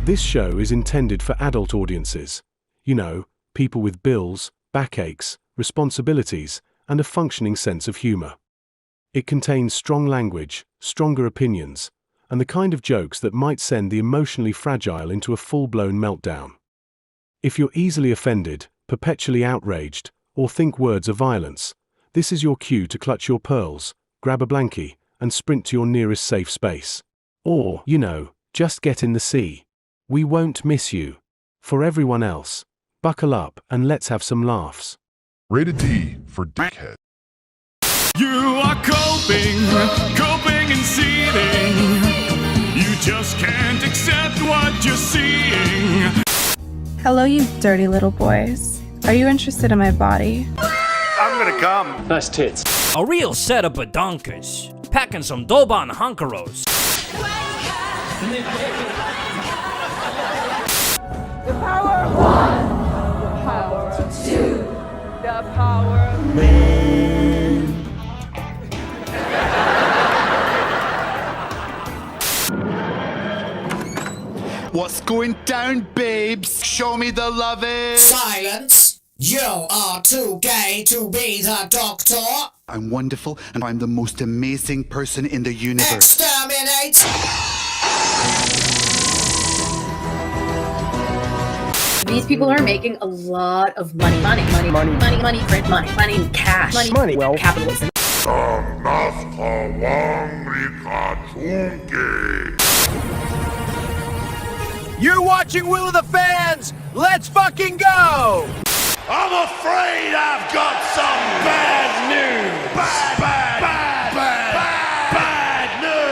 This show is intended for adult audiences. You know, people with bills, backaches, responsibilities, and a functioning sense of humor. It contains strong language, stronger opinions, and the kind of jokes that might send the emotionally fragile into a full-blown meltdown. If you're easily offended, perpetually outraged, or think words are violence, this is your cue to clutch your pearls, grab a blankie, and sprint to your nearest safe space. Or, you know, just get in the sea. We won't miss you. For everyone else, buckle up and let's have some laughs. Rated D for Dickhead. You are coping and seething. You just can't accept what you're seeing. Hello, you dirty little boys. Are you interested in my body? I'm gonna come. Nice tits. A real setup of donkers, packing some Doban hunkeros. The power of one, the power of two, the power of man. What's going down, babes? Show me the lovin'. Silence! You are too gay to be the doctor. I'm wonderful, and I'm the most amazing person in the universe. Exterminate! These people are making a lot of money, print money, cash, money, well, capitalism. You're watching Will of the Fans. Let's fucking go. I'm afraid I've got some bad news. Bad news.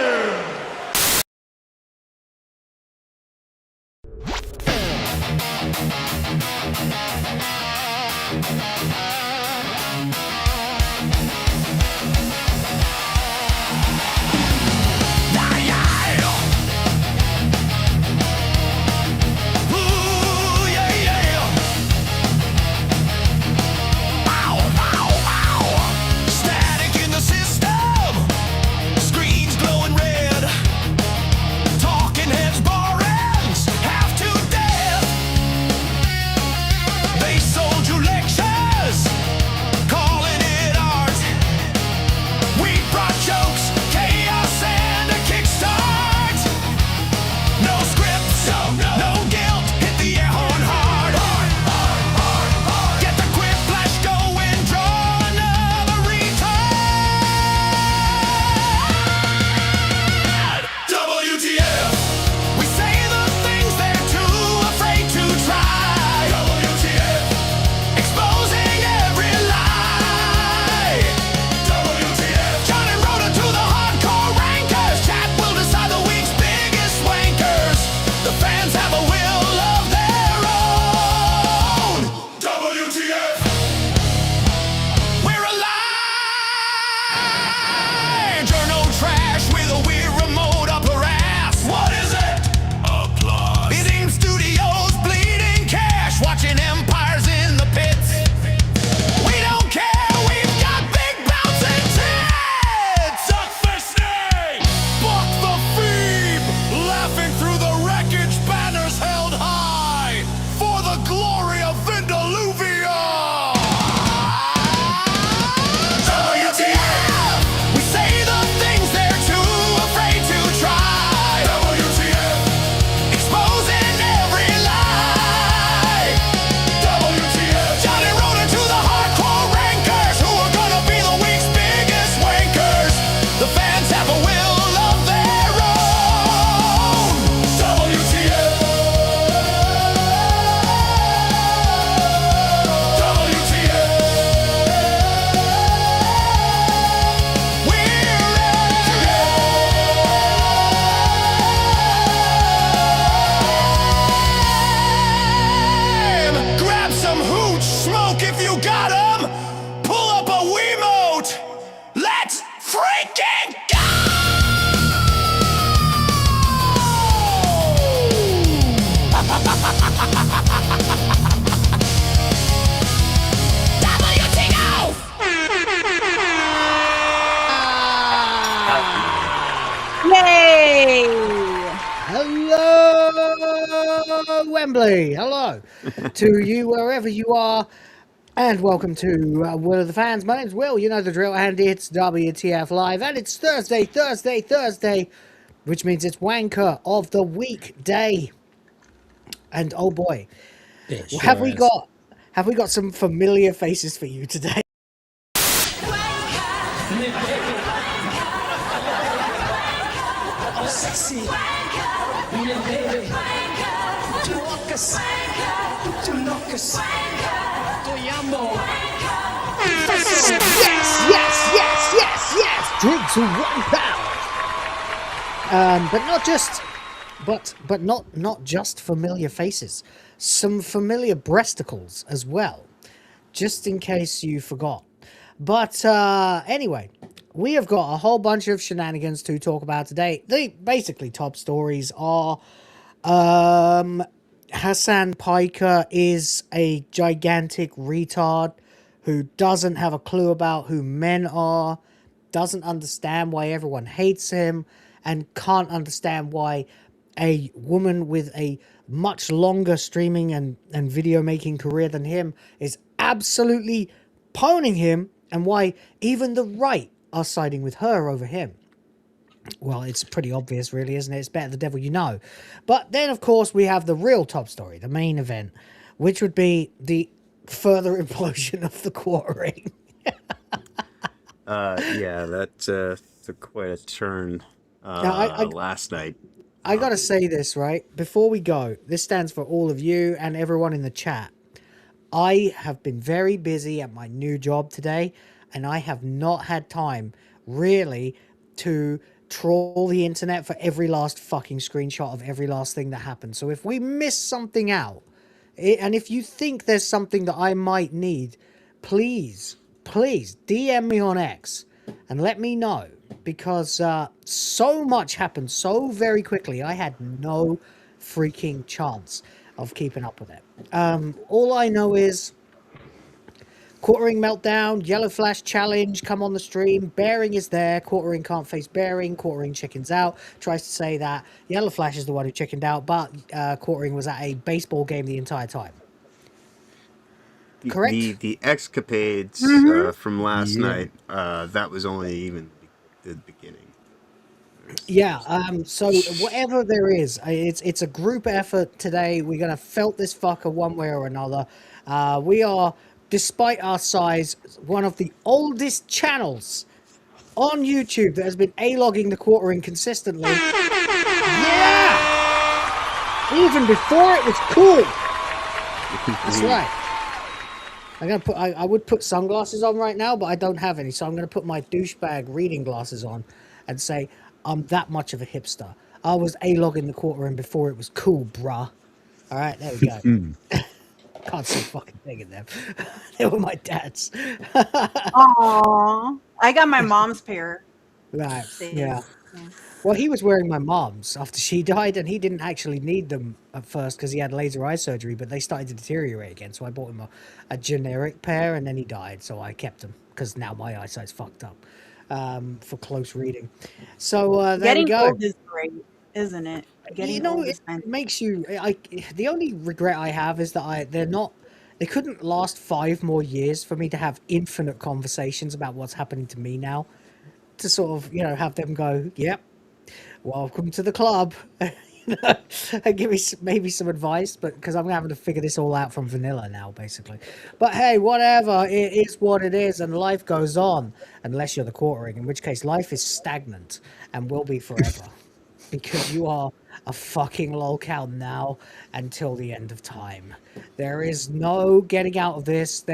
They sold you lectures, calling Assembly. Hello to you wherever you are, and welcome to Will of the Fans. My name's Will. You know the drill, and it's WTF Live, and it's Thursday, which means it's Wanker of the Week day. And oh boy, have we got some familiar faces for you today? Yes. Drinks of £1. But not just familiar faces. Some familiar breasticles as well, just in case you forgot. But anyway, we have got a whole bunch of shenanigans to talk about today. The basically top stories are Hasan Piker is a gigantic retard who doesn't have a clue about who men are, doesn't understand why everyone hates him, and can't understand why a woman with a much longer streaming and video making career than him is absolutely poning him, and why even the right are siding with her over him. Well, it's pretty obvious, really, isn't it? It's better the devil you know. But then, of course, we have the real top story, the main event, which would be the further implosion of the quartering. Yeah, that took quite a turn last night. I gotta say this, right? Before we go, this stands for all of you and everyone in the chat. I have been very busy at my new job today, and I have not had time, really, to troll the internet for every last fucking screenshot of every last thing that happened. So if we miss something out, and if you think there's something that I might need, please DM me on X and let me know, because so much happened so very quickly. I had no freaking chance of keeping up with it. All I know is quartering meltdown, yellow flash challenge, come on the stream, Bearing is there, quartering can't face Bearing, quartering chickens out, tries to say that yellow flash is the one who chickened out, but quartering was at a baseball game the entire time. Correct? The escapades from last night, that was only even the beginning. Yeah, so whatever there is, it's a group effort today. We're going to felt this fucker one way or another. We are, despite our size, one of the oldest channels on YouTube that has been A-logging the quartering consistently. Yeah! Even before it was cool. That's right. I would put sunglasses on right now, but I don't have any, so I'm going to put my douchebag reading glasses on and say, I'm that much of a hipster. I was A-logging the quartering before it was cool, bruh. All right, there we go. Can't see fucking thing in them. They were my dad's. Aww. I got my mom's pair. Right, yeah. Well, he was wearing my mom's after she died, and he didn't actually need them at first because he had laser eye surgery, but they started to deteriorate again, so I bought him a generic pair, and then he died, so I kept them because now my eyesight's fucked up for close reading. So there we go. Getting old is great, isn't it? Getting old is it makes you... the only regret I have is that they couldn't last 5 more years for me to have infinite conversations about what's happening to me now, to sort of, have them go, yep, welcome to the club, and give me maybe some advice, but because I'm having to figure this all out from vanilla now, basically. But hey, whatever, it is what it is, and life goes on, unless you're the quartering, in which case life is stagnant and will be forever, because you are a fucking lolcow now until the end of time. There is no getting out of this.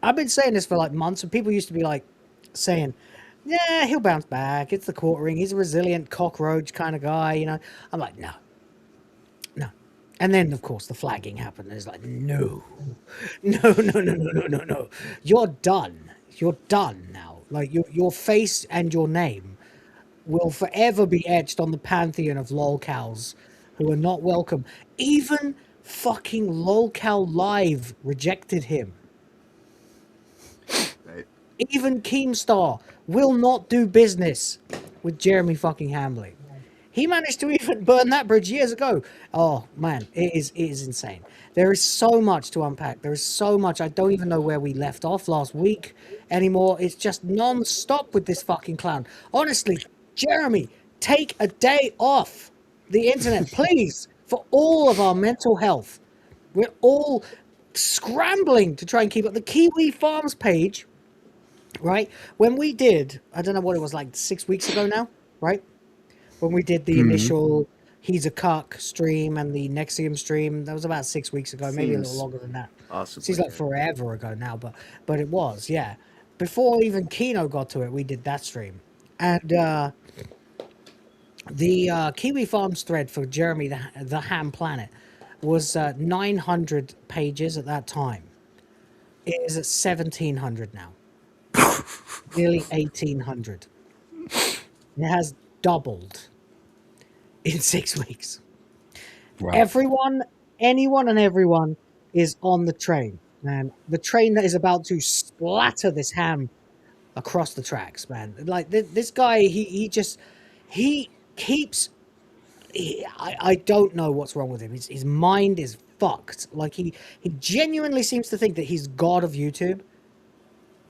I've been saying this for like months, and people used to be like saying, yeah, he'll bounce back. It's the quartering. He's a resilient cockroach kind of guy, I'm like, no. And then, of course, the flagging happened. And it's like, no. You're done. You're done now. Like, your face and your name will forever be etched on the pantheon of lolcows who are not welcome. Even fucking lolcow Live rejected him. Right. Even Keemstar will not do business with Jeremy fucking Hambley. He managed to even burn that bridge years ago. Oh man, it is insane. There is so much to unpack. There is so much. I don't even know where we left off last week anymore. It's just non-stop with this fucking clown. Honestly, Jeremy, take a day off the internet, please, for all of our mental health. We're all scrambling to try and keep up. The Kiwi Farms page, right? When we did, I don't know what it was, like 6 weeks ago now, right? When we did the initial He's a Cuck stream and the Nexium stream, that was about 6 weeks ago, maybe a little longer than that. Awesome. Seems like forever ago now, but it was, yeah. Before even Kino got to it, we did that stream. And the Kiwi Farms thread for Jeremy the Ham Planet was 900 pages at that time. It is at 1,700 now. Nearly 1,800. It has doubled in 6 weeks. Wow. Anyone and everyone is on the train, man. The train that is about to splatter this ham across the tracks, man. Like this guy, he keeps. I don't know what's wrong with him. His mind is fucked. Like he genuinely seems to think that he's god of YouTube,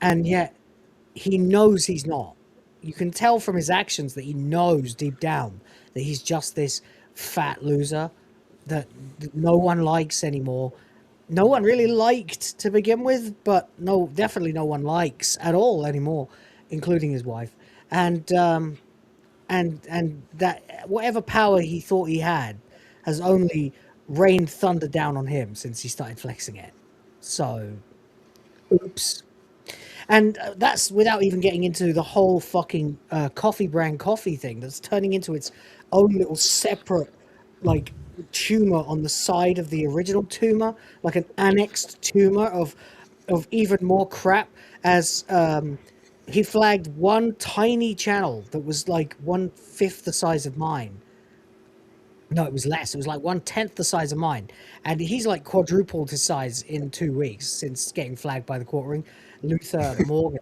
and yet he knows he's not. You can tell from his actions that he knows deep down that he's just this fat loser that no one likes anymore. No one really liked to begin with, but definitely no one likes at all anymore, including his wife. And that whatever power he thought he had has only rained thunder down on him since he started flexing it. So, oops. And that's without even getting into the whole fucking coffee brand coffee thing that's turning into its own little separate, like, tumor on the side of the original tumor, like an annexed tumor of even more crap, as he flagged one tiny channel that was like 1/5 the size of mine. No, it was less. It was like 1/10 the size of mine. And he's like quadrupled his size in 2 weeks since getting flagged by the court ring. Luther Morgan,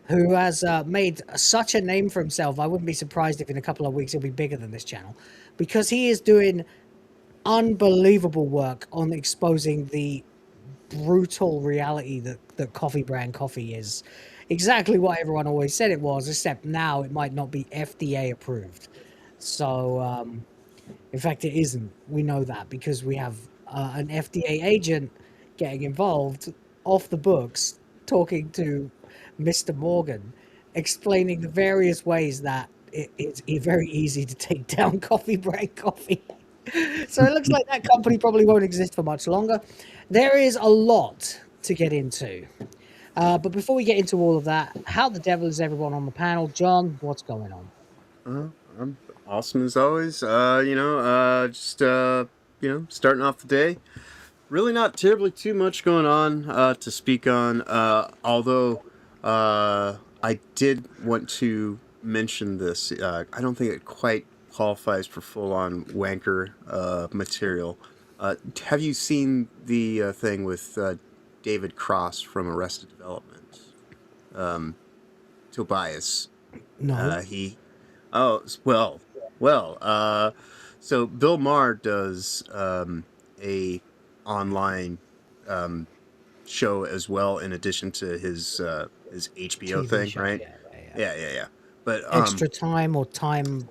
who has made such a name for himself. I wouldn't be surprised if in a couple of weeks he'll be bigger than this channel, because he is doing unbelievable work on exposing the brutal reality that coffee brand coffee is. Exactly what everyone always said it was, except now it might not be FDA approved. So, in fact, it isn't. We know that because we have an FDA agent getting involved off the books, talking to Mr. Morgan, explaining the various ways that it's very easy to take down coffee brand coffee. So it looks like that company probably won't exist for much longer. There is a lot to get into. But before we get into all of that, how the devil is everyone on the panel? John, what's going on? I'm awesome as always. Starting off the day. Really not terribly too much going on to speak on, although I did want to mention this. I don't think it quite qualifies for full-on wanker material. Have you seen the thing with David Cross from Arrested Development? Tobias. No. So Bill Maher does a online show as well, in addition to his HBO TV thing, show, right? Yeah. But Extra time or time.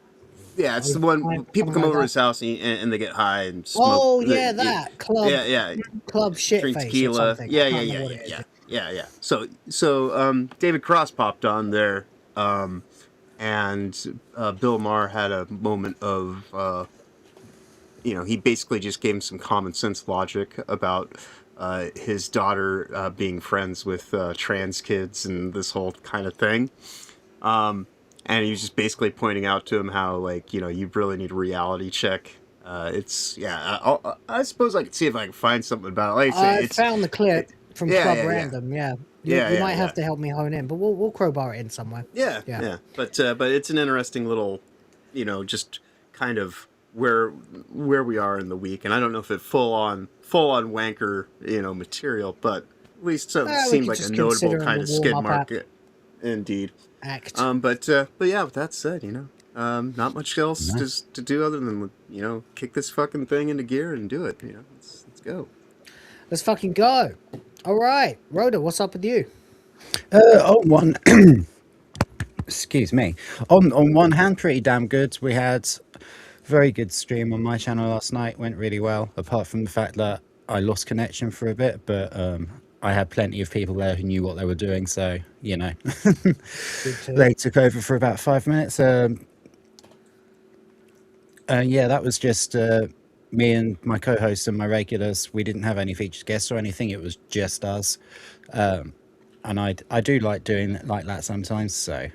Yeah, it's the one people come over his house and they get high and smoke. Oh yeah, that club. Yeah. Club shit Drink face tequila. or something. Yeah. So David Cross popped on there, and Bill Maher had a moment of he basically just gave him some common sense logic about his daughter being friends with trans kids and this whole kind of thing. And he was just basically pointing out to him how, like, you really need a reality check. I suppose I could see if I can find something about it. Like I found the clip from Club Random. You might have to help me hone in, but we'll crowbar it in somewhere. Yeah. But it's an interesting little, just kind of where we are in the week, and I don't know if it full on wanker material, but at least seemed like a notable kind of skid mark. Indeed. Act. But yeah, with that said, Not much else to do other than, kick this fucking thing into gear and do it. Let's go. Let's fucking go. All right, Rhoda, what's up with you? Excuse me. On one hand, pretty damn good. We had very good stream on my channel last night. Went really well, apart from the fact that I lost connection for a bit, but I had plenty of people there who knew what they were doing, so they took over for about 5 minutes. Yeah, that was just me and my co-hosts and my regulars. We didn't have any featured guests or anything. It was just us, and I do like doing it like that sometimes. So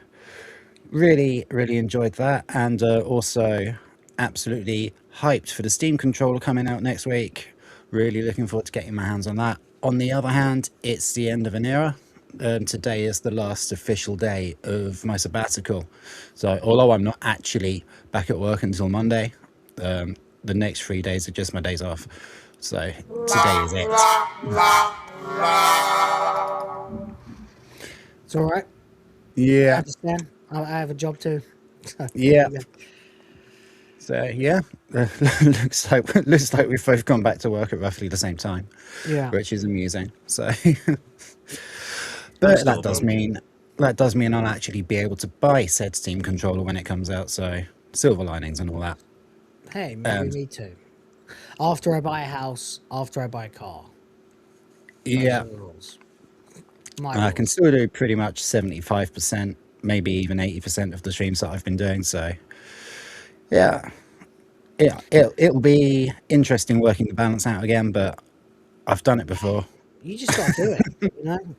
really enjoyed that, and also absolutely hyped for the Steam controller coming out next week. Really looking forward to getting my hands on that. On the other hand, it's the end of an era. Today is the last official day of my sabbatical. So although I'm not actually back at work until Monday, the next 3 days are just my days off. So today is it. It's all right. Yeah. I understand. I have a job too. Yeah. So yeah, looks like we've both gone back to work at roughly the same time. Yeah. Which is amusing. So, but that does mean I'll actually be able to buy said Steam controller when it comes out. So silver linings and all that. Hey, maybe me too. After I buy a house, after I buy a car. Yeah. I can still do pretty much 75%, maybe even 80% of the streams that I've been doing. So. Yeah, it'll be interesting working the balance out again, but I've done it before. You just got to do it,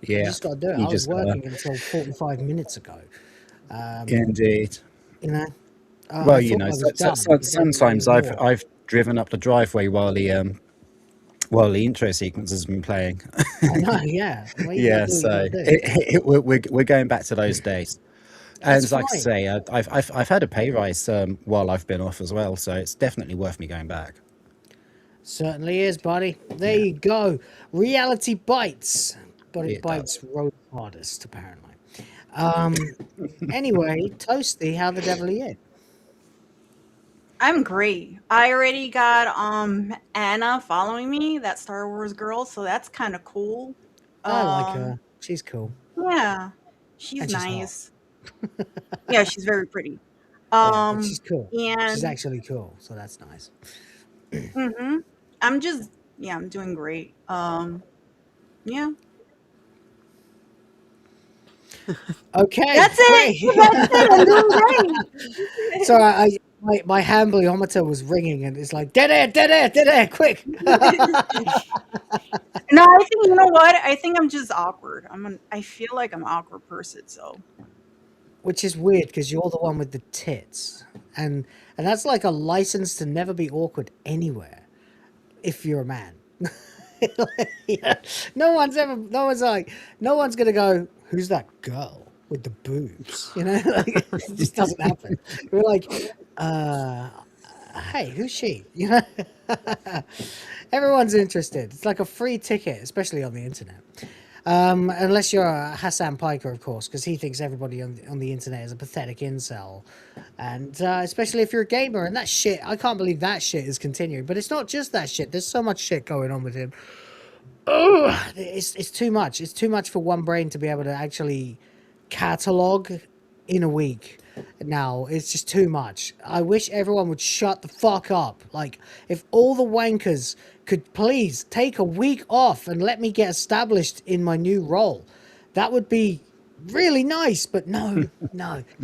Yeah, you just got to do it. I was working until 45 minutes ago. Indeed. Well, sometimes I've driven up the driveway while the intro sequence has been playing. I know, yeah. Yeah, so we're going back to those days. And like I say, I've had a pay rise while I've been off as well, so it's definitely worth me going back. Certainly is, buddy. There you go. Reality bites, but it bites road hardest, apparently. Anyway, Toasty, how the devil are you? I'm great. I already got Anna following me, that Star Wars girl, so that's kind of cool. I like her. She's cool. Yeah, she's And nice. Yeah, she's very pretty. Yeah, she's cool. And She's actually cool, so that's nice. I'm doing great. Yeah. Okay. That's it. That's it. I'm doing great. So my hambliometer was ringing, and it's like dead air, quick. No, I think you know what? I think I'm just awkward. I feel like I'm an awkward person, so. Which is weird because you're the one with the tits, and that's like a license to never be awkward anywhere. If you're a man, no one's gonna go, who's that girl with the boobs? Like, it just doesn't happen. We're like, hey, who's she? Everyone's interested. It's like a free ticket, especially on the internet. Unless you're Hasan Piker, of course, because he thinks everybody on the internet is a pathetic incel. And especially if you're a gamer, and that shit, I can't believe that shit is continuing. But it's not just that shit. There's so much shit going on with him. Ugh, it's too much. It's too much for one brain to be able to actually catalog in a week. Now, it's just too much. I wish everyone would shut the fuck up. Like, if all the wankers could please take a week off and let me get established in my new role, that would be really nice. But no,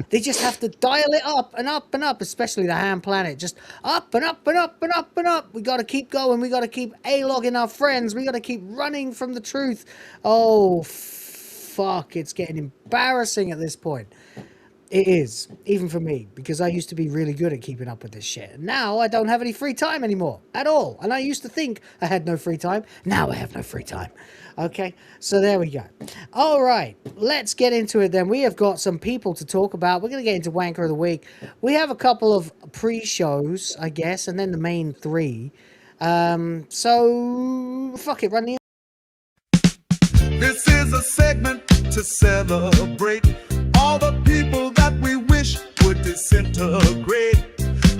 they just have to dial it up and up and up, especially the Ham Planet. Just up and up and up and up and up. We got to keep going. We got to keep A-logging our friends. We got to keep running from the truth. Oh, fuck. It's getting embarrassing at this point. It is, even for me, because I used to be really good at keeping up with this shit. Now I don't have any free time anymore at all. And I used to think I had no free time. Now I have no free time. Okay, so there we go. All right, let's get into it then. We have got some people to talk about. We're going to get into Wanker of the Week. We have a couple of pre-shows, I guess, and then the main three. So, fuck it, run the... This is a segment to celebrate all the people that we wish would disintegrate. to great.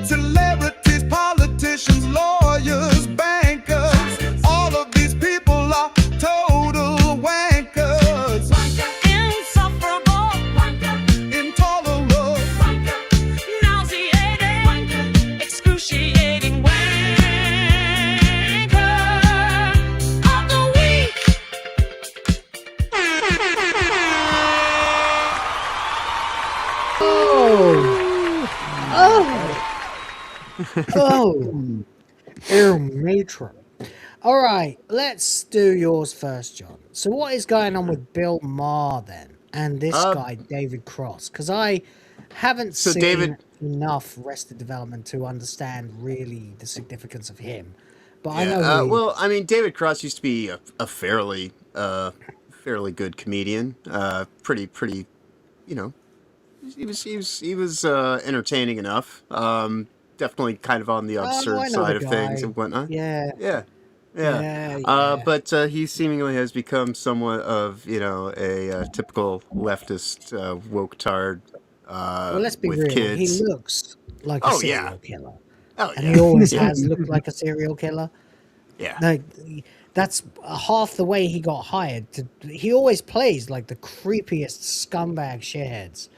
Celebrities, politicians, lawyers, bankers, all of these people are total wankers. Insufferable, intolerable, nauseating, excruciating wanker of the week. Oh, ew, matron. All right, let's do yours first, John. So, what is going on with Bill Maher then, and this guy David Cross? Because I haven't seen enough Arrested Development to understand really the significance of him. But I know. Well, I mean, David Cross used to be a fairly good comedian. Pretty, you know, he was entertaining enough. Definitely kind of on the absurd side of things and whatnot. Yeah. But he seemingly has become somewhat of, you know, a typical leftist woke tard. Well, let's be with real. Kids. He looks like a serial killer. Oh, and he always has looked like a serial killer. Yeah. Like, that's half the way he got hired. He always plays like the creepiest scumbag shitheads.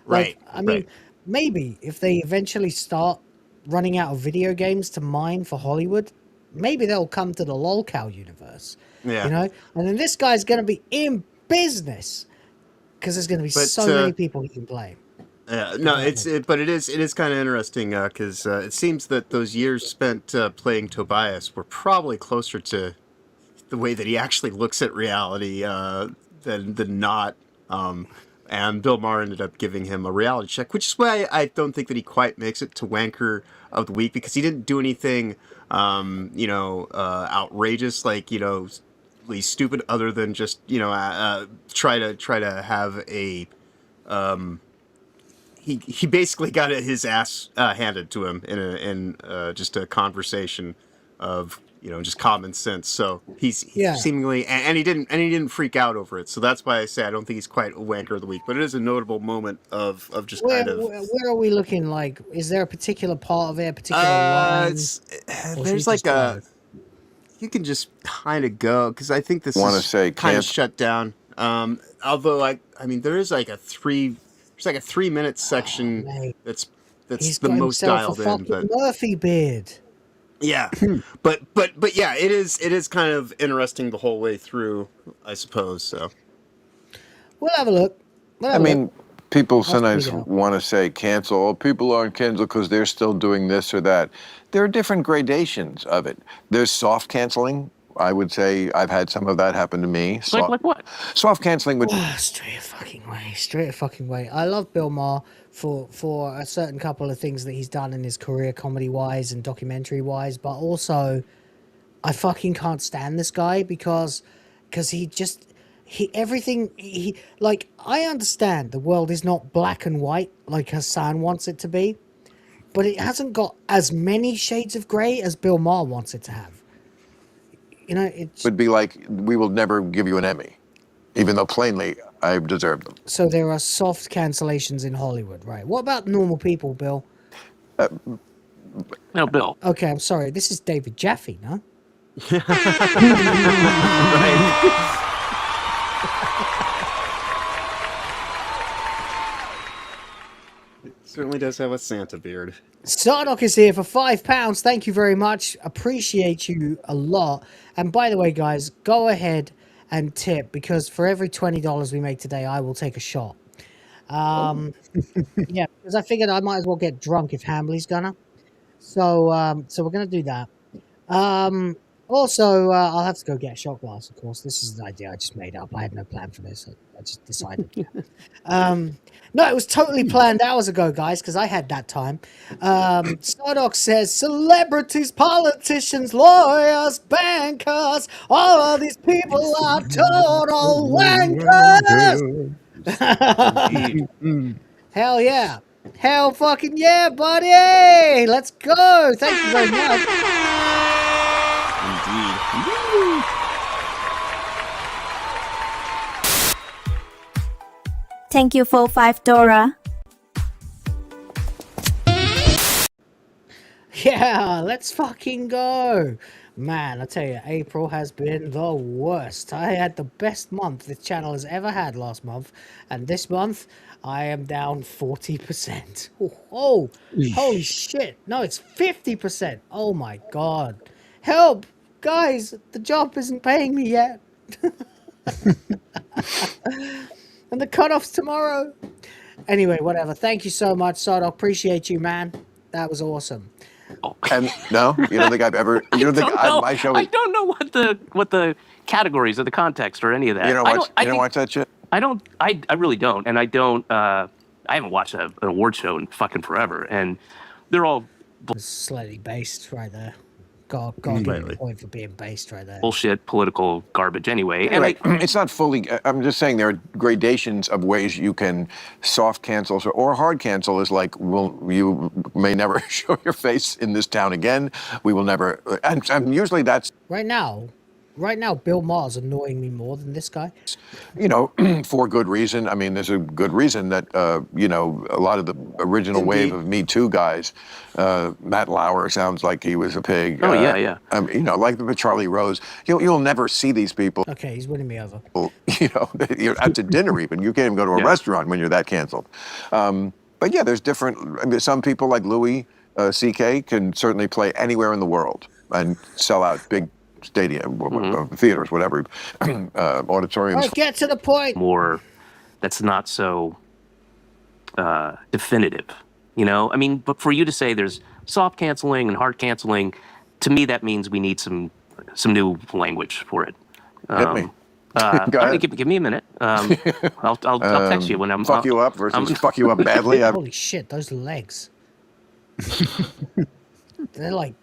Like, I mean, maybe if they eventually start running out of video games to mine for Hollywood, maybe they'll come to the LOLCOW universe. Yeah. You know? And then this guy's going to be in business because there's going to be so many people he can play. No, but it is kind of interesting because it seems that those years spent playing Tobias were probably closer to the way that he actually looks at reality than not. And Bill Maher ended up giving him a reality check, which is why I don't think that he quite makes it to Wanker of the Week, because he didn't do anything, outrageous, like, you know, really stupid, other than just, you know, try to have a. He basically got his ass handed to him in just a conversation of, you know, just common sense. So he's seemingly, and he didn't freak out over it. So that's why I say I don't think he's quite a wanker of the week, but it is a notable moment of just where are we looking? Like, is there a particular part of it, a particular line? There's like you can just kind of go, because I think this is kind of shut down. Although I mean there is like a 3-minute section that's the most dialed in, but Murphy beard. Yeah, but yeah, it is kind of interesting the whole way through, I suppose. So we'll have a look. I mean, people sometimes want to say cancel. Oh, people aren't canceled because they're still doing this or that. There are different gradations of it. There's soft canceling. I would say I've had some of that happen to me. Like what? Soft canceling would. Straight a fucking way. I love Bill Maher for a certain couple of things that he's done in his career, comedy wise and documentary wise, but also I fucking can't stand this guy because he like, I understand the world is not black and white like Hasan wants it to be, but it hasn't got as many shades of grey as Bill Maher wants it to have. You know, it would be like, we will never give you an Emmy, even though plainly I deserve them. So there are soft cancellations in Hollywood, right? What about normal people, Bill? No, Bill. Okay, I'm sorry. This is David Jaffe, no? Certainly does have a Santa beard. Sardock is here for £5. Thank you very much. Appreciate you a lot. And by the way, guys, go ahead and tip, because for every $20 we make today, I will take a shot. Yeah, because I figured I might as well get drunk if Hambley's gonna. So we're gonna do that. Also, I'll have to go get a shot glass, of course. This is an idea I just made up. I had no plan for this. I just decided. No, it was totally planned hours ago, guys, because I had that time. Sardock says, celebrities, politicians, lawyers, bankers, all of these people are total wankers. Hell yeah. Hell fucking yeah, buddy. Let's go. Thank you very much. Indeed. Thank you for $5. Yeah, let's fucking go. Man, I tell you, April has been the worst. I had the best month this channel has ever had last month, and this month I am down 40%. Oh, holy shit. No, it's 50%. Oh my god. Help! Guys, the job isn't paying me yet. And the cutoff's tomorrow. Anyway, whatever. Thank you so much, Sod. I appreciate you, man. That was awesome. And no, you don't think I've ever? You don't think my show? I don't know what the categories or the context or any of that. You don't watch? You don't watch that shit? I don't. I really don't, and I don't. I haven't watched an award show in fucking forever, and they're all slightly based right there. God, give me a point for being based right there. bullshit, political garbage anyway. And Right. It's not fully. I'm just saying there are gradations of ways you can soft cancel or hard cancel. Is like, well, you may never show your face in this town again. We will never. And usually that's Right now, Bill Maher's annoying me more than this guy. you know, for good reason. I mean, there's a good reason that, you know, a lot of the original wave of Me Too guys, Matt Lauer sounds like he was a pig. Oh, yeah. You know, like the Charlie Rose. You'll never see these people. Okay, he's winning me over. You know, you're out to dinner even. You can't even go to a restaurant when you're that canceled. But yeah, there's different. I mean, some people like Louis C.K. can certainly play anywhere in the world and sell out big stadium, theaters, whatever, auditoriums. Right, get to the point. More that's not so definitive, you know? I mean, but for you to say there's soft canceling and hard canceling, to me that means we need some new language for it. Hit me. Go ahead. Give me a minute. I'll text you when I'm fuck you up versus fuck you up badly. Holy shit, those legs. They're like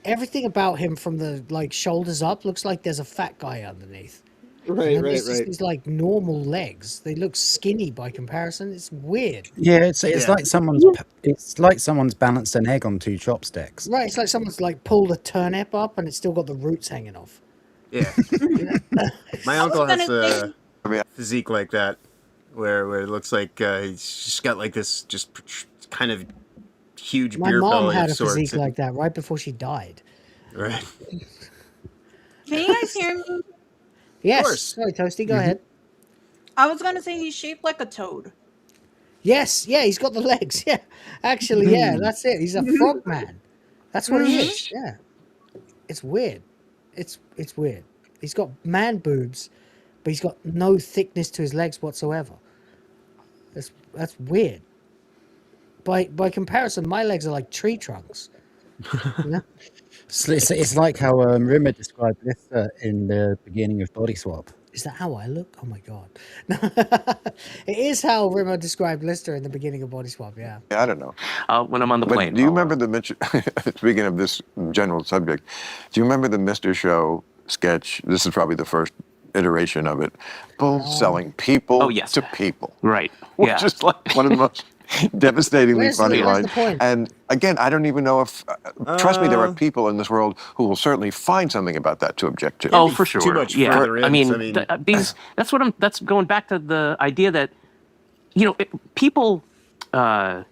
everything about him from the shoulders up looks like there's a fat guy underneath. Right. These like normal legs. They look skinny by comparison. It's weird. Yeah, it's like someone's balanced an egg on two chopsticks. Right, it's like someone's pulled a turnip up and it's still got the roots hanging off. Yeah. My uncle has a physique like that, where it looks like he's just got like this just kind of huge My beer mom belly had of a sorts. physique like that right before she died. Right. Can you guys hear me? Yes. course. Sorry, Toasty, go ahead. I was gonna say he's shaped like a toad. Yes, yeah, he's got the legs. Yeah, actually, yeah, that's it. He's a frog man. That's what he is. Yeah, it's weird. It's weird. He's got man boobs, but he's got no thickness to his legs whatsoever. That's weird. By comparison, my legs are like tree trunks. You know? It's like how Rimmer described Lister in the beginning of Body Swap. Is that how I look? Oh my god. It is how Rimmer described Lister in the beginning of Body Swap, yeah. I don't know. When I'm on the plane. Do you remember speaking of this general subject, do you remember the Mr. Show sketch? This is probably the first iteration of it. Bull selling people to people. Right. Which is like one of the most devastatingly funny where's the lines. point? And again, I don't even know if, trust me, there are people in this world who will certainly find something about that to object to. Oh, for sure. Too much yeah. further in, I mean, so, I mean that's going back to the idea that, you know, people who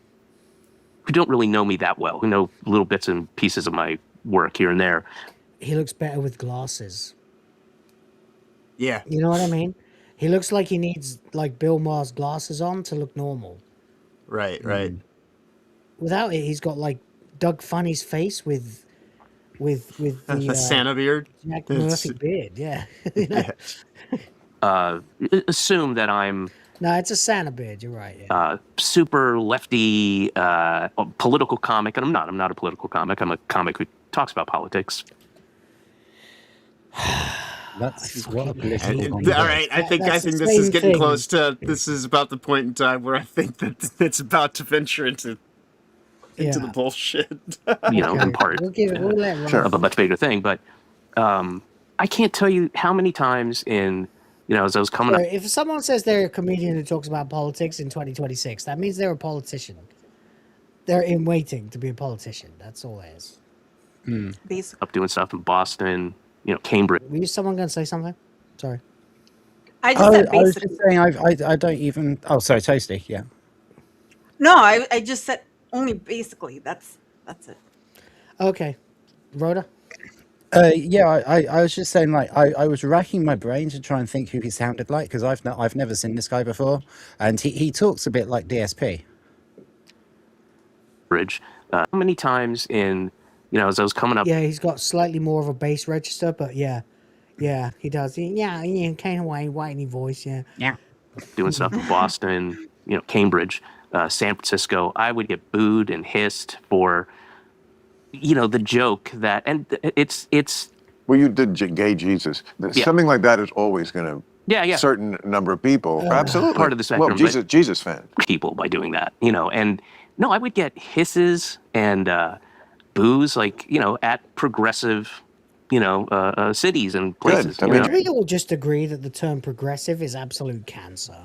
don't really know me that well, who know little bits and pieces of my work here and there. He looks better with glasses. Yeah. You know what I mean? He looks like he needs like Bill Maher's glasses on to look normal. Right. Without it, he's got like Doug Funny's face with the Santa beard. Jack Murphy beard. Yeah. You know? Assume that I'm No, it's a Santa beard. You're right. Yeah. super lefty political comic, and I'm not. I'm not a political comic. I'm a comic who talks about politics. That's what a political All right, I think this is getting close to. This is about the point in time where I think that it's about to venture into the bullshit. You know, in part We'll let of a much bigger thing. But I can't tell you how many times as I was coming up. If someone says they're a comedian who talks about politics in 2026, that means they're a politician. They're in waiting to be a politician. That's all it is. Basically. Up doing stuff in Boston, Cambridge. Were someone going to say something? Sorry. I just said I was basically. just saying I don't even. Oh, sorry, Toasty. Yeah. No, I just said Only basically. That's it. Okay, Rhoda. Yeah, I was just saying, like, I was racking my brain to try and think who he sounded like, because I've never seen this guy before, and he talks a bit like DSP. Bridge. How many times in, as I was coming up Yeah, he's got slightly more of a bass register, but yeah, he does. Yeah, kind of whitey voice. Yeah. doing stuff in Boston, Cambridge, San Francisco, I would get booed and hissed for, the joke that, and it's. Well, you did gay Jesus. Something like that is always going to. Yeah. Certain number of people, absolutely Part of the spectrum. Well, Jesus fan. People by doing that, and no, I would get hisses and boos, at progressive, cities and places. Good. I mean, we all just agree that the term progressive is absolute cancer.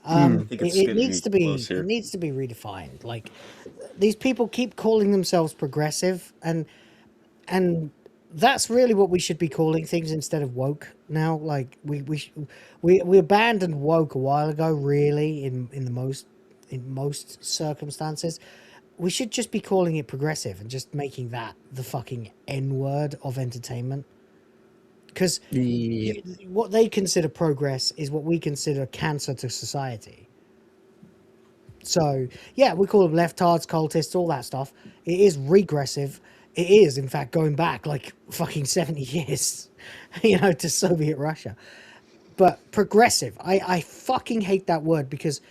It needs to be. It needs to be redefined. Like, these people keep calling themselves progressive, and that's really what we should be calling things instead of woke now. Like, we abandoned woke a while ago, really, in most circumstances. We should just be calling it progressive and just making that the fucking N-word of entertainment. Because what they consider progress is what we consider cancer to society. So, yeah, we call them leftards, cultists, all that stuff. It is regressive. It is, in fact, going back like fucking 70 years, to Soviet Russia. But progressive, I fucking hate that word because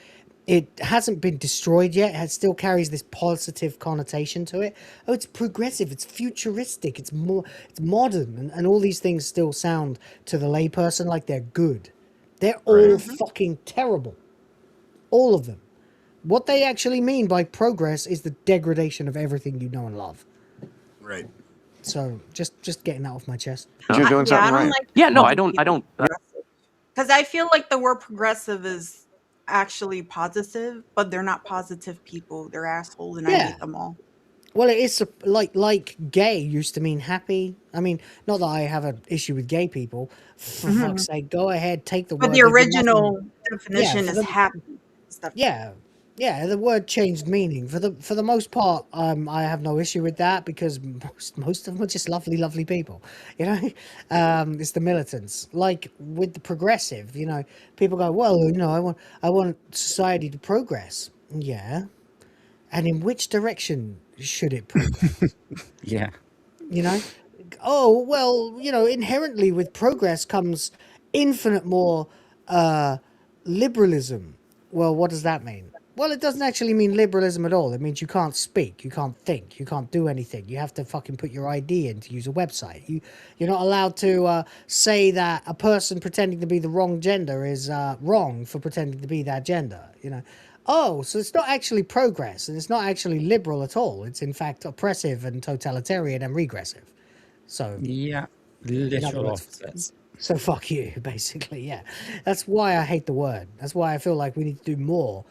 it hasn't been destroyed yet. It still carries this positive connotation to it. Oh, it's progressive. It's futuristic. It's modern. And all these things still sound to the layperson like they're good. They're all fucking terrible. All of them. What they actually mean by progress is the degradation of everything you know and love. Right. So just getting that off my chest. You're doing something right. I don't. Because I feel like the word progressive is actually positive, but they're not positive people. They're assholes, and I hate them all. Well, it is like gay used to mean happy. I mean, not that I have an issue with gay people. For fuck's sake, go ahead, take the word. But the original definition is happy stuff. Yeah, the word changed meaning. For the most part, I have no issue with that because most of them are just lovely people. It's the militants. Like with the progressive, people go, well, I want society to progress. Yeah, and in which direction should it progress? Yeah. Oh well, inherently with progress comes infinite more liberalism. Well, what does that mean? Well, it doesn't actually mean liberalism at all. It means you can't speak, you can't think, you can't do anything. You have to fucking put your ID in to use a website. You're not allowed to say that a person pretending to be the wrong gender is wrong for pretending to be that gender. Oh, so it's not actually progress, and it's not actually liberal at all. It's in fact oppressive and totalitarian and regressive. So yeah, literal opposites. So fuck you, basically. Yeah, that's why I hate the word. That's why I feel like we need to do more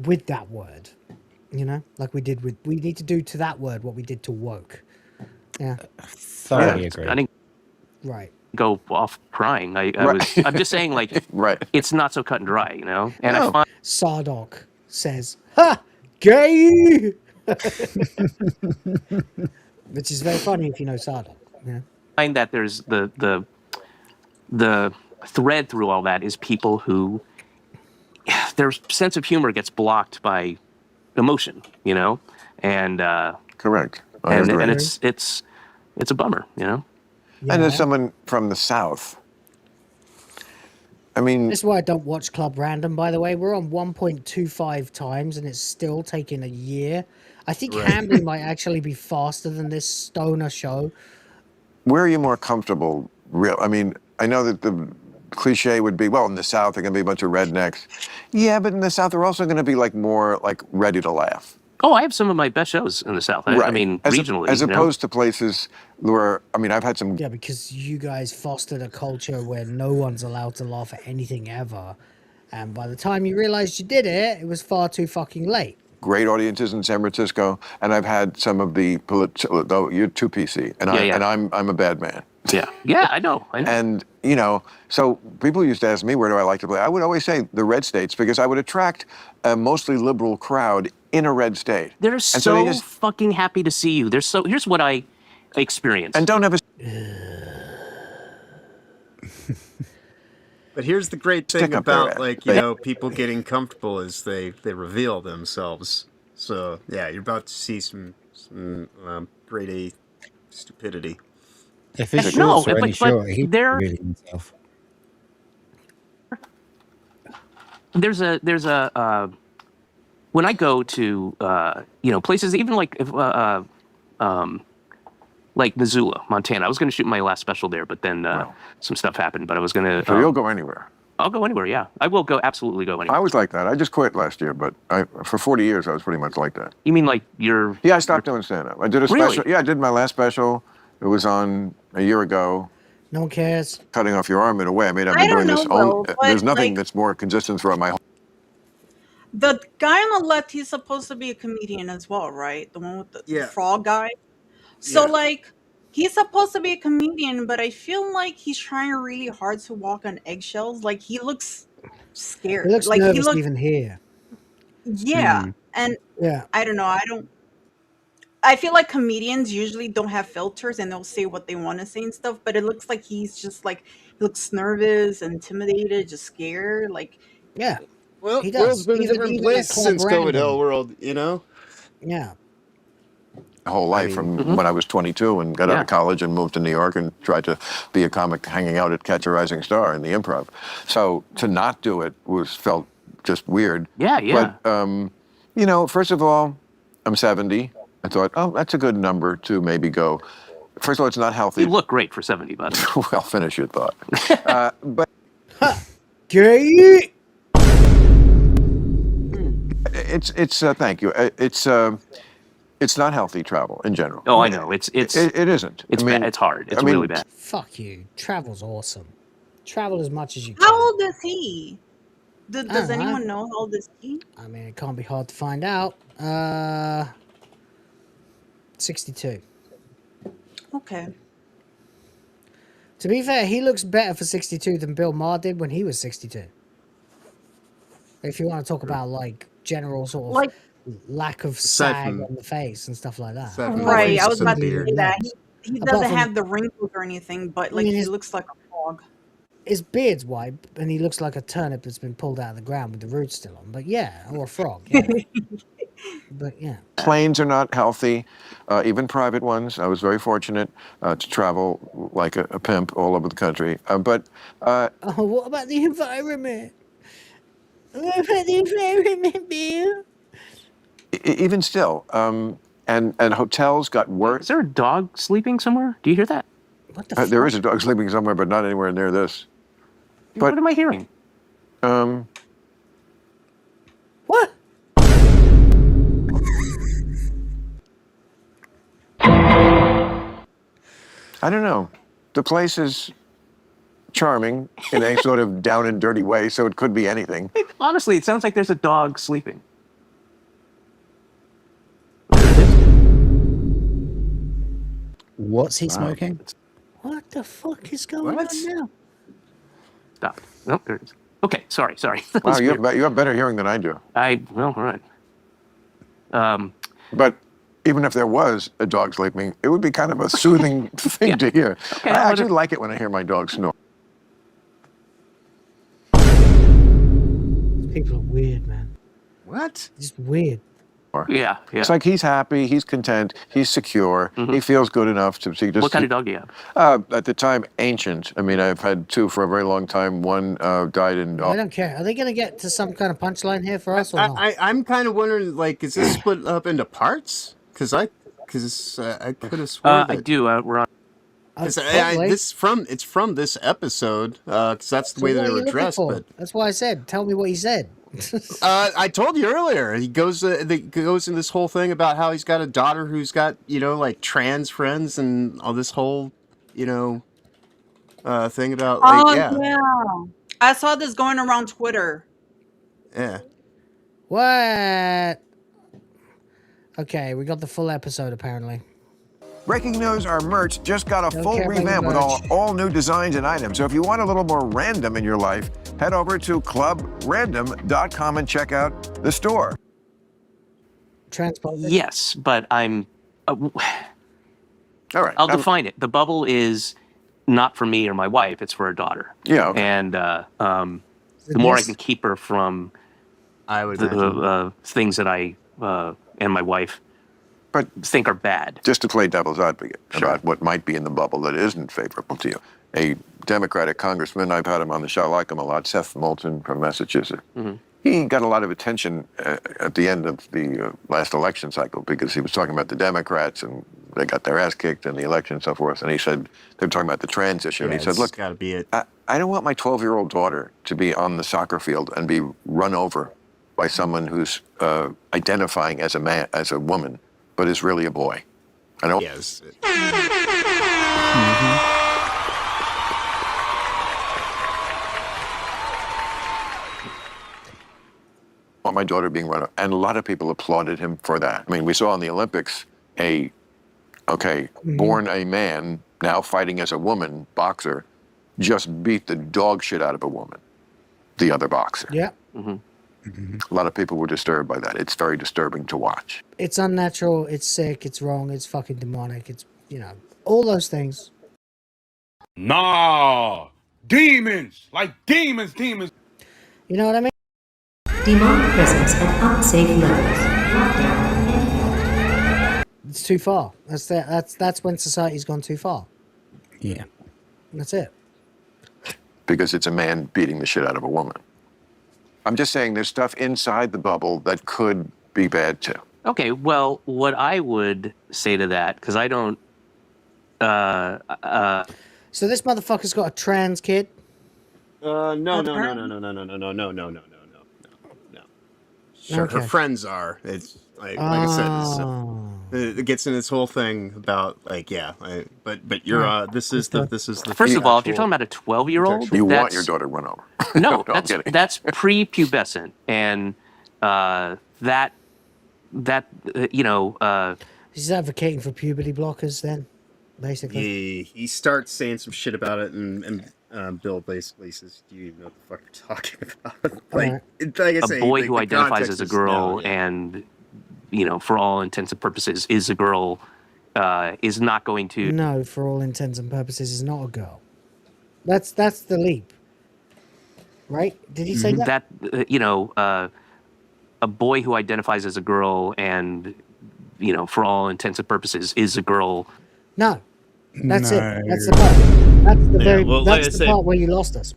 with that word, like we need to do to that word what we did to woke. Yeah, thoroughly agree. I didn't go off crying. I'm just saying, like, it's not so cut and dry, And I find Sardoc says, "Ha, gay," which is very funny if you know Sardoc. Find that there's the thread through all that is people who their sense of humor gets blocked by emotion, and correct. And it's a bummer, And as someone from the South, I mean, this is why I don't watch Club Random. By the way, we're on 1.25 times, and it's still taking a year. I think Hamley might actually be faster than this stoner show. Where are you more comfortable? I mean, I know that the cliche would be, well, in the South, they're going to be a bunch of rednecks. Yeah, but in the South, they're also going to be more ready to laugh. Oh, I have some of my best shows in the South. I mean, regionally. As opposed to places where, I mean, I've had some... Yeah, because you guys fostered a culture where no one's allowed to laugh at anything ever. And by the time you realized you did it, it was far too fucking late. great audiences in San Francisco, and I've had some of the though you're too PC, and I'm a bad man. Yeah, I know. And you know, so people used to ask me, where do I like to play? I would always say the red states, because I would attract a mostly liberal crowd in a red state. They're And so they just, fucking happy to see you. Here's what I experienced. and don't have a. But here's the great thing Stick up their about, ass. like, you know, people getting comfortable is they reveal themselves. So yeah, you're about to see some grade A stupidity. If his No, shorts were but- any but shorter, he'd they're- really himself. There's a when I go to places, even like like Missoula, Montana. I was going to shoot my last special there, but then some stuff happened. But I was going to. So you'll go anywhere. I'll go anywhere. Yeah, I will go. Absolutely go anywhere. I was like that. I just quit last year, but for 40 years I was pretty much like that. You mean like you're? Yeah, I stopped doing stand-up. I did a Really? special. Yeah, I did my last special. It was on a year ago. No one cares. Cutting off your arm in a way. I mean, I've I been doing don't this. know, Will, There's but, nothing like- that's more consistent throughout my whole. The guy on the left, he's supposed to be a comedian as well, right? The one with the frog guy. So Yeah. like, he's supposed to be a comedian, but I feel like he's trying really hard to walk on eggshells. Like he looks scared. He looks like nervous he looks, even here. yeah, and Yeah. I don't know. I feel like comedians usually don't have filters and they'll say what they want to say and stuff. But it looks like he's just like he looks nervous, intimidated, just scared. Like Yeah. Well, He the does. world's been a Even- different even place at Club since COVID Random. hell world, you know? Yeah. whole life from when I was 22 and got out of college and moved to New York and tried to be a comic hanging out at Catch a Rising Star in the Improv. So to not do it felt just weird. Yeah. But, you know, first of all, I'm 70. I thought, oh, that's a good number to maybe go. First of all, it's not healthy. You look great for 70, bud. Well, finish your thought. But Gay. it's thank you. It's not healthy travel in general. Oh, I know. It isn't. It's bad. It's hard. It's really bad. Fuck you. Travel's awesome. Travel as much as you can. How old is he? Does I don't know. anyone know how old is he? I mean, it can't be hard to find out. 62. Okay. To be fair, he looks better for 62 than Bill Maher did when he was 62. If you want to talk about like general sort of Like- lack of Aside sag from- on the face and stuff like that. aside from Right, the I was about to beard. say that. He Apart doesn't from- have the wrinkles or anything, but like mean, he his- looks like a frog. His beard's white, and he looks like a turnip that's been pulled out of the ground with the roots still on. But yeah, or a frog. Yeah. But yeah. Planes are not healthy, even private ones. I was very fortunate to travel like a pimp all over the country. But Oh, what about the environment? What about the environment, Bill? even still, and hotels got worse. Is there a dog sleeping somewhere? Do you hear that? What the There is a dog sleeping somewhere, but not anywhere near this. What am I hearing? What? I don't know. The place is charming in a sort of down and dirty way, so it could be anything. Honestly, it sounds like there's a dog sleeping. What's he smoking? What the fuck is going on now? Stop. Nope, there it is. Okay, sorry. That Wow, was you weird. have better hearing than I do. Well, all right. But even if there was a dog sleeping, it would be kind of a soothing thing to hear. Okay, I I'll let actually it- like it when I hear my dog snore. People are weird, man. What? Just weird. Yeah. It's like he's happy, he's content, he's secure, he feels good enough to see. Just What kind of dog do you have? At the time, ancient. I mean, I've had two for a very long time. One died in. I don't care. Are they going to get to some kind of punchline here for us or not? I'm kind of wondering, like, is this split up into parts? Because I could have sworn I that. do. We're on. It's from this episode, because that's the way what they are were you looking dressed. for? But That's why I said, tell me what he said. I told you earlier. He goes in this whole thing about how he's got a daughter who's got, like, trans friends and all this whole, thing about Yeah. I saw this going around Twitter. yeah. What? Okay, we got the full episode apparently. Breaking news, our merch just got a Don't full care about revamp with merch. all new designs and items. So if you want a little more random in your life, head over to clubrandom.com and check out the store. Transport. Yes, but I'm. All right. I'll define it. The bubble is not for me or my wife; it's for her daughter. Yeah. Okay. And the more I can keep her from, the things that I and my wife think are bad. Just to play devil's advocate about what might be in the bubble that isn't favorable to you. A Democratic congressman, I've had him on the show, I like him a lot, Seth Moulton from Massachusetts. Mm-hmm. He got a lot of attention at the end of the last election cycle because he was talking about the Democrats and they got their ass kicked in the election and so forth. And he said, they were talking about the trans issue. And he said, look, gotta be it. I don't want my 12-year-old daughter to be on the soccer field and be run over by someone who's identifying as a man, as a woman, but is really a boy. I don't. Yes. Want my daughter being run over. And a lot of people applauded him for that. I mean, we saw in the Olympics born a man, now fighting as a woman, boxer, just beat the dog shit out of a woman, the other boxer. Yeah. A lot of people were disturbed by that. It's very disturbing to watch. It's unnatural, it's sick, it's wrong, it's fucking demonic, it's, all those things. Nah, demons, like demons. You know what I mean? Demonic presence at unsafe levels. Lockdown. It's too far. That's when society's gone too far. Yeah. That's it. Because it's a man beating the shit out of a woman. I'm just saying there's stuff inside the bubble that could be bad too. Okay, well, what I would say to that, because I don't. So this motherfucker's got a trans kid? No. Sure, her friends are. It's like I said, it gets in this whole thing about but you're this is the First of all, if you're talking about a 12-year-old, you want your daughter run over. No, that's prepubescent, and He's advocating for puberty blockers then, basically. He starts saying some shit about it, and Bill basically says, "Do you even know what the fuck you're talking about?" like I say, a boy who identifies as a girl and for all intents and purposes is a girl is not going to. No, for all intents and purposes, is not a girl. That's the leap, right? Did he say that? A boy who identifies as a girl and for all intents and purposes is a girl. No, that's it. That's the part. That's the that's the part where you lost us.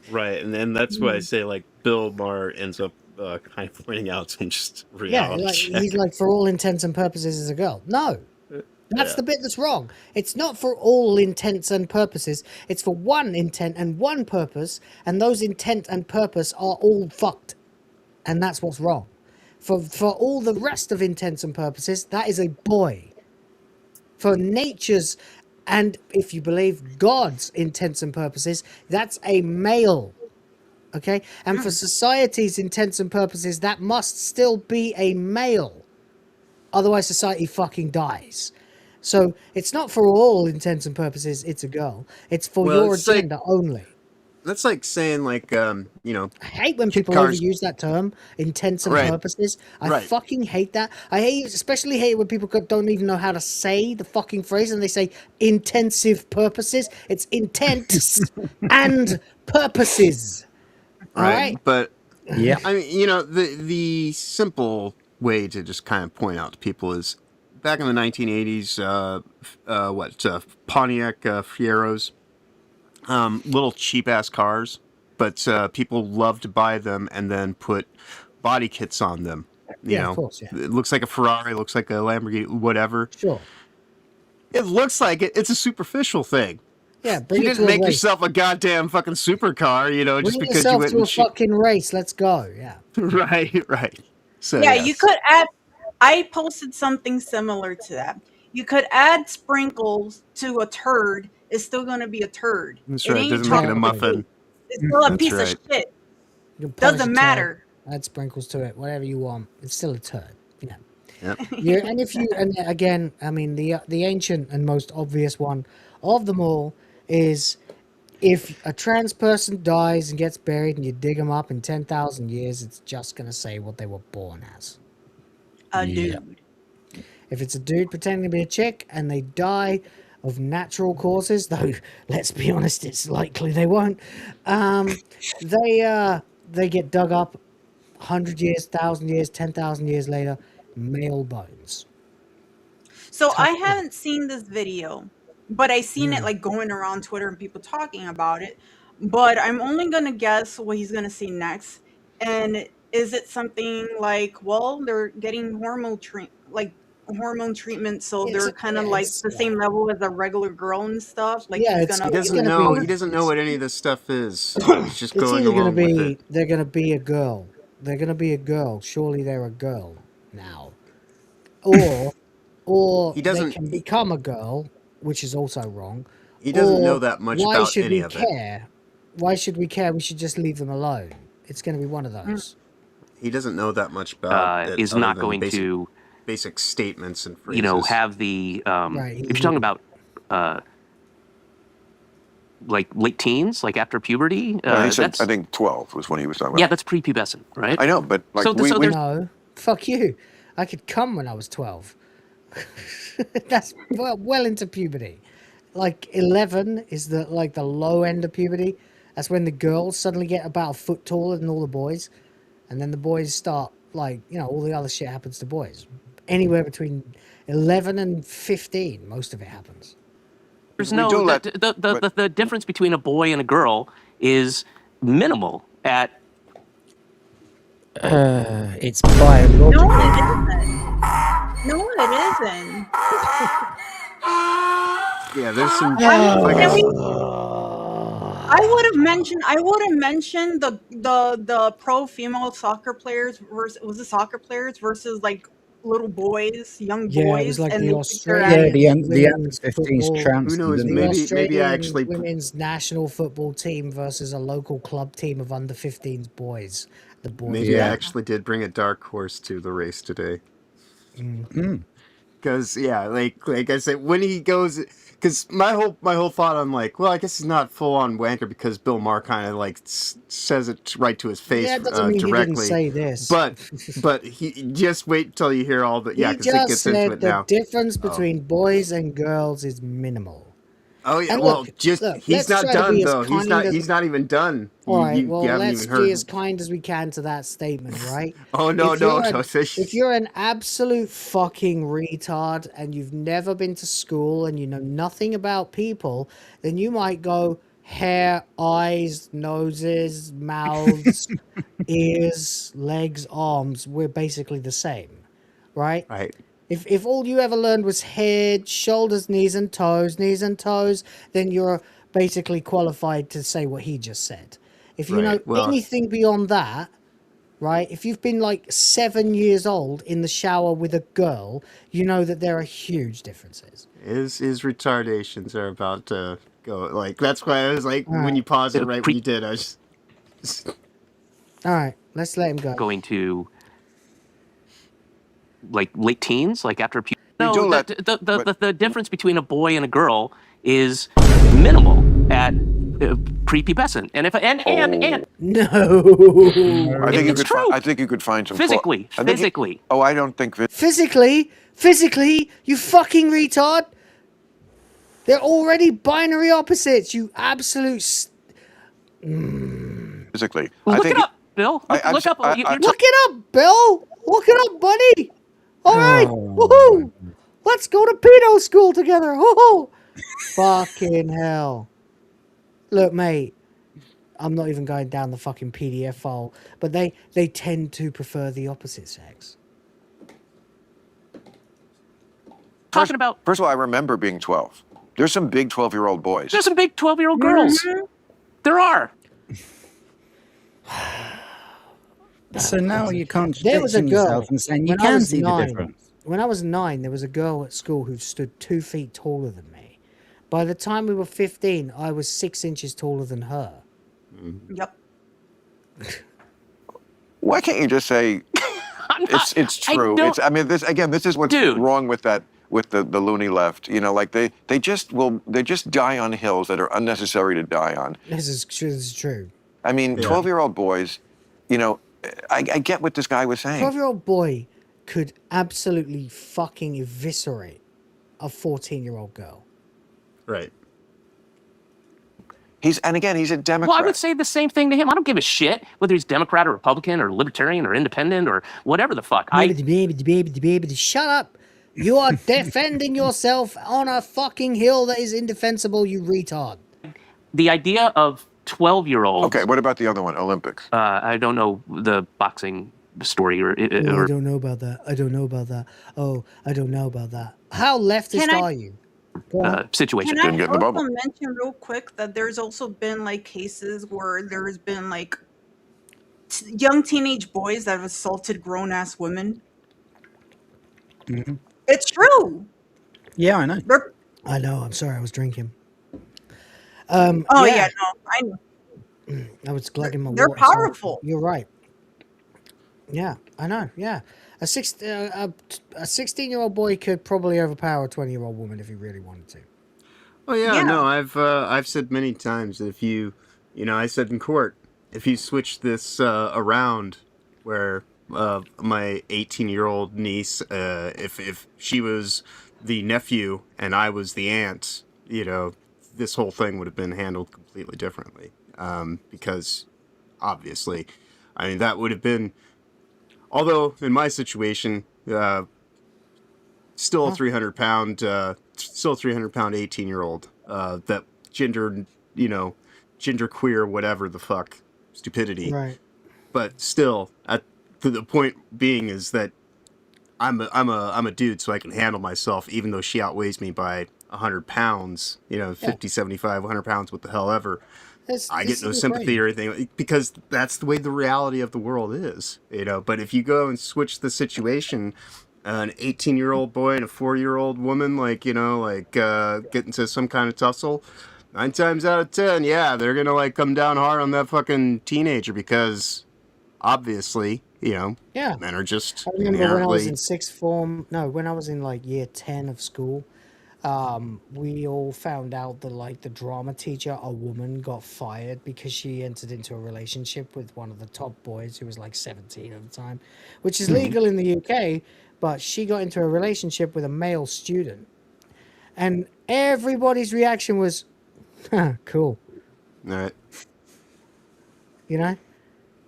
Right, and then that's why I say Bill Maher ends up kind of pointing out some just reality. Yeah, he's like, for all intents and purposes, is a girl. No, that's the bit that's wrong. It's not for all intents and purposes. It's for one intent and one purpose, and those intent and purpose are all fucked, and that's what's wrong. For all the rest of intents and purposes, that is a boy. For nature's, and if you believe God's intents and purposes, that's a male. Okay? And for society's intents and purposes, that must still be a male. Otherwise, society fucking dies. So it's not for all intents and purposes, it's a girl. It's for your agenda only. That's like saying I hate when people overuse that term, intents and purposes. I fucking hate that. Especially hate when people don't even know how to say the fucking phrase and they say intensive purposes. It's intents and purposes. All right? But I mean, the simple way to just kind of point out to people is back in the 1980s, Pontiac Fieros. Little cheap ass cars, but people love to buy them and then put body kits on them. You know, of course, it looks like a Ferrari, looks like a Lamborghini, whatever. Sure. It looks like it. It's a superficial thing. Yeah, you didn't make yourself a goddamn fucking supercar, just because you went to a fucking race. Let's go. Yeah. Right. So you could add. I posted something similar to that. You could add sprinkles to a turd. It's still going to be a turd. That's right. It doesn't make it a muffin. It's still a piece of shit. Doesn't matter. Add sprinkles to it. Whatever you want. It's still a turd. Yeah. Yep. Yeah, and if you, and again, I mean, the ancient and most obvious one of them all is if a trans person dies and gets buried and you dig them up in 10,000 years, it's just going to say what they were born as. A dude. If it's a dude pretending to be a chick and they die of natural causes, though, let's be honest, it's likely they won't, they get dug up 100 years, 1,000 years, 10,000 years later, male bones. So I haven't seen this video, but I seen it like going around Twitter and people talking about it. But I'm only gonna guess what he's gonna say next. And is it something like, well, they're getting hormone treatment, so they're kind of like the same level as a regular girl and stuff? Like Yeah, he's it's- gonna He it's doesn't gonna know. be- He doesn't know what any of this stuff is. He's just It's going either going along to with be it. they're going to be a girl. They're going to be a girl. Surely they're a girl now. Or He they doesn't- can become a girl, which is also wrong. He doesn't Or know that much why about should any we of it. care? Why should we care? We should just leave them alone. It's going to be one of those. He doesn't know that much about it. Is other not than going to, basic statements and phrases. you know, have the Right, if you're talking about like late teens, like after puberty, No, he said, that's I think 12 was when he was talking about. yeah, that's prepubescent, right? I know, but like So th- so there's- No, fuck you. I could come when I was 12. That's well into puberty. Like 11 is the low end of puberty. That's when the girls suddenly get about a foot taller than all the boys, and then the boys start all the other shit happens to boys. Anywhere between 11 and 15, most of it happens. There's no the difference between a boy and a girl is minimal at. It's biological. No, it isn't. No, it isn't. Yeah, there's some. I would have mentioned the pro female soccer players versus like little boys, young boys. Yeah, it was like and the they Australian the under women's 15s football- trans. Who knows? the Maybe I Australian actually. women's national football team versus a local club team of under 15s boys. The boys. Maybe I actually did bring a dark horse to the race today. Because like I said, when he goes, because my whole thought, I'm like, well, I guess he's not full on wanker because Bill Maher kind of like says it right to his face Yeah, it doesn't mean directly. he didn't say this. But he just wait until you hear all the He because it just gets into said it the now. difference between boys and girls is minimal. Oh yeah, And well, look, he's let's not try to done be as though. kind He's not even done. All right, you well, haven't let's even heard. be as kind as we can to that statement, right? Oh no, If you're an absolute fucking retard and you've never been to school and you know nothing about people, then you might go hair, eyes, noses, mouths, ears, legs, arms. We're basically the same, right? Right. If all you ever learned was head, shoulders, knees and toes, then you're basically qualified to say what he just said. If you know anything beyond that, right? If you've been like 7 years old in the shower with a girl, you know that there are huge differences. His retardations are about to go. Like that's why I was like, All when right. you paused it right when you did, I was just. All right, let's let him go. Going to like late teens, like after puberty. don't No, let- the difference between a boy and a girl is minimal at prepubescent, and if and No. I think It's true. I think you could find some Physically, I think you- physically. I don't think Physically, you fucking retard. They're already binary opposites. You absolute. physically. Look it up, Bill. Look up. Look it up, Bill. Look it up, buddy. All right. Oh. Woohoo. Let's go to pedo school together. Woohoo. Fucking hell. Look, mate. I'm not even going down the fucking PDF file, but they tend to prefer the opposite sex. Talking about. First of all, I remember being 12. There's some big 12-year-old boys. There's some big 12-year-old girls. There are. So now you can't There was a girl yourself and saying you when I can was see the 9. difference. When I was 9, there was a girl at school who stood 2 feet taller than me. By the time we were 15, I was 6 inches taller than her. Yep. Why can't you just say, It's true. I mean, this is what's wrong with that, with the loony left. You know, like they just die on hills that are unnecessary to die on. This is true. I mean, 12-year-old boys, you know, I get what this guy was saying. 12-year-old boy could absolutely fucking eviscerate a 14-year-old girl. Right. He's a Democrat. Well, I would say the same thing to him. I don't give a shit whether he's Democrat or Republican or Libertarian or Independent or whatever the fuck. Shut up. You are defending yourself on a fucking hill that is indefensible, you retard. The idea of 12-year-olds. Okay, what about the other one, Olympics? I don't know the boxing story or I don't know about that. I don't know about that. Oh, I don't know about that. How leftist are you? Situation. Can I also mention real quick that there's also been like cases where there's been like young teenage boys that have assaulted grown-ass women? Mm-hmm. It's true. Yeah, I know. I know. I'm sorry. I was drinking. Yeah, no, I know. I was glugging my They're water. powerful. You're right. Yeah, I know. Yeah, a 16-year-old boy could probably overpower a 20-year-old woman if he really wanted to. Oh yeah, no, I've said many times that if you I said in court, if you switch this around, where my 18-year-old niece, if she was the nephew and I was the aunt, this whole thing would have been handled completely differently. Because obviously, I mean, that would have been, although in my situation, still a 300-pound 18-year-old, that gender queer, whatever the fuck, stupidity. Right. But still, the point being is that I'm a dude, so I can handle myself, even though she outweighs me by 100 pounds, 50, 75, 100 pounds, what the hell ever. I get no sympathy or anything, because that's the way the reality of the world is, But if you go and switch the situation, an 18-year-old boy and a 4-year-old woman, get into some kind of tussle, 9 times out of 10, yeah, they're gonna come down hard on that fucking teenager, because obviously, men are just I remember inherently... when I was in sixth form. No, when I was in year 10 of school. We all found out that the drama teacher, a woman, got fired because she entered into a relationship with one of the top boys who was 17 at the time, which is legal in the UK, but she got into a relationship with a male student, and everybody's reaction was, cool. All right.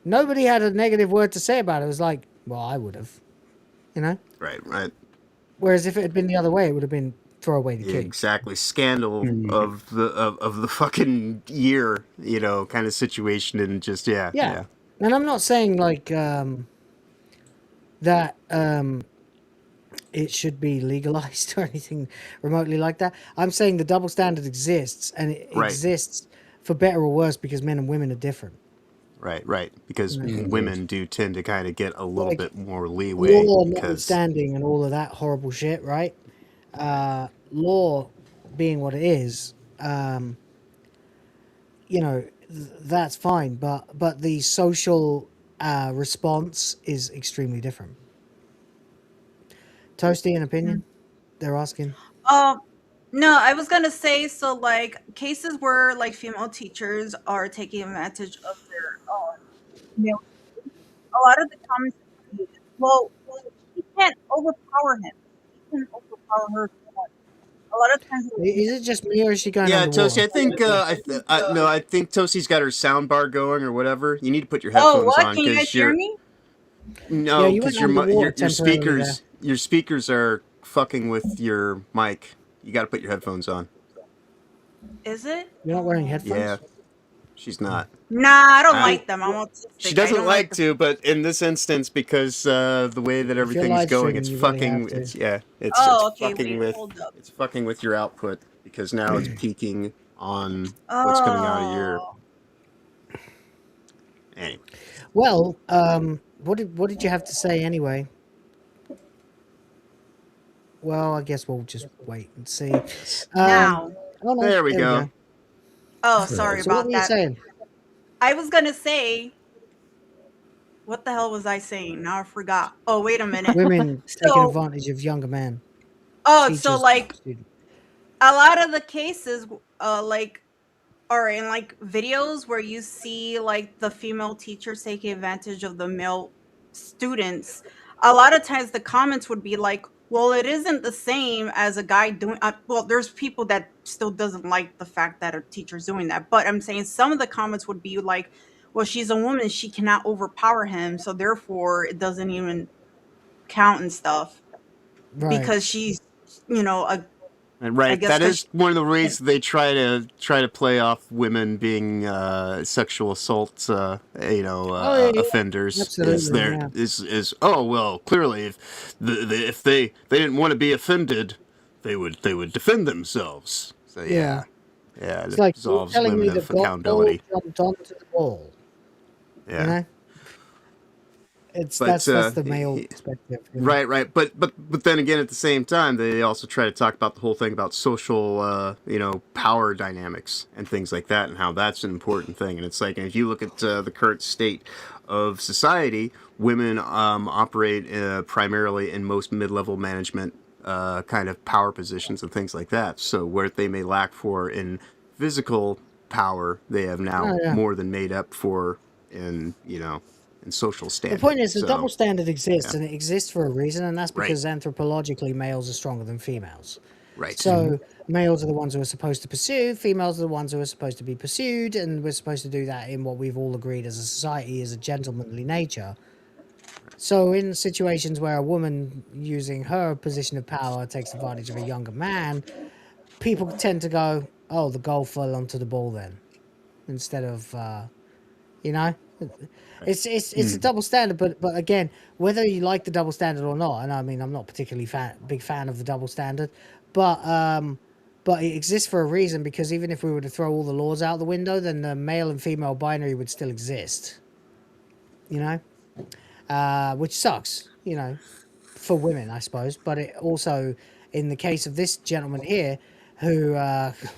Nobody had a negative word to say about it. It was like, well, I would have, Right. Whereas if it had been the other way, it would have been throw away the key. Exactly. Scandal of the fucking year, kind of situation, and just yeah. And I'm not saying that it should be legalized or anything remotely like that. I'm saying the double standard exists, and it exists for better or worse because men and women are different. Right. Because women do tend to kind of get a little bit more leeway. Law notwithstanding and all of that horrible shit, right? Law being what it is, that's fine, but the social response is extremely different. Toasty, an opinion? They're asking. No, I was gonna say, so cases where female teachers are taking advantage of their male, a lot of the comments, well, she can't overpower him. She can overpower her. A lot of times, is it just me or is she going? Yeah, Toasty. I think I think Toasty's got her sound bar going or whatever. You need to put your headphones on. Can you guys hear me? No, because your speakers are fucking with your mic. You got to put your headphones on. Is it? You're not wearing headphones? Yeah, she's not. Nah, I don't like them. I'm autistic. She doesn't like to, but in this instance, because the way that everything's going, it's fucking. It's fucking with your output, because now it's peaking on what's coming out of your. Anyway. Well, what did you have to say anyway? Well, I guess we'll just wait and see. Now. There we go. Oh, sorry so about what were that. You saying? I was gonna say what the hell was I saying? Now I forgot. Oh, wait a minute. Women taking So, advantage of younger men, so teachers, like students. a lot of the cases, like are in like videos where you see like the female teachers taking advantage of the male students. A lot of times the comments would be like, well, it isn't the same as a guy doing well, there's people that still doesn't like the fact that a teacher's doing that, but I'm saying some of the comments would be like, well, she's a woman, she cannot overpower him, so therefore it doesn't even count and stuff Right. because she's, you know, a And I right, guess that because is one of the ways they try to play off women being sexual assault, Oh yeah, offenders. Is absolutely, there yeah. is oh well, clearly if they didn't want to be offended, they would defend themselves. So Yeah. yeah, It's it like you're absolves telling me women the of golf ball accountability. jumped onto the ball. Yeah. You know? It's But that's the male perspective. You know? right. But then again, at the same time, they also try to talk about the whole thing about social, power dynamics and things like that, and how that's an important thing. And it's like, if you look at the current state of society, women operate primarily in most mid-level management kind of power positions and things like that. So where they may lack for in physical power, they have now Oh yeah. more than made up for in in social The standing. point is, the So double standard exists, yeah. and it exists for a reason, and that's Right. because anthropologically, males are stronger than females. Right. So males are the ones who are supposed to pursue, females are the ones who are supposed to be pursued, and we're supposed to do that in what we've all agreed as a society is a gentlemanly nature. So in situations where a woman using her position of power takes advantage of a younger man, people tend to go, "Oh, the goal fell onto the ball then," instead of, you know. It's a double standard, but again, whether you like the double standard or not, and I mean, I'm not particularly big fan of the double standard, but it exists for a reason, because even if we were to throw all the laws out the window, then the male and female binary would still exist. You know, which sucks. You know, for women, I suppose, but it also, in the case of this gentleman here, who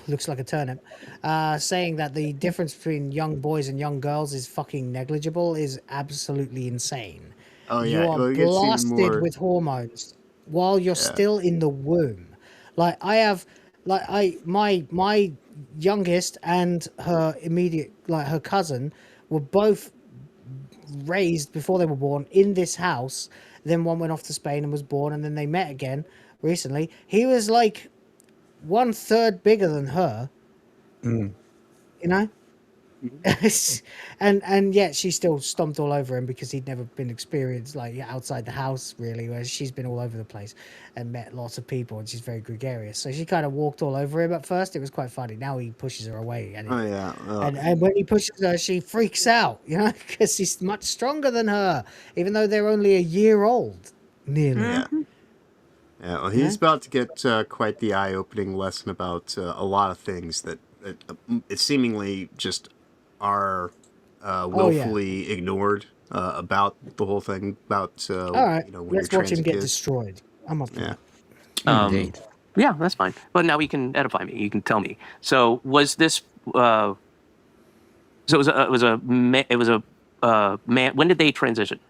looks like a turnip, saying that the difference between young boys and young girls is fucking negligible is absolutely insane. Oh You yeah, are well, it gets even blasted more. with hormones while you're Yeah. still in the womb. Like I have, my youngest and her immediate, like her cousin, were both raised before they were born in this house. Then one went off to Spain and was born, and then they met again recently. He was like 1/3 bigger than her, you know, and yet she still stomped all over him because he'd never been experienced like outside the house really, whereas she's been all over the place and met lots of people, and she's very gregarious. So she kind of walked all over him at first. It was quite funny. Now he pushes her away, and Oh yeah. and when he pushes her, she freaks out, you know, because he's much stronger than her, even though they're only a year old, nearly. Yeah. Yeah, well, Yeah. he's about to get quite the eye-opening lesson about a lot of things that seemingly just are Oh, yeah. willfully ignored about the whole thing about All right, when let's you're watch him trans get kids. destroyed. I'm up for Yeah. that. Indeed. Yeah, that's fine. But now you can edify me. You can tell me. So was this? So it was a man. When did they transition?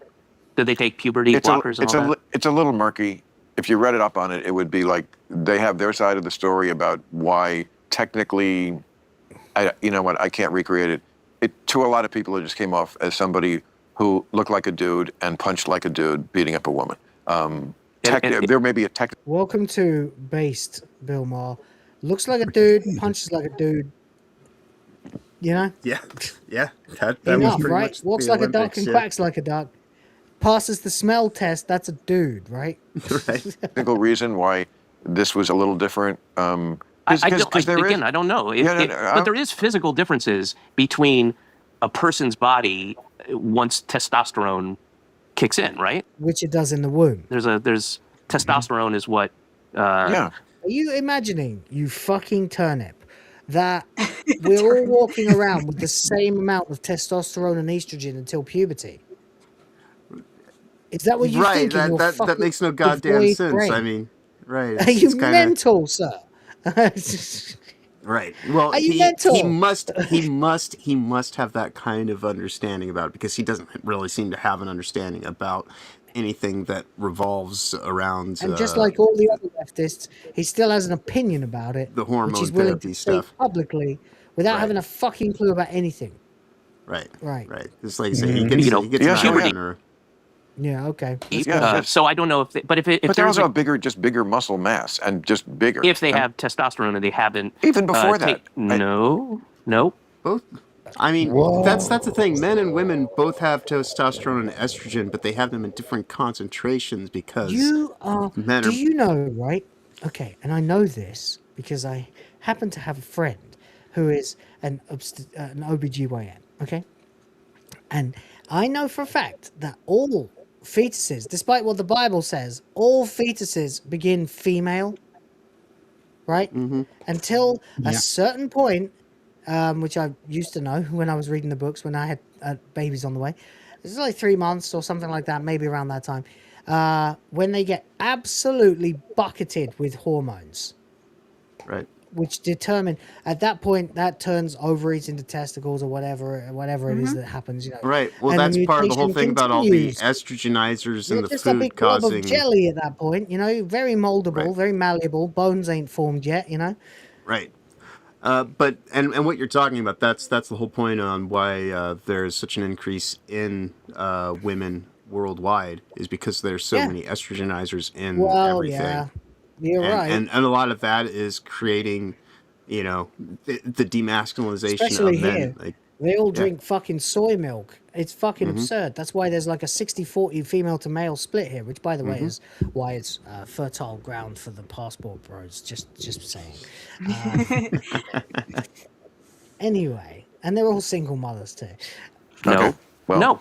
Did they take puberty blockers and all that? It's a little murky. If you read it up on it, it would be like they have their side of the story about why technically, you know what, I can't recreate it. To a lot of people, it just came off as somebody who looked like a dude and punched like a dude beating up a woman. There may be a technical. Welcome to Based, Bill Maher. Looks like a dude, punches like a dude. You know? Yeah. That was Enough, pretty right? much Walks the like a duck Olympics, and yeah. quacks like a duck. Passes the smell test, that's a dude, right? Right. Technical reason why this was a little different. I don't know. But there is physical differences between a person's body once testosterone kicks in, right? Which it does in the womb. There's testosterone is what. Are you imagining, you fucking turnip, that we're all walking around with the same amount of testosterone and estrogen until puberty? Is that what you Right. think? in your That fucking makes no goddamn devoid sense. brain? I mean, right. Are you mental, sir? Right. Well, Are you he mental? must have that kind of understanding about it, because he doesn't really seem to have an understanding about anything that revolves around And just like all the other leftists, he still has an opinion about it, the which hormone he's willing to therapy state stuff. publicly without Right. having a fucking clue about anything. Right. Right. Right. Just like you say, he gets an eye puberty. on her. Yeah. Okay. Let's go. So I don't know if, but if But they there's also have bigger muscle mass and just bigger. if they have testosterone and they haven't Even before that. no. Both. I mean, that's the thing. Men and women both have testosterone and estrogen, but they have them in different concentrations because men Do are. you know, right? Okay, and I know this because I happen to have a friend who is an OBGYN, okay? And I know for a fact that all fetuses, despite what the Bible says, all fetuses begin female, right? Until a certain point, which I used to know when I was reading the books, when I had babies on the way. It's like 3 months or something like that, maybe around that time. When they get absolutely bucketed with hormones. Right. Which determine, at that point, that turns ovaries into testicles or whatever it is that happens, you know. Right. Well, And that's part of the whole mutation thing about all the continues. estrogenizers You're and the just a food big blob causing. of jelly at that point, you know, very moldable, Right. very malleable. Bones ain't formed yet, you know. Right. But what you're talking about, that's the whole point on why there's such an increase in women worldwide, is because there's so many estrogenizers in everything. Yeah, you're and, right. and a lot of that is creating, the demasculinization Especially of men. here. Like, They all drink fucking soy milk. It's fucking absurd. That's why there's like a 60-40 female to male split here, which, by the way, is why it's fertile ground for the passport bros. Just saying. Anyway, and they're all single mothers too. No,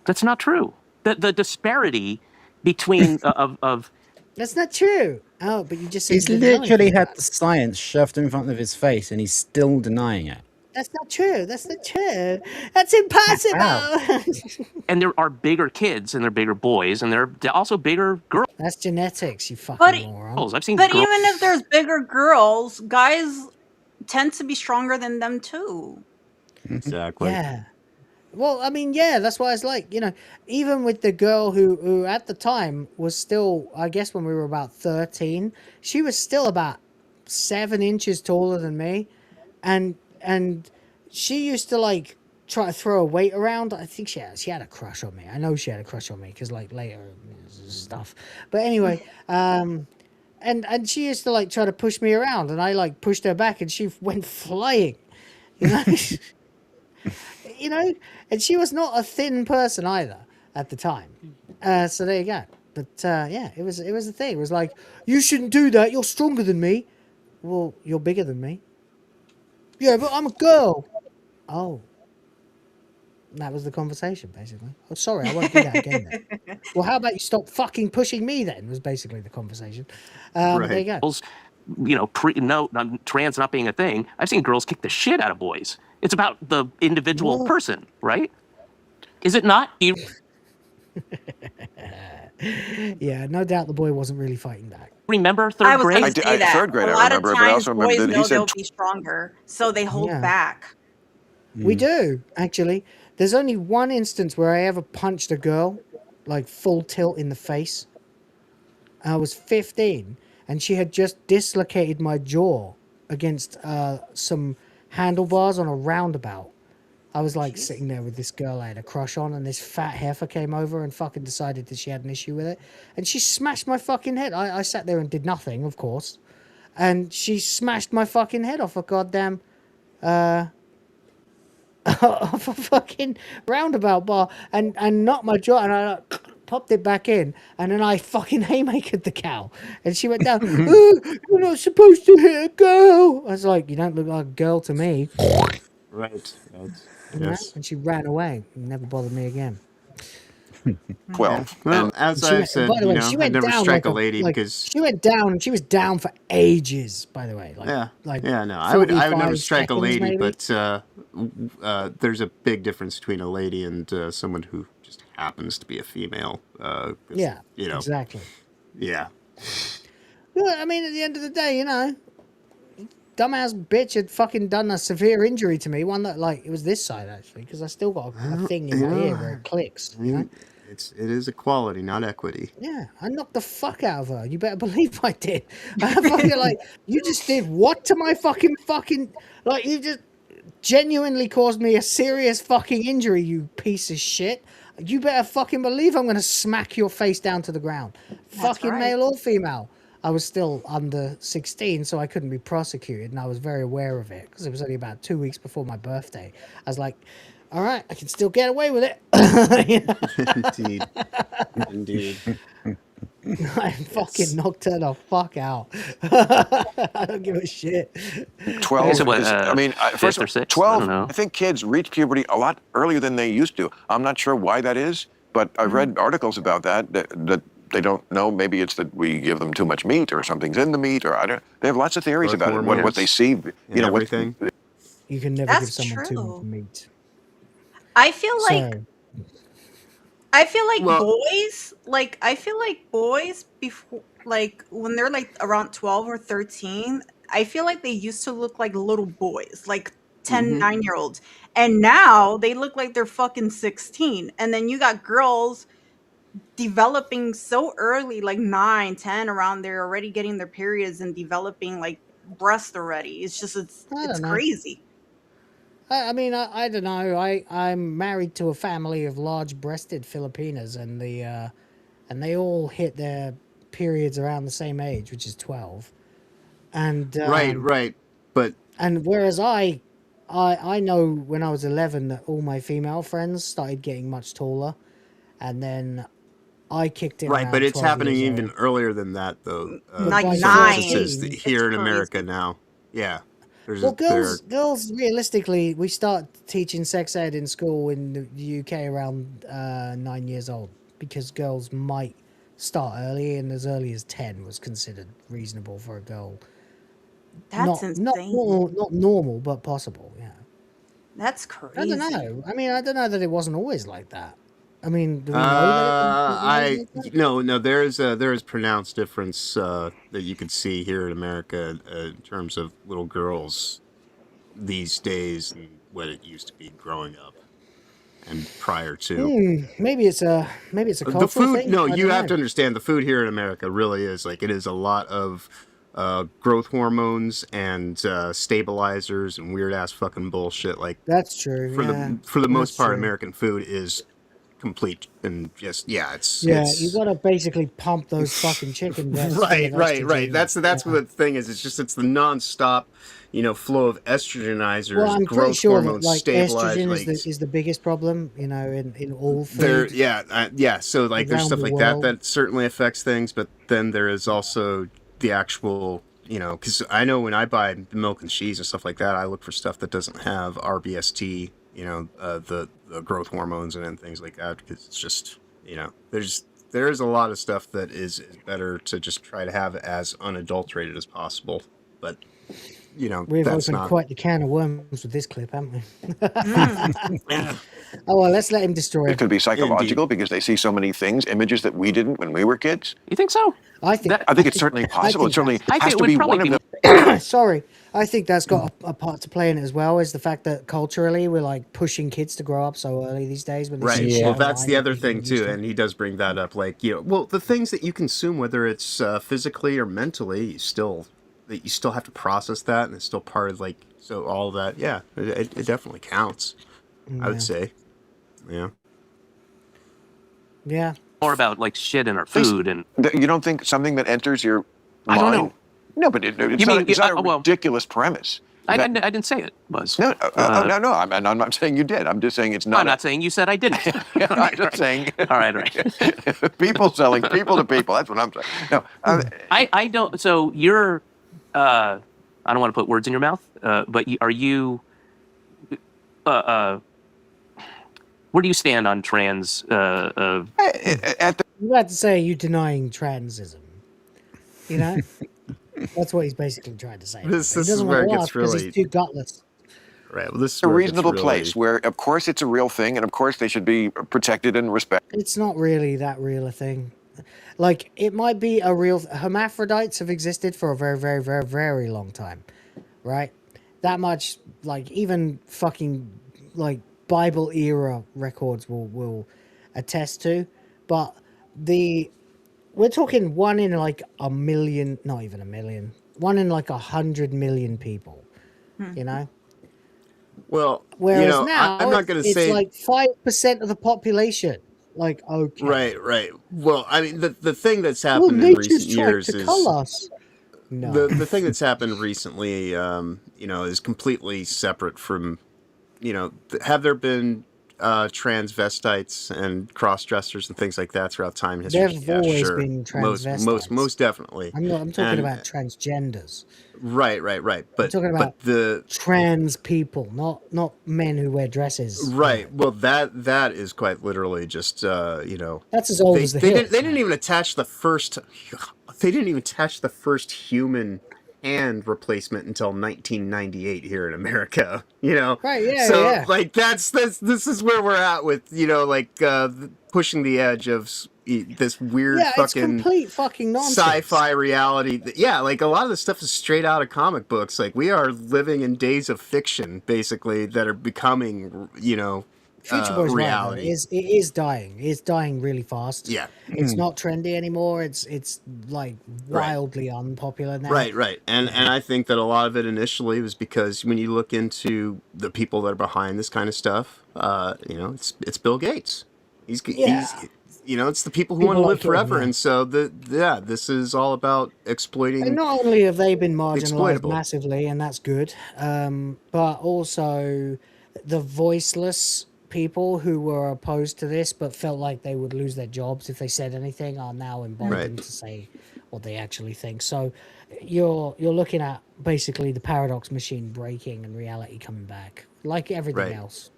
that's not true. The disparity between of That's not true. Oh, but you just said He's you didn't know literally anything had about the science shoved in front of his face, and he's still denying it. That's not true. That's not true. That's impossible. and there are bigger kids and there are bigger boys and there are also bigger girls. That's genetics, you fucking moron. I've seen But girls. even if there's bigger girls, guys tend to be stronger than them too. Exactly. Yeah. Well, I mean, yeah, that's why it's like, you know, even with the girl who at the time was still, I guess when we were about 13, she was still about 7 inches taller than me. And she used to like try to throw a weight around. I think she had a crush on me. I know she had a crush on me because like later stuff. But anyway, and she used to like try to push me around, and I like pushed her back, and she went flying. You know, you know, and she was not a thin person either at the time. So there you go. But yeah, it was a thing. It was like, you shouldn't do that. You're stronger than me. Well, you're bigger than me. Yeah, but I'm a girl. Oh. That was the conversation, basically. Oh, sorry, I won't do that again then. Well, how about you stop fucking pushing me then, was basically the conversation. But there you go. Girls, you know, trans not being a thing. I've seen girls kick the shit out of boys. It's about the individual person, right? Is it not? Yeah, no doubt the boy wasn't really fighting back. Remember I was grade? going to say that. Third grade, a I lot remember, of but I times also remember boys that he know said they'll be stronger, so they hold back. We do, actually. There's only one instance where I ever punched a girl, like full tilt in the face. I was 15, and she had just dislocated my jaw against some handlebars on a roundabout. I was like sitting there with this girl I had a crush on, and this fat heifer came over and fucking decided that she had an issue with it. And she smashed my fucking head. I sat there and did nothing, of course. And she smashed my fucking head off a goddamn... off a fucking roundabout bar and knocked my jaw, and I like, popped it back in, and then I fucking haymakered the cow, and she went down. You're not supposed to hit a girl. I was like, you don't look like a girl to me. Right. You know? Yes. And she ran away and never bothered me again. Well, as I've said, by the way, she I went never down strike like a lady like, because she went down, and she was down for ages. By the way, no, I would never 45 strike a seconds, lady, maybe? but there's a big difference between a lady and someone who just happens to be a female. Yeah, you know, exactly. Yeah. Well, I mean, at the end of the day, you know, dumbass bitch had fucking done a severe injury to me. One that, like, it was this side actually, because I still got a thing in my ear where it clicks. You know? It is equality, not equity. Yeah, I knocked the fuck out of her. You better believe I did. I fucking like, you just did what to my fucking like, you just genuinely caused me a serious fucking injury, you piece of shit. You better fucking believe I'm gonna smack your face down to the ground. Fucking male or female. I was still under 16, so I couldn't be prosecuted, and I was very aware of it because it was only about 2 weeks before my birthday. I was like, all right, I can still get away with it. Indeed. I fucking knocked her the fuck out. I don't give a shit. 12. So what, I mean, first of all, 6? 12. I think kids reach puberty a lot earlier than they used to. I'm not sure why that is, but I've read articles about that they don't know. Maybe it's that we give them too much meat, or something's in the meat, or I don't. They have lots of theories about it. What they see, you know, everything. You can never give someone too much meat. I feel like Well- boys before, like, when they're like around 12 or 13, I feel like they used to look like little boys, like 10, 9-year-olds. And now they look like they're fucking 16. And then you got girls developing so early, like 9, 10, around there, already getting their periods and developing like breast already. It's just, it's crazy. I mean, I don't know. I'm married to a family of large-breasted Filipinas, and they all hit their periods around the same age, which is 12. And Right. But whereas I know when I was 11 that all my female friends started getting much taller, and then I kicked it. Right, but it's 12 happening years even old. earlier than that, though. Like by 9.13, here in America now. Yeah. Well, girls, realistically, we start teaching sex ed in school in the UK around 9 years old, because girls might start early, and as early as 10 was considered reasonable for a girl. That's Not normal, but possible. Yeah. That's crazy. I don't know. I mean, I don't know that it wasn't always like that. I mean, do we know that it was like that? No. There is pronounced difference that you could see here in America in terms of little girls these days and what it used to be growing up and prior to. Maybe it's a cultural The food. thing. No, I you don't have know. to understand the food here in America really is like, it is a lot of growth hormones and stabilizers and weird ass fucking bullshit. Like, That's true. for the most That's part, true. American food is complete and just it's You gotta basically pump those fucking chicken breasts. right. That's what the thing is. It's the nonstop, flow of estrogenizers, Well, I'm pretty growth sure that hormones, like stabilizers. estrogen is the biggest problem, in all food. So like there's around stuff the like world. that certainly affects things, but then there is also the actual, because I know when I buy the milk and cheese and stuff like that, I look for stuff that doesn't have RBST, the growth hormones and things like that, because it's just, there's a lot of stuff that is better to just try to have as unadulterated as possible, but We've that's opened not quite the can of worms with this clip, haven't we? Oh well, let's let him destroy It it. could be psychological because they see so many things, images that we didn't when we were kids. You think so? I think it's certainly possible. It certainly I has think to it be would one of probably them. Sorry, I think that's got a part to play in it as well. Is the fact that culturally we're like pushing kids to grow up so early these days. When they see shit Well, that's online the that other people thing used too, to. and he does bring that up. Like, the things that you consume, whether it's physically or mentally, you still have to process that, and it's still part of so all of that. Yeah, it definitely counts. I would say, Yeah. More about like shit in our food and. You don't think something that enters your mind? I don't know. No, but it's not a ridiculous premise. I didn't say it was. No, no. I'm not saying you did. I'm just saying it's not. I'm not saying you said I didn't. I'm just saying. All right. People selling people to people. That's what I'm saying. No, I don't. So you're. I don't want to put words in your mouth, but are you? Where do you stand on trans? You had to say you denying transism. That's what he's basically trying to say. This He is doesn't where want it to gets laugh 'cause really- he's too gutless. Right. Well, this is a where it gets reasonable really- place where, of course, it's a real thing, and of course they should be protected and respected. It's not really that real a thing. Like, it might be a real... Hermaphrodites have existed for a very, very, very, very long time. right? That much, like, even fucking, like, Bible era records will attest to. But we're talking one in like a million, not even a million, one in like 100 million people, you know? Well, Whereas I'm now not going to it's say. like 5% of the population. Like, okay. Right. Well, I mean, the thing that's Well, happened in nature's recent trying years to is cull us. No. the thing that's happened recently, is completely separate from, have there been transvestites and cross-dressers and things like that throughout time and history? They've Yeah, always sure. been Most transvestites. definitely. I'm talking And about transgenders. right. I'm But talking about the trans people, not men who wear dresses. right. Well, that is quite literally just That's as old as the hills. they didn't even attach the first human hand replacement until 1998 here in America. Right? Yeah, So yeah. like this is where we're at with pushing the edge of this weird Yeah, it's fucking complete fucking nonsense. sci-fi reality. Yeah, like a lot of the stuff is straight out of comic books. Like we are living in days of fiction, basically, that are becoming, Future Boy's reality. Right, it is dying. It's dying really fast. Yeah, it's not trendy anymore. It's like wildly unpopular now. Right. And I think that a lot of it initially was because when you look into the people that are behind this kind of stuff, it's Bill Gates. He's it's the people who want to live forever, and so this is all about exploiting. And not only have they been marginalized exploitable. massively, and that's good, but also the voiceless people who were opposed to this but felt like they would lose their jobs if they said anything are now emboldened to say what they actually think. So you're looking at basically the paradox machine breaking and reality coming back, like everything else.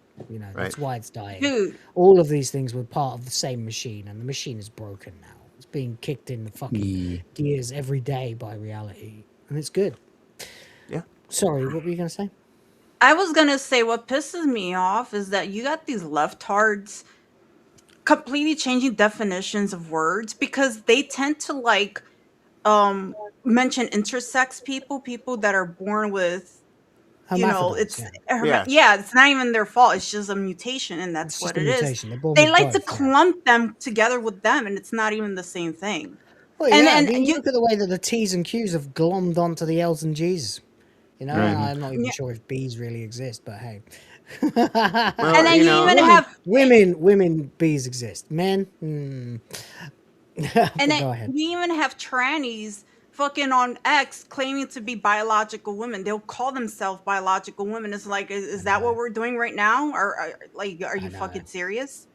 That's why it's dying. Dude. All of these things were part of the same machine, and the machine is broken now. It's being kicked in the fucking gears every day by reality, and it's good. Yeah. Sorry, what were you gonna say? I was gonna say what pisses me off is that you got these leftards completely changing definitions of words because they tend to mention intersex people that are born with Hermaphrodites, it's not even their fault. It's just a mutation, and that's what it is. They like to clump them together with them, and it's not even the same thing. Well, yeah, you look at the way that the T's and Q's have glommed onto the L's and G's. I'm not even sure if B's really exist, but hey. Well, and then you even have women B's exist. Men, and then go ahead. we even have trannies fucking on X claiming to be biological women. They'll call themselves biological women. It's like, is that what we're doing right now? Or are you fucking serious?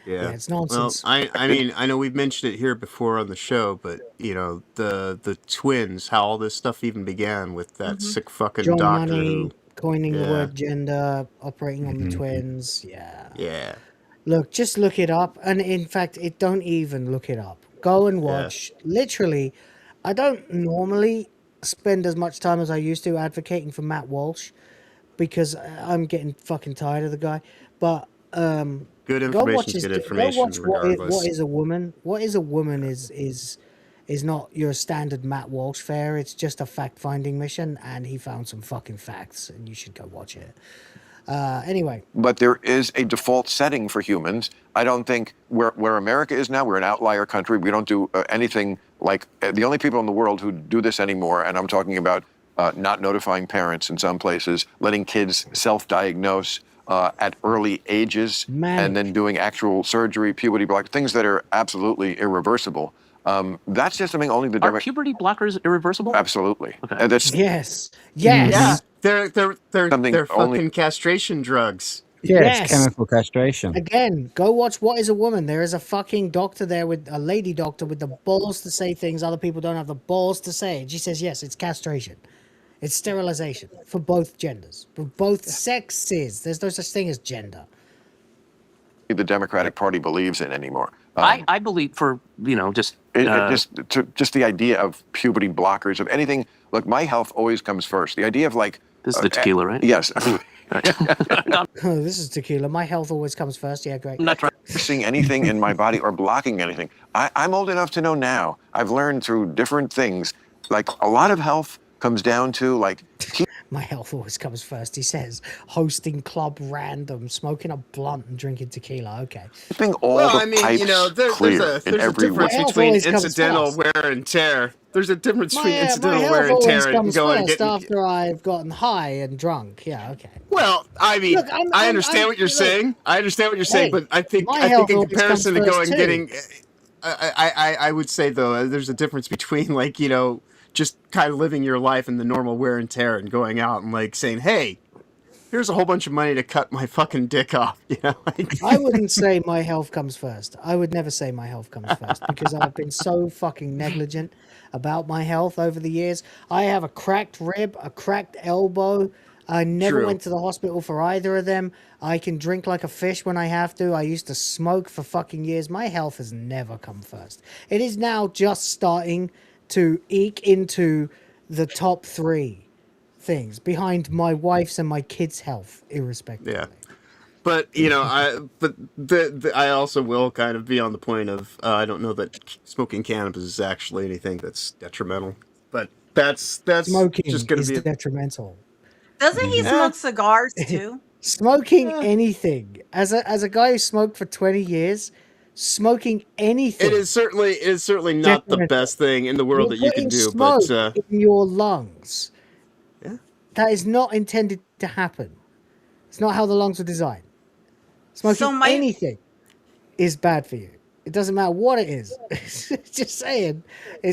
Yeah, it's nonsense. Well, I mean, I know we've mentioned it here before on the show, but the twins, how all this stuff even began with that sick fucking John doctor Money coining the Yeah. word gender, operating on the twins. Yeah. Look, just look it up, and in fact, don't even look it up. Go and watch. Literally, I don't normally spend as much time as I used to advocating for Matt Walsh because I'm getting fucking tired of the guy. But Good go information watch is his, good go information, watch regardless. what is a woman. What is a woman is not your standard Matt Walsh fare. It's just a fact-finding mission, and he found some fucking facts, and you should go watch it. Anyway. But there is a default setting for humans. I don't think where America is now, we're an outlier country. We don't do anything like the only people in the world who do this anymore, and I'm talking about not notifying parents in some places, letting kids self-diagnose at early ages, and then doing actual surgery, puberty block, things that are absolutely irreversible. That's just something only the Are puberty blockers irreversible? Absolutely. Okay. Yes. Yeah, they're Something fucking only- castration drugs. Yeah, it's chemical castration. Again, go watch What is a Woman. There is a fucking doctor there, with a lady doctor with the balls to say things other people don't have the balls to say. And she says, yes, it's castration. It's sterilization for both genders, for both sexes. There's no such thing as gender. The Democratic Party believes in anymore. I believe just the idea of puberty blockers, of anything. Look, my health always comes first. The idea of this is the tequila, right? Yes. This is tequila. My health always comes first. Yeah, great. I'm not trying seeing anything in my body or blocking anything. I'm old enough to know now. I've learned through different things, like a lot of health comes down to like My health always comes first. He says, hosting club random, smoking a blunt and drinking tequila. Okay. keeping all Well, the I mean, pipes you know, clear in there's a every way. difference My health between always comes incidental first. wear and tear. There's a difference between My incidental health wear and always tear and comes going and first getting. after I've gotten high and drunk. Yeah, okay. Well, I mean, Look, I understand what you're saying. I understand what you're saying, but I think in comparison to going getting, I would say though, there's a difference between like, you know, just kind of living your life in the normal wear and tear and going out and like saying, hey, here's a whole bunch of money to cut my fucking dick off. You know, like, I wouldn't say my health comes first. I would never say my health comes first because I've been so fucking negligent about my health over the years. I have a cracked rib, a cracked elbow. I never True. went to the hospital for either of them. I can drink like a fish when I have to. I used to smoke for fucking years. My health has never come first. It is now just starting to eke into the top 3 things behind my wife's and my kids' health, irrespectively. yeah. But you know, I also will kind of be on the point of I don't know that smoking cannabis is actually anything that's detrimental, but that's Smoking just going is to be detrimental. Doesn't he smoke cigars too? Smoking anything, as a guy who smoked for 20 years, smoking anything. It is certainly not the best thing in the world that you can do. Smoke But in your lungs. Yeah. That is not intended to happen. It's not how the lungs were designed. Smoking anything is bad for you. It doesn't matter what it is. Just saying.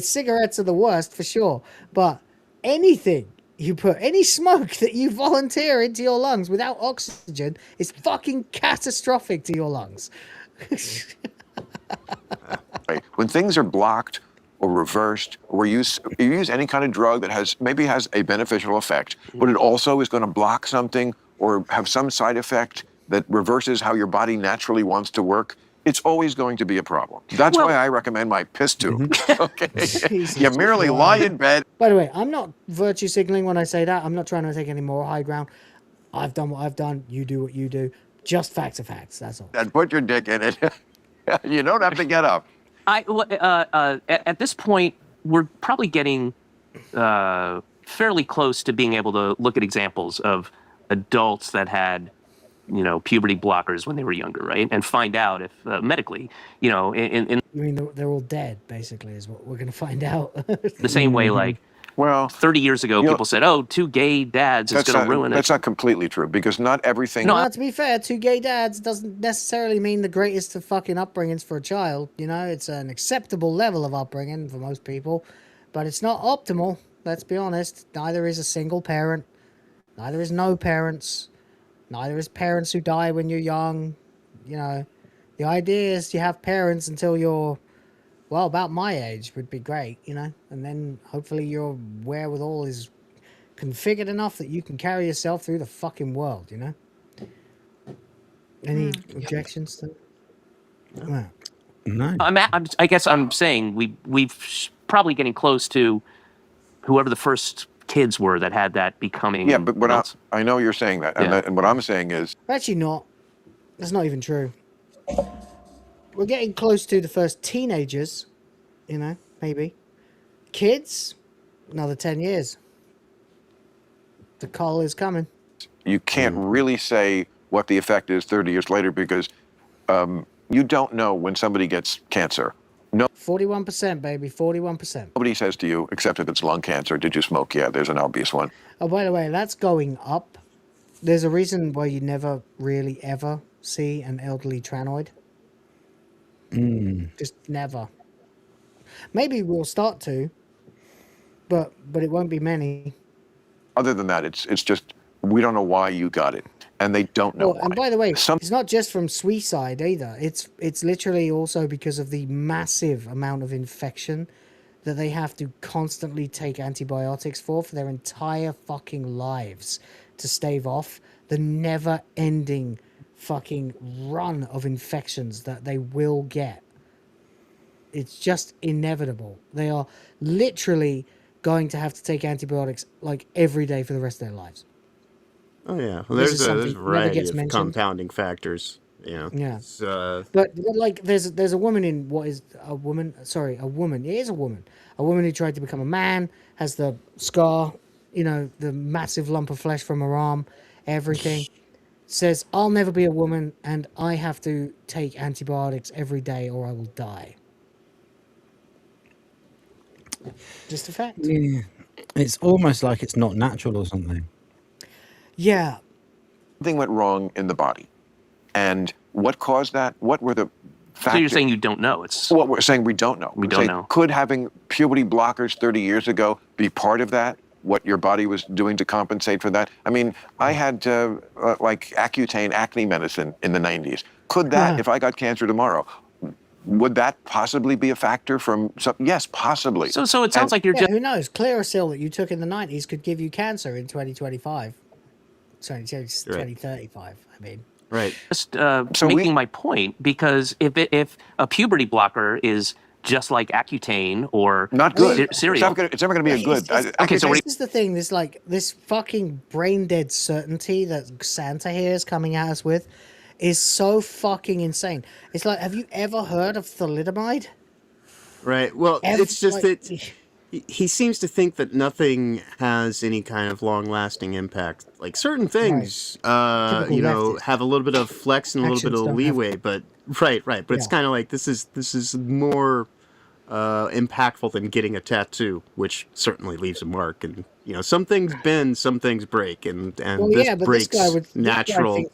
Cigarettes are the worst for sure. But anything you put, any smoke that you volunteer into your lungs without oxygen is fucking catastrophic to your lungs. Right. When things are blocked or reversed, or you use any kind of drug that has a beneficial effect, but it also is going to block something or have some side effect that reverses how your body naturally wants to work, it's always going to be a problem. That's why I recommend my piss tube. Okay. You merely lie in bed. By the way, I'm not virtue signaling when I say that. I'm not trying to take any more high ground. I've done what I've done. You do what you do. Just facts are facts. That's all. And put your dick in it. You don't have to get up. At this point, we're probably getting fairly close to being able to look at examples of adults that had, you know, puberty blockers when they were younger, right? And find out if medically, you know, in You mean they're all dead, basically, is what we're going to find out. the same way, like, well, 30 years ago, people said, "Oh, 2 gay dads is going to ruin it." That's not completely true because not everything. No, to be fair, 2 gay dads doesn't necessarily mean the greatest of fucking upbringings for a child. You know, it's an acceptable level of upbringing for most people, but it's not optimal. Let's be honest. Neither is a single parent. Neither is no parents. Neither is parents who die when you're young. You know, the idea is you have parents until you're, well, about my age would be great, you know, and then hopefully your wherewithal is configured enough that you can carry yourself through the fucking world, you know? Any objections to that? No. I guess I'm saying we've probably getting close to whoever the first kids were that had that becoming. Yeah, but what I know you're saying that, and what I'm saying is Actually not. That's not even true. We're getting close to the first teenagers, you know, maybe. Kids, another 10 years. The call is coming. you can't really say what the effect is 30 years later because you don't know when somebody gets cancer. No, 41%, baby, 41%. nobody says to you, except if it's lung cancer, did you smoke? Yeah, there's an obvious one. Oh, by the way, that's going up. There's a reason why you never really ever see an elderly tranoid. Just never. Maybe we'll start to, but it won't be many. Other than that, it's just, we don't know why you got it. And they don't know why. And by the way, it's not just from suicide either. It's literally also because of the massive amount of infection that they have to constantly take antibiotics for their entire fucking lives to stave off the never-ending fucking run of infections that they will get. It's just inevitable. They are literally going to have to take antibiotics like every day for the rest of their lives. Oh yeah, well, there's a variety of compounding factors. Yeah. It's, But like, there's a woman in what is a woman? Sorry, a woman. It is a woman. A woman who tried to become a man, has the scar, the massive lump of flesh from her arm, everything. Says, I'll never be a woman, and I have to take antibiotics every day, or I will die. Just a fact. Yeah. It's almost like it's not natural or something. Yeah. Something went wrong in the body. And what caused that? What were the factors? So you're saying you don't know? It's what we're saying we don't know. We don't know. Could having puberty blockers 30 years ago be part of that? What your body was doing to compensate for that? I mean, I had like Accutane acne medicine in the 90s. Could that, if I got cancer tomorrow, would that possibly be a factor from some? Yes, possibly. So it sounds like you're just. Who knows? Clearasil that you took in the 90s could give you cancer in 2025. Sorry, 2035, I mean. Right. Just making my point, because if a puberty blocker is just like Accutane or not good, cereal, it's never going to be a good. Okay, so this is the thing. There's like this fucking brain dead certainty that Santa here is coming at us with is so fucking insane. It's like, have you ever heard of thalidomide? Right. Well, it's just that he seems to think that nothing has any kind of long-lasting impact. Like certain things, have a little bit of flex and a little bit of leeway, but right. But it's kind of like this is more impactful than getting a tattoo, which certainly leaves a mark. And some things bend, some things break, and this breaks natural.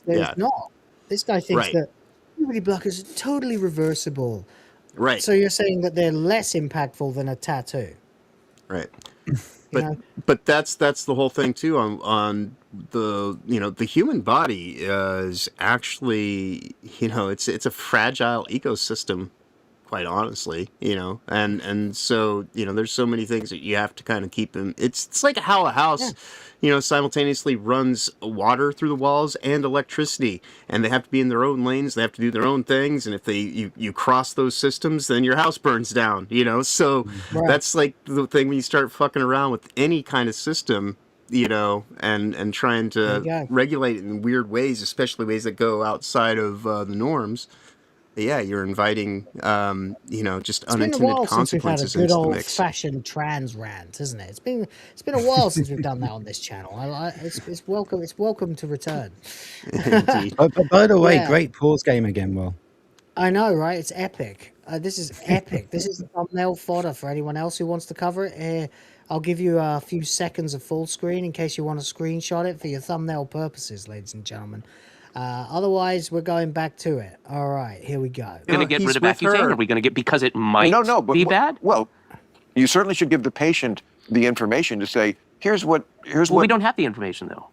This guy thinks that puberty blockers are totally reversible. Right. So you're saying that they're less impactful than a tattoo. Right. But that's the whole thing too on the the human body is actually it's a fragile ecosystem, quite honestly, and so there's so many things that you have to kind of keep in. It's like how a house simultaneously runs water through the walls and electricity, and they have to be in their own lanes, they have to do their own things, and if you cross those systems, then your house burns down, so that's like the thing when you start fucking around with any kind of system, and trying to regulate it in weird ways, especially ways that go outside of the norms. Yeah, you're inviting, just unintended consequences into the mix. It's been a while since we've had a good old-fashioned trans rant, isn't it? It's been a while since we've done that on this channel. It's welcome. It's welcome to return. Indeed. By the way, great pause game again, Will. I know, right? It's epic. This is epic. This is thumbnail fodder for anyone else who wants to cover it. I'll give you a few seconds of full screen in case you want to screenshot it for your thumbnail purposes, ladies and gentlemen. Otherwise, we're going back to it. All right, here we go. Going to get rid of Accutane? Are we going to get because it might be bad? Well, you certainly should give the patient the information to say, here's what. We don't have the information though.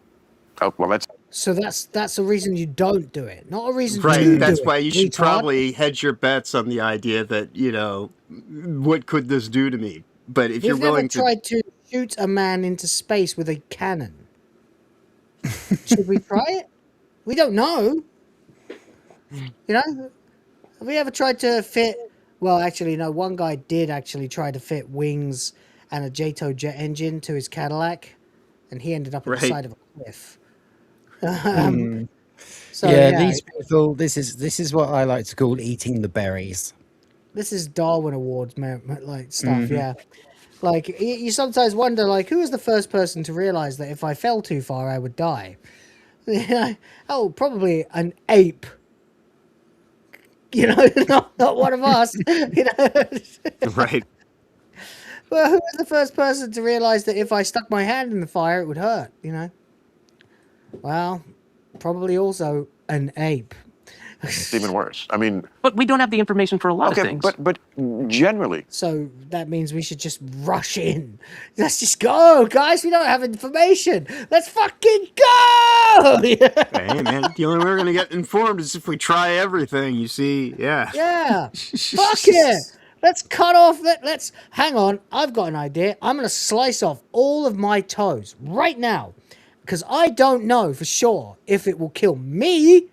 Oh well, so that's the reason you don't do it, not a reason right. to That's do why it. you should probably hedge your bets on the idea that what could this do to me? But if you're willing to, tried to shoot a man into space with a cannon. Should we try it? We don't know. Have we ever tried to fit? Well, actually, no. One guy did actually try to fit wings and a JATO jet engine to his Cadillac, and he ended up on the side of a cliff. So, these people. This is what I like to call eating the berries. This is Darwin Awards, like stuff. Yeah, like you sometimes wonder, like, who was the first person to realize that if I fell too far, I would die? Oh, probably an ape. Not one of us. Right. Well, who was the first person to realize that if I stuck my hand in the fire, it would hurt? Well, probably also an ape. It's even worse. I mean, but we don't have the information for a lot of things. But generally, so that means we should just rush in. Let's just go, guys. We don't have information. Let's fucking go. Hey, man, the only way we're gonna get informed is if we try everything. You see, yeah. Fuck it. Let's cut off. Let's hang on. I've got an idea. I'm gonna slice off all of my toes right now, because I don't know for sure if it will kill me.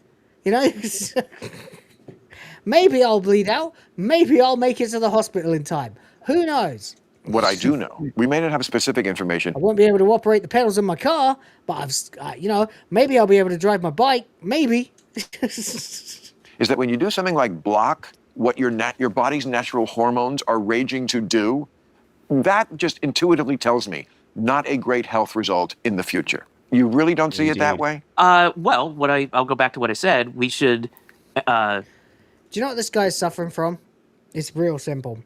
Maybe I'll bleed out. Maybe I'll make it to the hospital in time. Who knows? What I do know, we may not have specific information. I won't be able to operate the pedals in my car, but maybe I'll be able to drive my bike. Maybe. is that when you do something like block what your body's natural hormones are raging to do, that just intuitively tells me not a great health result in the future. You really don't see it that way? Well, I'll go back to what I said. We should. Do you know what this guy's suffering from? It's real simple.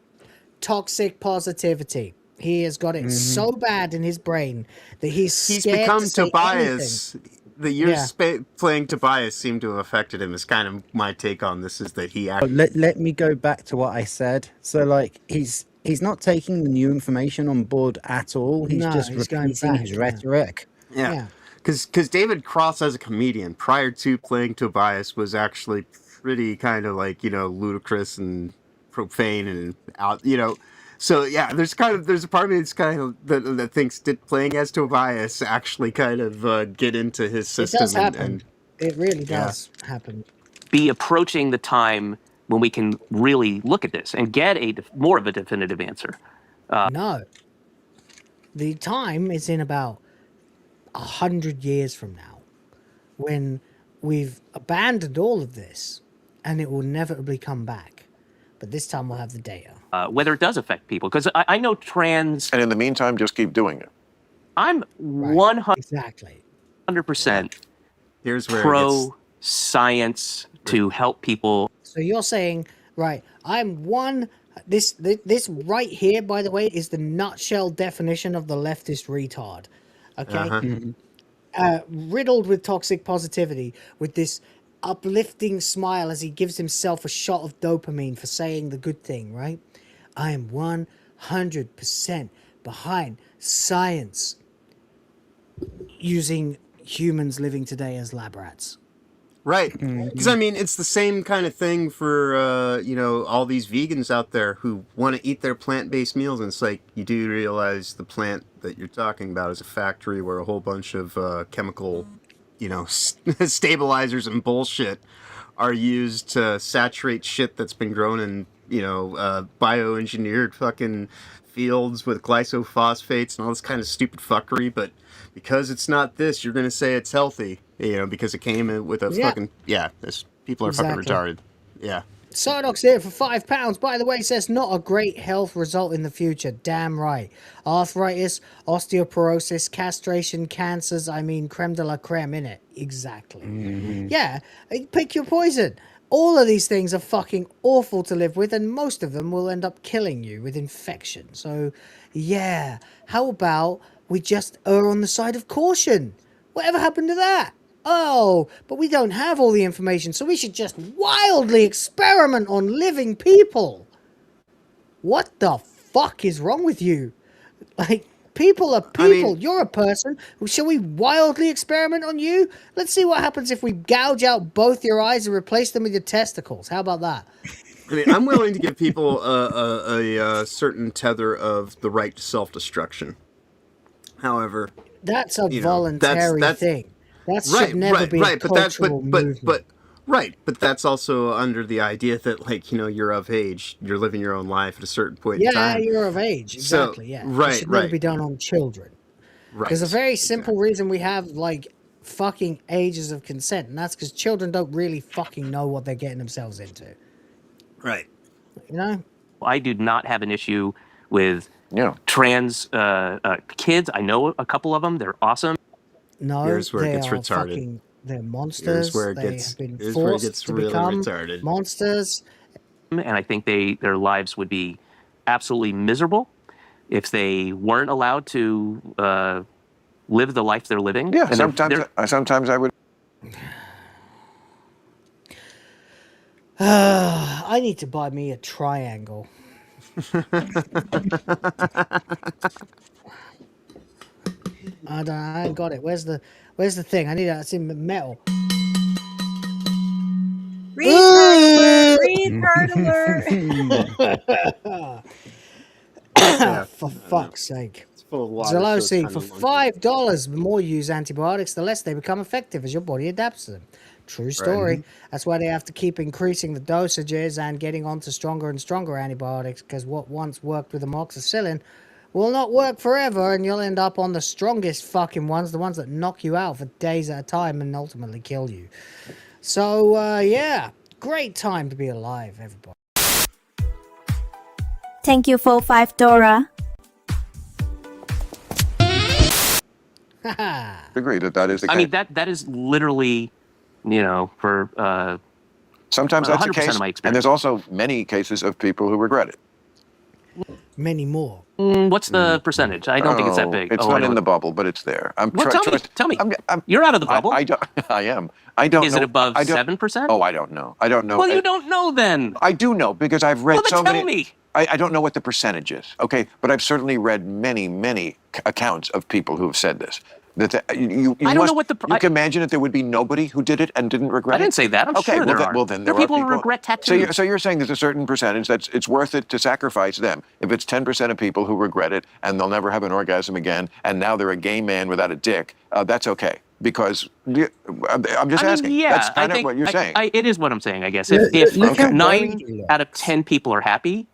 Toxic positivity. He has got it so bad in his brain that he's scared become to say Tobias. anything. The years playing Tobias seem to have affected him. Is kind of my take on this. Is that he actually... Let me go back to what I said. So, like, he's not taking the new information on board at all. He's just repeating his rhetoric. Yeah. Because David Cross as a comedian prior to playing Tobias was actually pretty kind of like, ludicrous and profane and out, So yeah, there's a part of me that's kind of that thinks did playing as Tobias actually kind of get into his system. It does happen. It really does happen. Be approaching the time when we can really look at this and get more of a definitive answer. No. The time is in about 100 years from now, when we've abandoned all of this, and it will inevitably come back. But this time we'll have the data. Whether it does affect people, because I know trans. And in the meantime, just keep doing it. I'm 100% Here's where pro science to help people. So you're saying, right? This right here, by the way, is the nutshell definition of the leftist retard. Okay, riddled with toxic positivity, with this uplifting smile as he gives himself a shot of dopamine for saying the good thing. Right? I am 100% behind science, using humans living today as lab rats. Right. Because, I mean, it's the same kind of thing for, all these vegans out there who want to eat their plant-based meals. And it's like, you do realize the plant that you're talking about is a factory where a whole bunch of chemical, stabilizers and bullshit are used to saturate shit that's been grown in, bioengineered fucking fields with glyphosate and all this kind of stupid fuckery. But because it's not this, you're going to say it's healthy. Because it came in with a fucking... Yeah, people are fucking retarded. Yeah. Sardox here for £5. By the way, says not a great health result in the future. Damn right. Arthritis, osteoporosis, castration, cancers. I mean, creme de la creme, innit? Exactly. Yeah, pick your poison. All of these things are fucking awful to live with, and most of them will end up killing you with infection. So, yeah. How about we just err on the side of caution? Whatever happened to that? Oh, but we don't have all the information, so we should just wildly experiment on living people. What the fuck is wrong with you? Like, people are people. You're a person. Shall we wildly experiment on you? Let's see what happens if we gouge out both your eyes and replace them with your testicles. How about that? I mean, I'm willing to give people a certain tether of the right to self-destruction. However... That's a voluntary thing. That should never be a cultural movement. But that's also under the idea that, like, you're of age, you're living your own life at a certain point in time. Yeah, you're of age, exactly, it should never be done on children. Right. There's a very simple reason we have, like, fucking ages of consent, and that's because children don't really fucking know what they're getting themselves into. Right. I do not have an issue with trans kids. I know a couple of them. They're awesome. No, here's where it gets retarded. They're monsters. Here's where it gets really retarded. Monsters. And I think their lives would be absolutely miserable if they weren't allowed to live the life they're living. Yeah, sometimes I would. I need to buy me a triangle. I ain't got it. Where's the thing? I need it. It's in metal. Retard alert! For fuck's sake. It's full of water. Zalosi, for $5, the more you use antibiotics, the less they become effective as your body adapts to them. True story. Right. That's why they have to keep increasing the dosages and getting onto stronger and stronger antibiotics, because what once worked with amoxicillin will not work forever, and you'll end up on the strongest fucking ones, the ones that knock you out for days at a time and ultimately kill you. So, yeah. great time to be alive, everybody. Thank you for $5. Agree that is the case. I mean, that is literally, for sometimes that's the 100% case, of my and experience. there's also many cases of people who regret it. Many more. What's the percentage? I don't think it's that big. It's not in the bubble, but it's there. Tell me. You're out of the bubble. I am. I don't Is know. it above 7%? Oh, I don't know. I don't know. Well, you don't know then. I do know because I've read Well, then so tell many. me. I don't know what the percentage is, okay? But I've certainly read many accounts of people who have said this. That you I don't know what the. You can imagine that there would be nobody who did it and didn't regret it. I didn't say that. I'm okay, sure well, there are. Well, then there there are people are who regret tattoos. So you're saying there's a certain percentage that's it's worth it to sacrifice them. If it's 10% of people who regret it and they'll never have an orgasm again, and now they're a gay man without a dick, that's okay. Because I'm just asking. Yeah, that's kind of what you're saying. It is what I'm saying, I guess. If 9 out of 10 people are happy,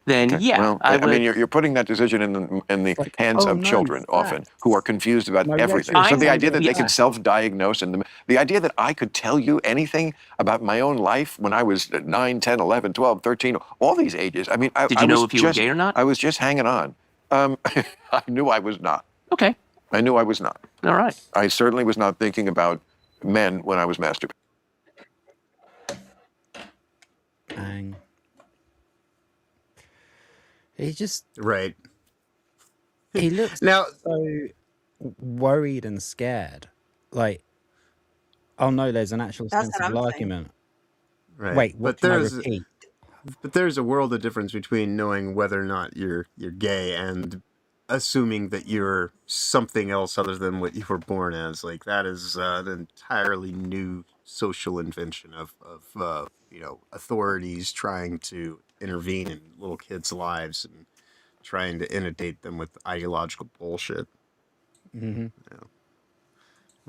then Okay. yeah, Well, I would. mean, you're putting that decision in the hands of children often who are confused about everything. So the idea that they can self-diagnose and the idea that I could tell you anything about my own life when I was 9, 10, 11, 12, 13, all these ages. I mean, Did you know if you were gay or not? I was just hanging on. I knew I was not. Okay. I knew I was not. All right. I certainly was not thinking about men when I was masturbating. Bang. He just right. He looks now so worried and scared. Like, oh no, there's an actual That's what sensible I'm saying. argument. Right. Wait, what but can I there's repeat? but there's a world of difference between knowing whether or not you're gay and assuming that you're something else other than what you were born as. Like that is an entirely new social invention of authorities trying to intervene in little kids' lives and trying to inundate them with ideological bullshit. Mm-hmm.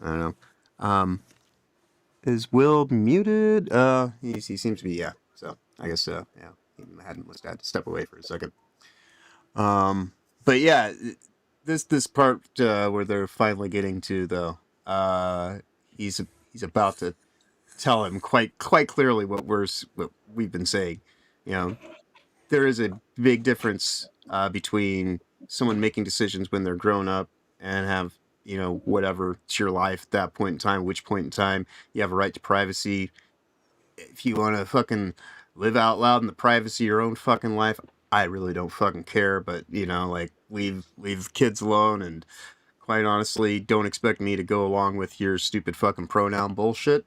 I don't know. Is Will muted? He seems to be, yeah. So I guess yeah, he had to step away for a second. But yeah, this part where they're finally getting to he's about to tell him quite clearly what we've been saying. You know, there is a big difference between someone making decisions when they're grown up and have whatever, it's your life at that point in time, which point in time you have a right to privacy. If you want to fucking live out loud in the privacy of your own fucking life, I really don't fucking care. But like leave kids alone, and quite honestly, don't expect me to go along with your stupid fucking pronoun bullshit.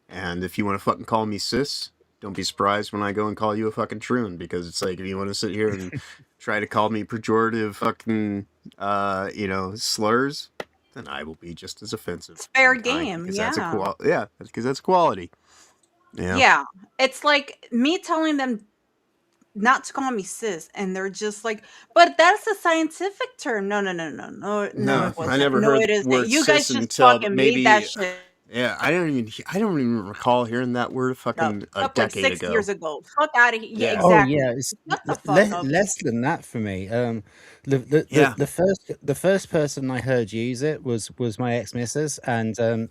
And if you want to fucking call me sis, don't be surprised when I go and call you a fucking troon, because it's like, if you want to sit here and try to call me pejorative fucking slurs, then I will be just as offensive. It's fair game. Because Yeah. because that's quality. Yeah. Yeah. It's like me telling them not to call me sis, and they're just like, but that's a scientific term. No, it I wasn't. never No, heard it the isn't. word You guys sis just until fucking maybe made that shit. Yeah, I don't even recall hearing that word fucking a Up like decade 6 ago. years ago. Fuck out of here. Yeah, Yeah. Oh exactly. yeah, it's Shut the fuck up. less than that for me. The Yeah. the first person I heard use it was my ex missus, and Some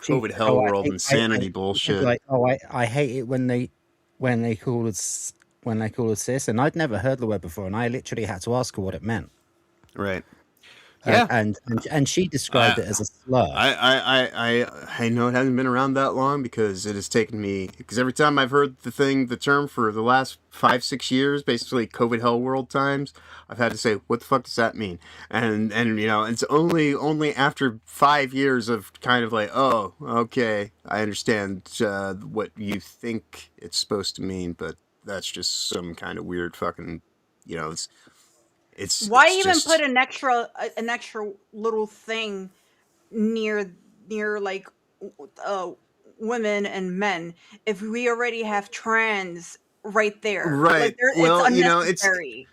COVID hell world insanity bullshit. Like, I hate it when they call us sis, and I'd never heard the word before, and I literally had to ask her what it meant. Right. Yeah. And she described it as a slur. I know it hasn't been around that long, because it has taken me, because every time I've heard the term for the last 5-6 years, basically COVID hell world times, I've had to say, what the fuck does that mean? And it's only after 5 years of kind of like, oh, okay, I understand what you think it's supposed to mean, but that's just some kind of weird fucking, it's Why it's even just, put an extra little thing near like women and men if we already have trans right there? right? Like Well, it's unnecessary.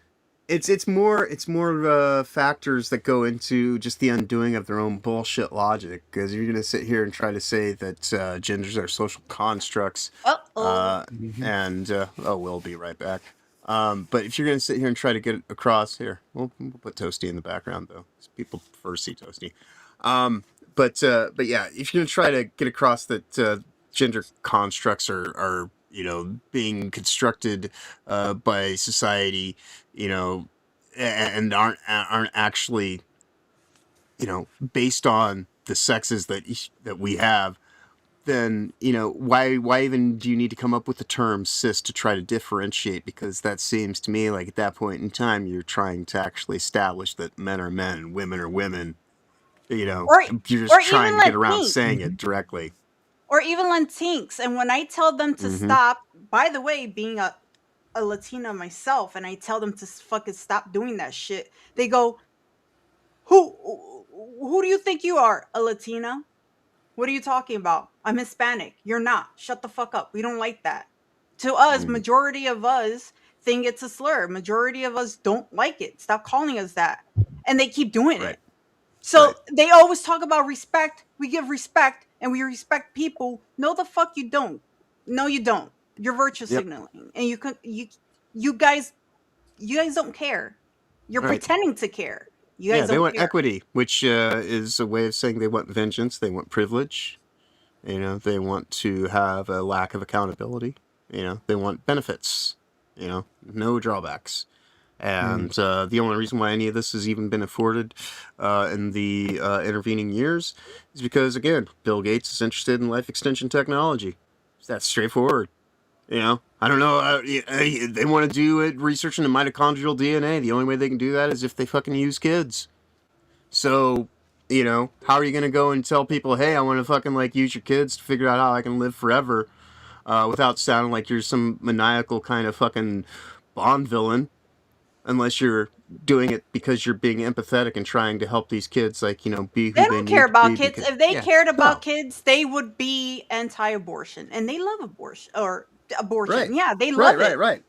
it's more factors that go into just the undoing of their own bullshit logic. Because you're gonna sit here and try to say that genders are social constructs, and we'll be right back. But if you're gonna sit here and try to get it across, here, we'll put Toasty in the background though, 'cause people prefer to see Toasty. But yeah, if you're gonna try to get across that gender constructs are being constructed by society, and aren't actually based on the sexes that we have, then why even do you need to come up with the term cis to try to differentiate? Because that seems to me like at that point in time you're trying to actually establish that men are men and women are women. Or You're or just trying even to get around Latinx. saying it directly. Or even Latinx. And when I tell them to stop, by the way, being a Latina myself, and I tell them to fucking stop doing that shit, they go, who do you think you are? A Latina? What are you talking about? I'm Hispanic. You're not. Shut the fuck up. We don't like that. To us, majority of us think it's a slur. Majority of us don't like it. Stop calling us that. And they keep doing it. So they always talk about respect. We give respect and we respect people. No, the fuck you don't. No, you don't. You're virtue signaling, and you guys don't care. You're pretending to care. You guys they don't want care. equity, which is a way of saying they want vengeance. They want privilege. They want to have a lack of accountability. They want benefits. No drawbacks. And the only reason why any of this has even been afforded in the intervening years is because, again, Bill Gates is interested in life extension technology. It's that straightforward. I don't know. They want to do it research into mitochondrial DNA. The only way they can do that is if they fucking use kids. So, how are you going to go and tell people, hey, I want to fucking use your kids to figure out how I can live forever without sounding like you're some maniacal kind of fucking Bond villain? Unless you're doing it because you're being empathetic and trying to help these kids, be who They they don't need care to about be kids. because- If they yeah. cared about No. kids, they would be anti-abortion, and they love abortion abortion. Right. Yeah, they love it. Right.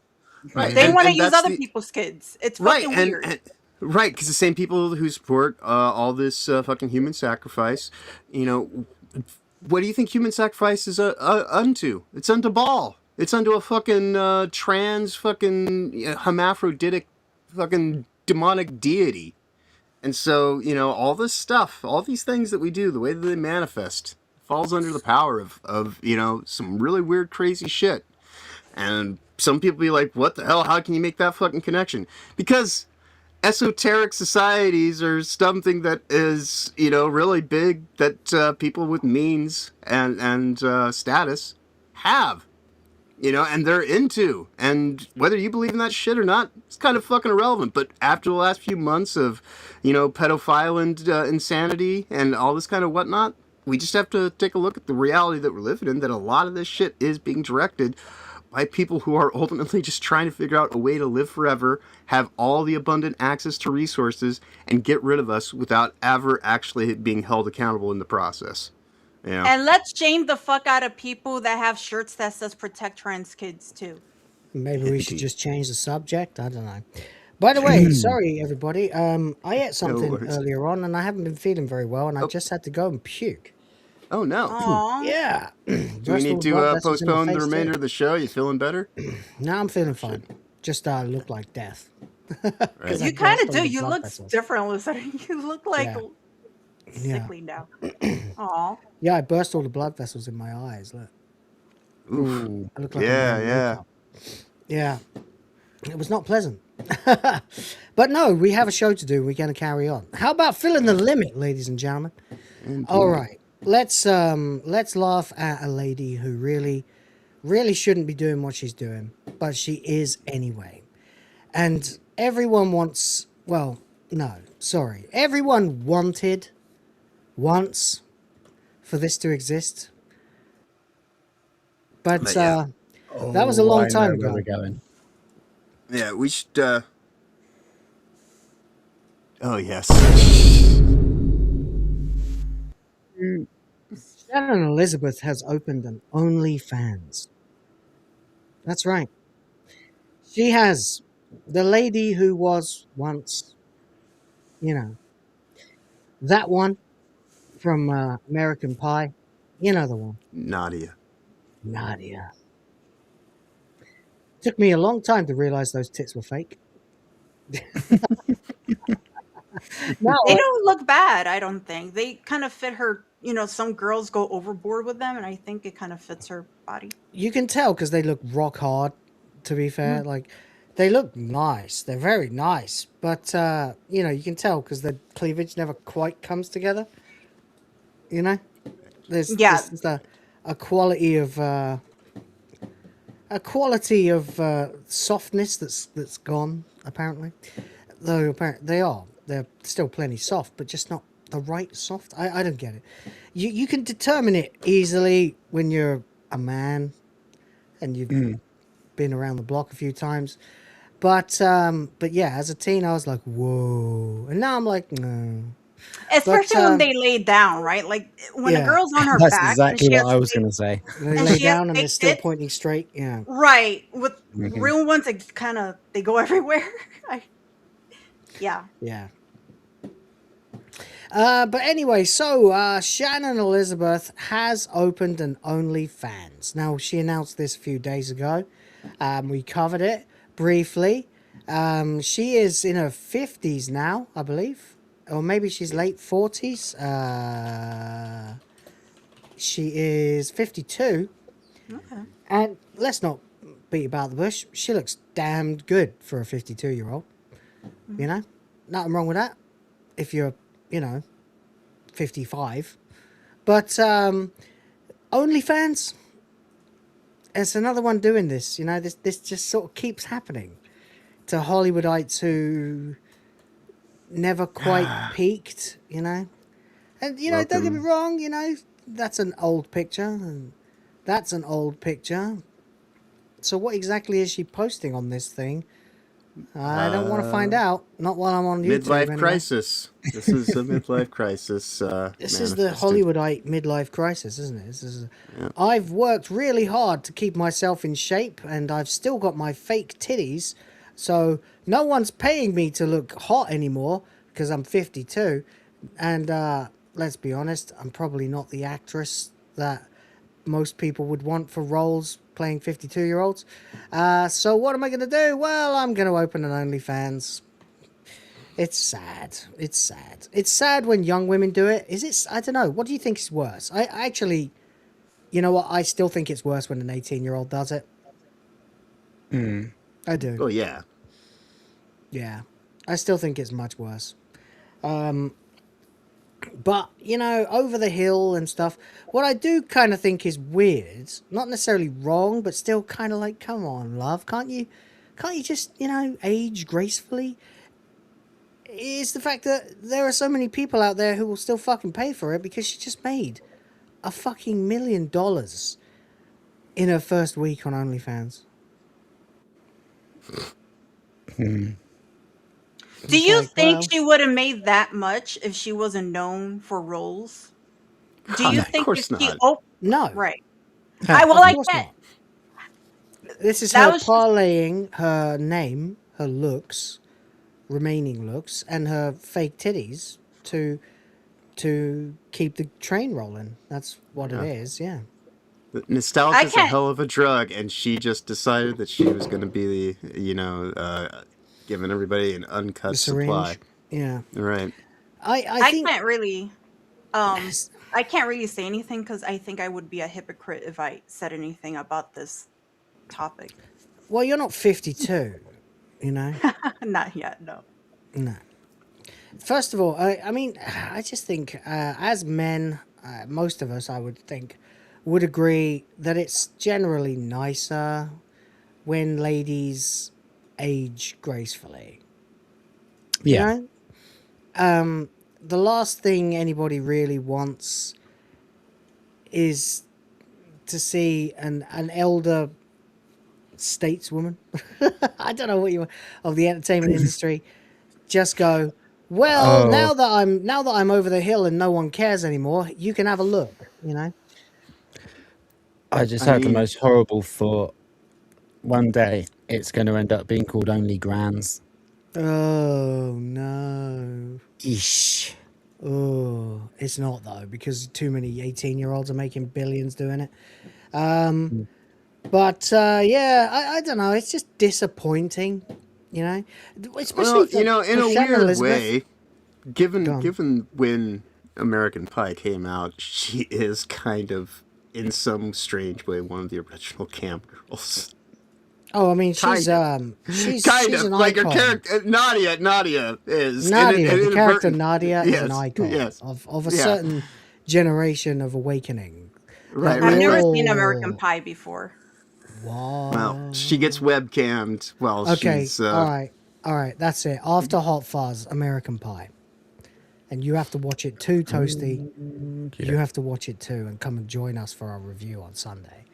They And- want to and use that's other the- people's kids. It's Right, fucking and, weird. and right, because the same people who support all this fucking human sacrifice, what do you think human sacrifice is unto? It's unto Baal. It's unto a fucking trans fucking hermaphroditic fucking demonic deity. And so, all this stuff, all these things that we do, the way that they manifest, falls under the power of some really weird, crazy shit. And some people be like, what the hell? How can you make that fucking connection? Because esoteric societies are something that is, really big that people with means and status have. And they're into. And whether you believe in that shit or not, it's kind of fucking irrelevant. But after the last few months of, pedophile and insanity and all this kind of whatnot, we just have to take a look at the reality that we're living in, that a lot of this shit is being directed by people who are ultimately just trying to figure out a way to live forever, have all the abundant access to resources, and get rid of us without ever actually being held accountable in the process. And let's shame the fuck out of people that have shirts that says protect trans kids too. Maybe we should just change the subject. I don't know. By the way, sorry everybody. I ate something earlier on, and I haven't been feeling very well, and I just had to go and puke. Oh no! Aww. Yeah. Do we need to postpone the remainder of the show? You feeling better? No, I'm feeling fine. Just look like death. Right. You kind of do. You look different, Lizard. You look like sickly now. Aw. Yeah, I burst all the blood vessels in my eyes. Look. Ooh. I look like Yeah. Yeah. It was not pleasant. But no, we have a show to do. We're going to carry on. How about filling the limit, ladies and gentlemen? All right. Let's laugh at a lady who really shouldn't be doing what she's doing, but she is anyway. And everyone wants, well, no, sorry. Everyone wanted once for this to exist. But that was a long time ago. Where we're going. Yeah, we should oh yes. Shannon Elizabeth has opened an OnlyFans. That's right. She has the lady who was once, that one from American Pie. You know the one. Nadia. Took me a long time to realize those tits were fake. They don't look bad, I don't think. They kind of fit her some girls go overboard with them, and I think it kind of fits her body. You can tell because they look rock hard, to be fair. Like, they look nice. They're very nice. But, you can tell because the cleavage never quite comes together. There's just a quality of softness that's gone, apparently. Though apparently they're still plenty soft, but just not the right soft. I don't get it. You can determine it easily when you're a man and you've been around the block a few times. But yeah, as a teen I was like, whoa. And now I'm like, no. Especially when they lay down, right? Like when a girl's on her That's back. exactly what I was going to say. They lay down and they're still pointing straight. Yeah. Right. With real ones, they go everywhere. Yeah. Yeah. But anyway, so Shannon Elizabeth has opened an OnlyFans. Now, she announced this a few days ago. We covered it briefly. She is in her 50s now, I believe. Or maybe she's late 40s. She is 52. Okay. And let's not beat about the bush. She looks damned good for a 52-year-old. Nothing wrong with that. If you're, 55. But OnlyFans, it's another one doing this. This just sort of keeps happening to Hollywoodites who never quite peaked, And, don't get me wrong, that's an old picture. And that's an old picture. So what exactly is she posting on this thing? I don't want to find out. Not while I'm on YouTube. Midlife crisis. This is a midlife crisis. This is the Hollywoodite midlife crisis, isn't it? I've worked really hard to keep myself in shape, and I've still got my fake titties. So no one's paying me to look hot anymore because I'm 52. And let's be honest, I'm probably not the actress that most people would want for roles playing 52-year-olds. So what am I going to do? Well, I'm going to open an OnlyFans. It's sad. It's sad. It's sad when young women do it. Is it? I don't know. What do you think is worse? I actually, you know what? I still think it's worse when an 18-year-old does it. I do. Oh, yeah. Yeah. I still think it's much worse. But, over the hill and stuff, what I do kind of think is weird, not necessarily wrong, but still kind of like, come on, love, can't you just, age gracefully? Is the fact that there are so many people out there who will still fucking pay for it because she just made a fucking $1 million in her first week on OnlyFans. Do you think she would have made that much if she wasn't known for roles? Do you think of course if she not. No. Right. Of course not. This is her parlaying her name, her looks, remaining looks, and her fake titties to keep the train rolling. That's what it is, yeah. Nostalgia is a hell of a drug, and she just decided that she was going to be the, giving everybody an uncut supply. Yeah. Right. I think can't really I can't really say anything because I think I would be a hypocrite if I said anything about this topic. Well, you're not 52, Not yet, no. No. First of all, I just think as men, most of us, I would think, would agree that it's generally nicer when ladies age gracefully. Yeah. The last thing anybody really wants is to see an elder stateswoman, I don't know what you want, of the entertainment industry, just go, well, now that I'm over the hill and no one cares anymore, you can have a look, I just had the most horrible thought. One day, it's going to end up being called Only Grands. Oh, no. Ish. Oh, it's not, though, because too many 18-year-olds are making billions doing it. But, yeah, I don't know. It's just disappointing, Especially in a weird way, given when American Pie came out, she is kind of, in some strange way, one of the original camp girls. Oh, I mean, she's kind she's of an like icon. her character. Nadia is Nadia, the character inadvertent- Nadia is an yes, icon yes, of a yeah. certain generation of awakening. Right, That I've we never all- seen American Pie before. Well, she gets webcammed while Okay, she's. all right, that's it. After Hot Fuzz, American Pie, and you have to watch it too, Toasty. You have to watch it too, and come and join us for our review on Sunday.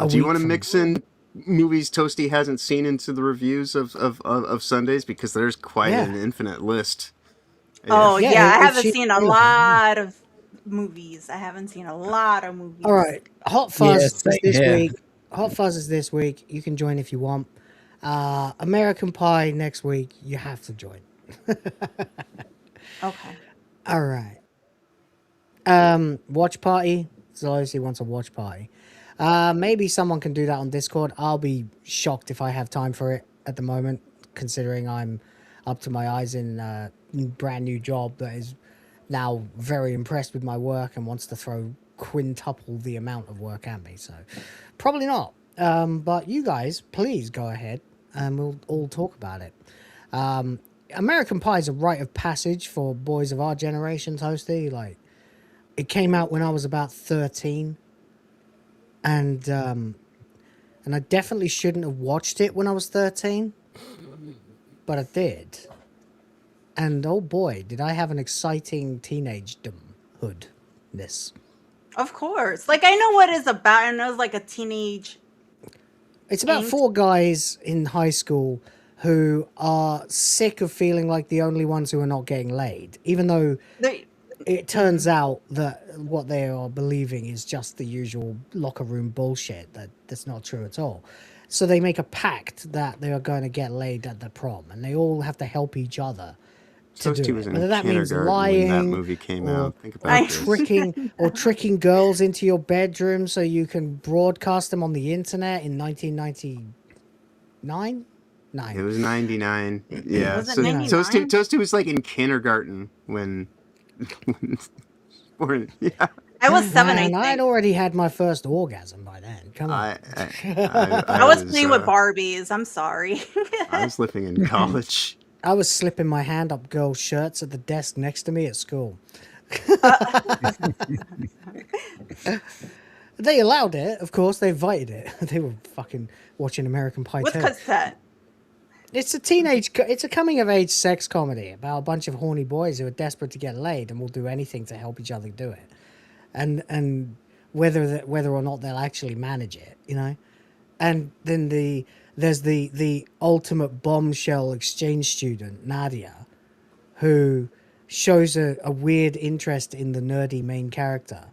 Do you want to mix in movies Toasty hasn't seen into the reviews of Sundays? Because there's quite an infinite list. Oh Yeah, yeah, I if haven't she- seen a lot of movies. I haven't seen a lot of movies. All right, Hot Fuzz is same this here. week. Hot Fuzz is this week. You can join if you want. American Pie next week. You have to join. Okay. All right. Watch party. Zelosy wants a watch party. Maybe someone can do that on Discord. I'll be shocked if I have time for it at the moment, considering I'm up to my eyes in a brand new job that is now very impressed with my work and wants to throw quintuple the amount of work at me. So probably not. But you guys, please go ahead and we'll all talk about it. American Pie is a rite of passage for boys of our generation, Toasty. Like, it came out when I was about 13. And I definitely shouldn't have watched it when I was 13. But I did. And oh boy, did I have an exciting teenagedomhoodness. Of course. Like, I know what it's about. I know it's like a teenage... It's about four guys in high school who are sick of feeling like the only ones who are not getting laid, even though it turns out that what they are believing is just the usual locker room bullshit that's not true at all. So they make a pact that they are going to get laid at the prom, and they all have to help each other to Toasty do was it. in Whether that means kindergarten lying, when that movie came or, out. Think about this. tricking girls into your bedroom so you can broadcast them on the internet in 1999. It was 99. Yeah. Was it So 99? Toasty was like in kindergarten when yeah. I was 7, I Man, think. I'd already had my first orgasm by then. Come on. I was playing with Barbies. I'm sorry. I was living in college. I was slipping my hand up girls' shirts at the desk next to me at school. They allowed it, of course. They invited it. They were fucking watching American Pie With too. cassette. It's a coming of age sex comedy about a bunch of horny boys who are desperate to get laid and will do anything to help each other do it, and whether or not they'll actually manage it, you know. And then there's the ultimate bombshell exchange student, Nadia, who shows a weird interest in the nerdy main character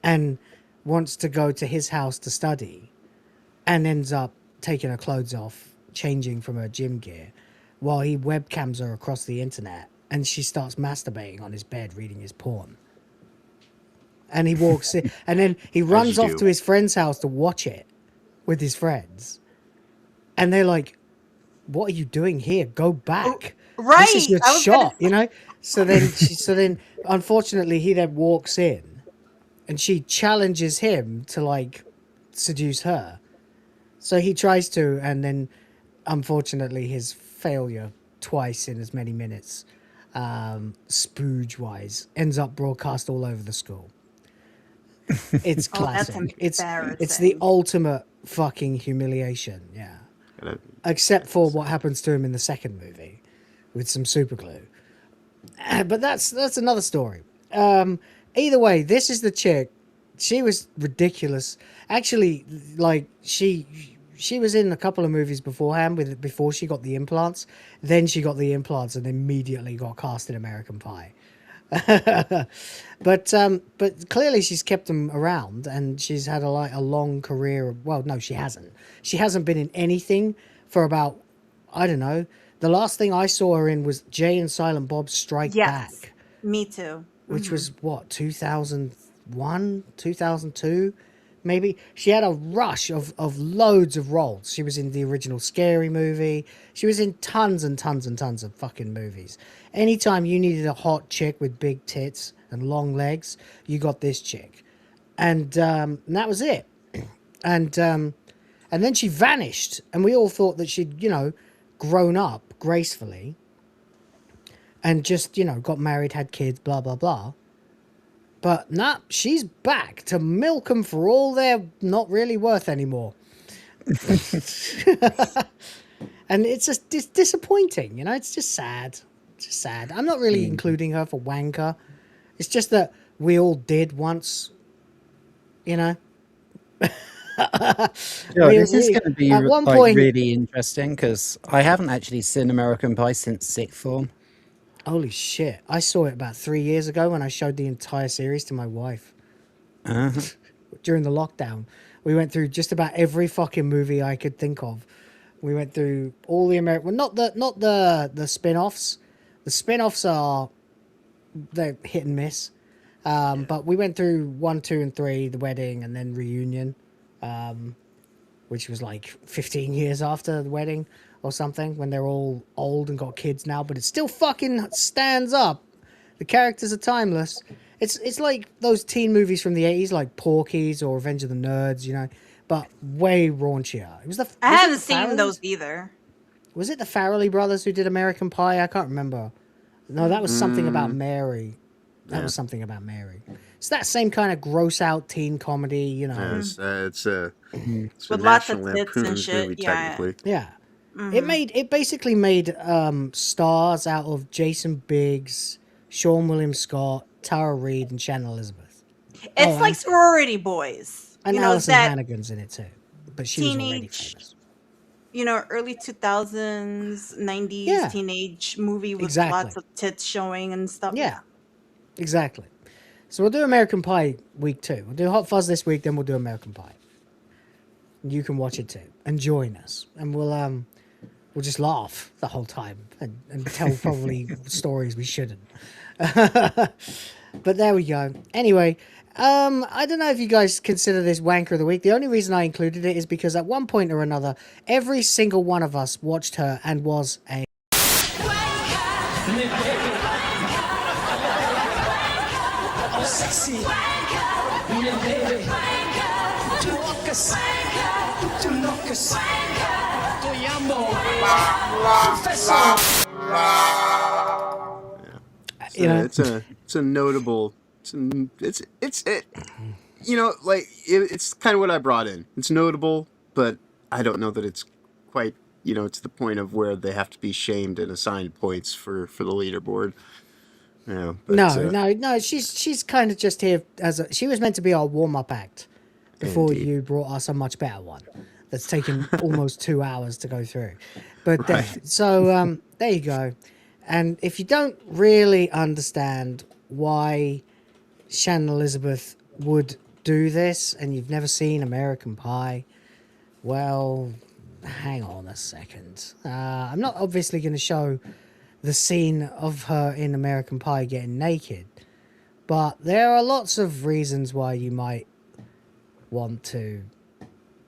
and wants to go to his house to study and ends up taking her clothes off, changing from her gym gear, while he webcams her across the internet, and she starts masturbating on his bed reading his porn. And he walks in, and then he runs off to his friend's house to watch it with his friends. And they're like, what are you doing here? Go back. Right. This is your shot, you know? So then unfortunately he then walks in and she challenges him to like seduce her. So he tries to, and then unfortunately his failure twice in as many minutes, spooge wise, ends up broadcast all over the school. It's classic. It's the ultimate fucking humiliation, yeah. Except for what happens to him in the second movie with some super glue. But that's another story. Either way, this is the chick. She was ridiculous. Actually, like she was in a couple of movies beforehand before she got the implants. Then she got the implants and immediately got cast in American Pie. But clearly she's kept them around, and she's had a long career. Well, no, she hasn't. She hasn't been in anything for about, I don't know. The last thing I saw her in was Jay and Silent Bob Strike Back. Me too. Which was what, 2001, 2002? maybe. She had a rush of loads of roles. She was in the original Scary Movie. She was in tons and tons and tons of fucking movies. Anytime you needed a hot chick with big tits and long legs, you got this chick. And that was it. And then she vanished, and we all thought that she'd, grown up gracefully and just, got married, had kids, blah, blah, blah. But nah, she's back to milk them for all they're not really worth anymore. And it's just disappointing, it's just sad. It's just sad. I'm not really including her for Wanker. It's just that we all did once, Sure, this is going to be at one point, really interesting because I haven't actually seen American Pie since sixth form. Holy shit. I saw it about 3 years ago when I showed the entire series to my wife. During the lockdown. We went through just about every fucking movie I could think of. We went through all the American... Well, not the spin-offs. The spin-offs they're hit and miss. But we went through 1, 2, and 3, The Wedding, and then Reunion, which was like 15 years after the wedding or something, when they're all old and got kids now, but it still fucking stands up. The characters are timeless. It's like those teen movies from the 80s, like Porky's or Revenge of the Nerds, but way raunchier. I haven't seen those either. Was it the Farrelly brothers who did American Pie? I can't remember. No, that was something about Mary. That was something about Mary. It's that same kind of gross out teen comedy, It's a with lots of National tits and Lampoon's shit. movie, Yeah. technically. Yeah. It basically made stars out of Jason Biggs, Sean William Scott, Tara Reid, and Shannon Elizabeth. It's like sorority boys. And Alison Hannigan's in it too. But she was already famous. Early 2000s, 90s teenage movie with lots of tits showing and stuff. Yeah. Exactly. So we'll do American Pie week 2. We'll do Hot Fuzz this week, then we'll do American Pie. You can watch it too and join us, and we'll just laugh the whole time and tell probably stories we shouldn't. But there we go. Anyway, I don't know if you guys consider this Wanker of the Week. The only reason I included it is because at one point or another, every single one of us watched her and was a sexy. Baby. Tu locas. Tu locas. Te amo. Professor. It's a notable. It's kind of what I brought in. It's notable, but I don't know that it's quite to the point of where they have to be shamed and assigned points for the leaderboard. Yeah, but, no. She's kind of just here she was meant to be our warm up act before you brought us a much better one that's taken almost 2 hours to go through. But there you go. And if you don't really understand why Shannon Elizabeth would do this, and you've never seen American Pie, well, hang on a second. I'm not obviously going to show the scene of her in American Pie getting naked, but there are lots of reasons why you might want to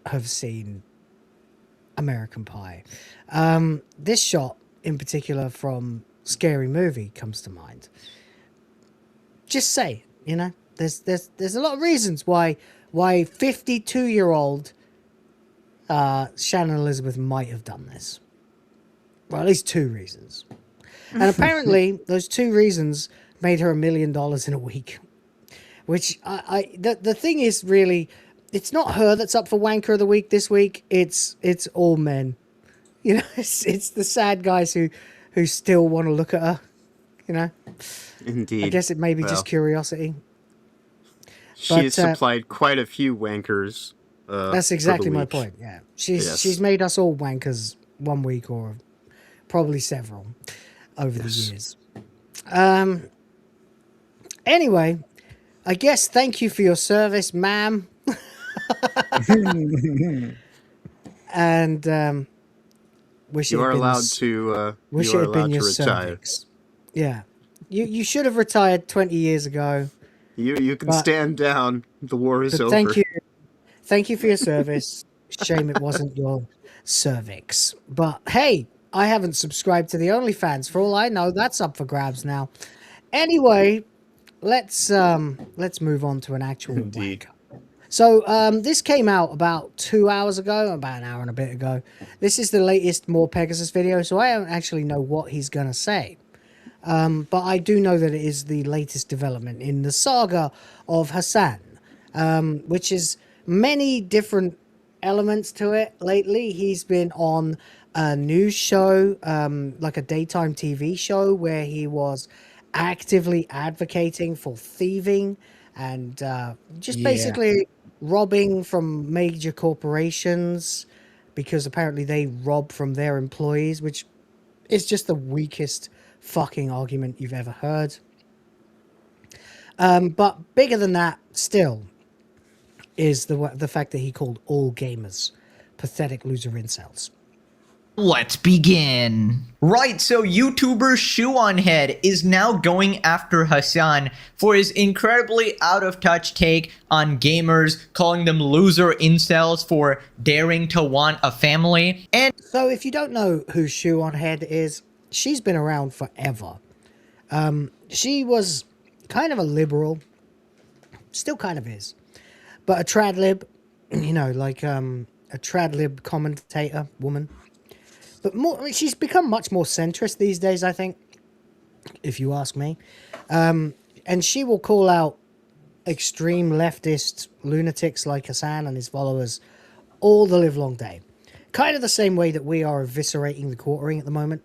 have seen American Pie. This shot in particular from Scary Movie comes to mind. Just say, there's a lot of reasons why 52-year-old Shannon Elizabeth might have done this. Well, at least 2 reasons. And apparently those 2 reasons made her $1 million in a week. Which the thing is, really, it's not her that's up for Wanker of the Week this week. It's all men. It's the sad guys who still want to look at her. Indeed. I guess it may be just curiosity. She has supplied quite a few wankers. That's exactly my point. Yeah, she's made us all wankers 1 week or probably several over the years. Anyway, I guess thank you for your service, ma'am. And wish you are allowed to retire. Cervix. Yeah, you should have retired 20 years ago. You can stand down. The war is over. Thank you for your service. Shame it wasn't your cervix. But hey, I haven't subscribed to the OnlyFans. For all I know, that's up for grabs now. Anyway, let's move on to an actual wanker. So this came out about 2 hours ago, about an hour and a bit ago. This is the latest More Pegasus video, so I don't actually know what he's gonna say. But I do know that it is the latest development in the saga of Hasan, which is many different elements to it lately. He's been on a news show, like a daytime TV show, where he was actively advocating for thieving and just basically robbing from major corporations, because apparently they rob from their employees, which is just the weakest fucking argument you've ever heard. But bigger than that still is the fact that he called all gamers pathetic loser incels. Let's begin. Right, so YouTuber Shoe-on-Head is now going after Hasan for his incredibly out-of-touch take on gamers, calling them loser incels for daring to want a family. And so if you don't know who Shoe-on-Head is, she's been around forever. She was kind of a liberal, still kind of is, but a trad lib, you know, like a trad lib commentator woman. But more, she's become much more centrist these days, I think, if you ask me. And she will call out extreme leftist lunatics like Hasan and his followers all the livelong day. Kind of the same way that we are eviscerating the quartering at the moment.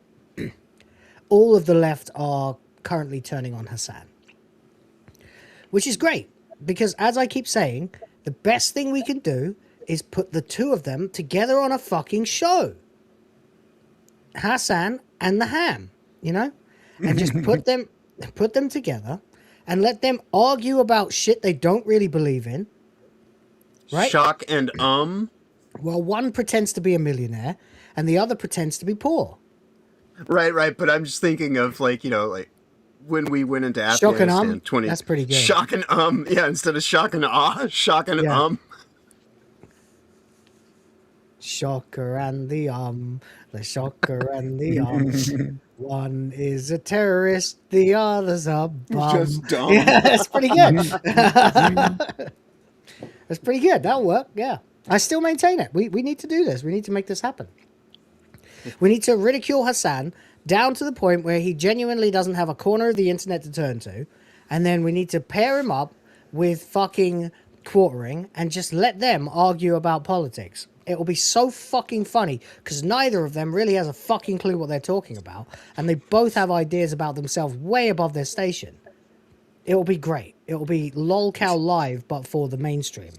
All of the left are currently turning on Hasan. Which is great, because as I keep saying, the best thing we can do is put the two of them together on a fucking show. Hasan and the Ham, you know? And just put them together and let them argue about shit they don't really believe in. Right? Shock and Well, one pretends to be a millionaire and the other pretends to be poor. Right, but I'm just thinking of, like, you know, like when we went into Shock Afghanistan and 20 that's pretty good. Shock and yeah, instead of shock and awe, shock and Shocker and the shocker and the one is a terrorist, the other's a bum. Just dumb. Yeah, that's pretty good. That's pretty good. That'll work. Yeah, I still maintain it. We need to do this. We need to make this happen. We need to ridicule Hasan down to the point where he genuinely doesn't have a corner of the internet to turn to, and then we need to pair him up with fucking quartering and just let them argue about politics. It will be so fucking funny, because neither of them really has a fucking clue what they're talking about, and they both have ideas about themselves way above their station. It will be great. It will be LOLcow Live, but for the mainstream.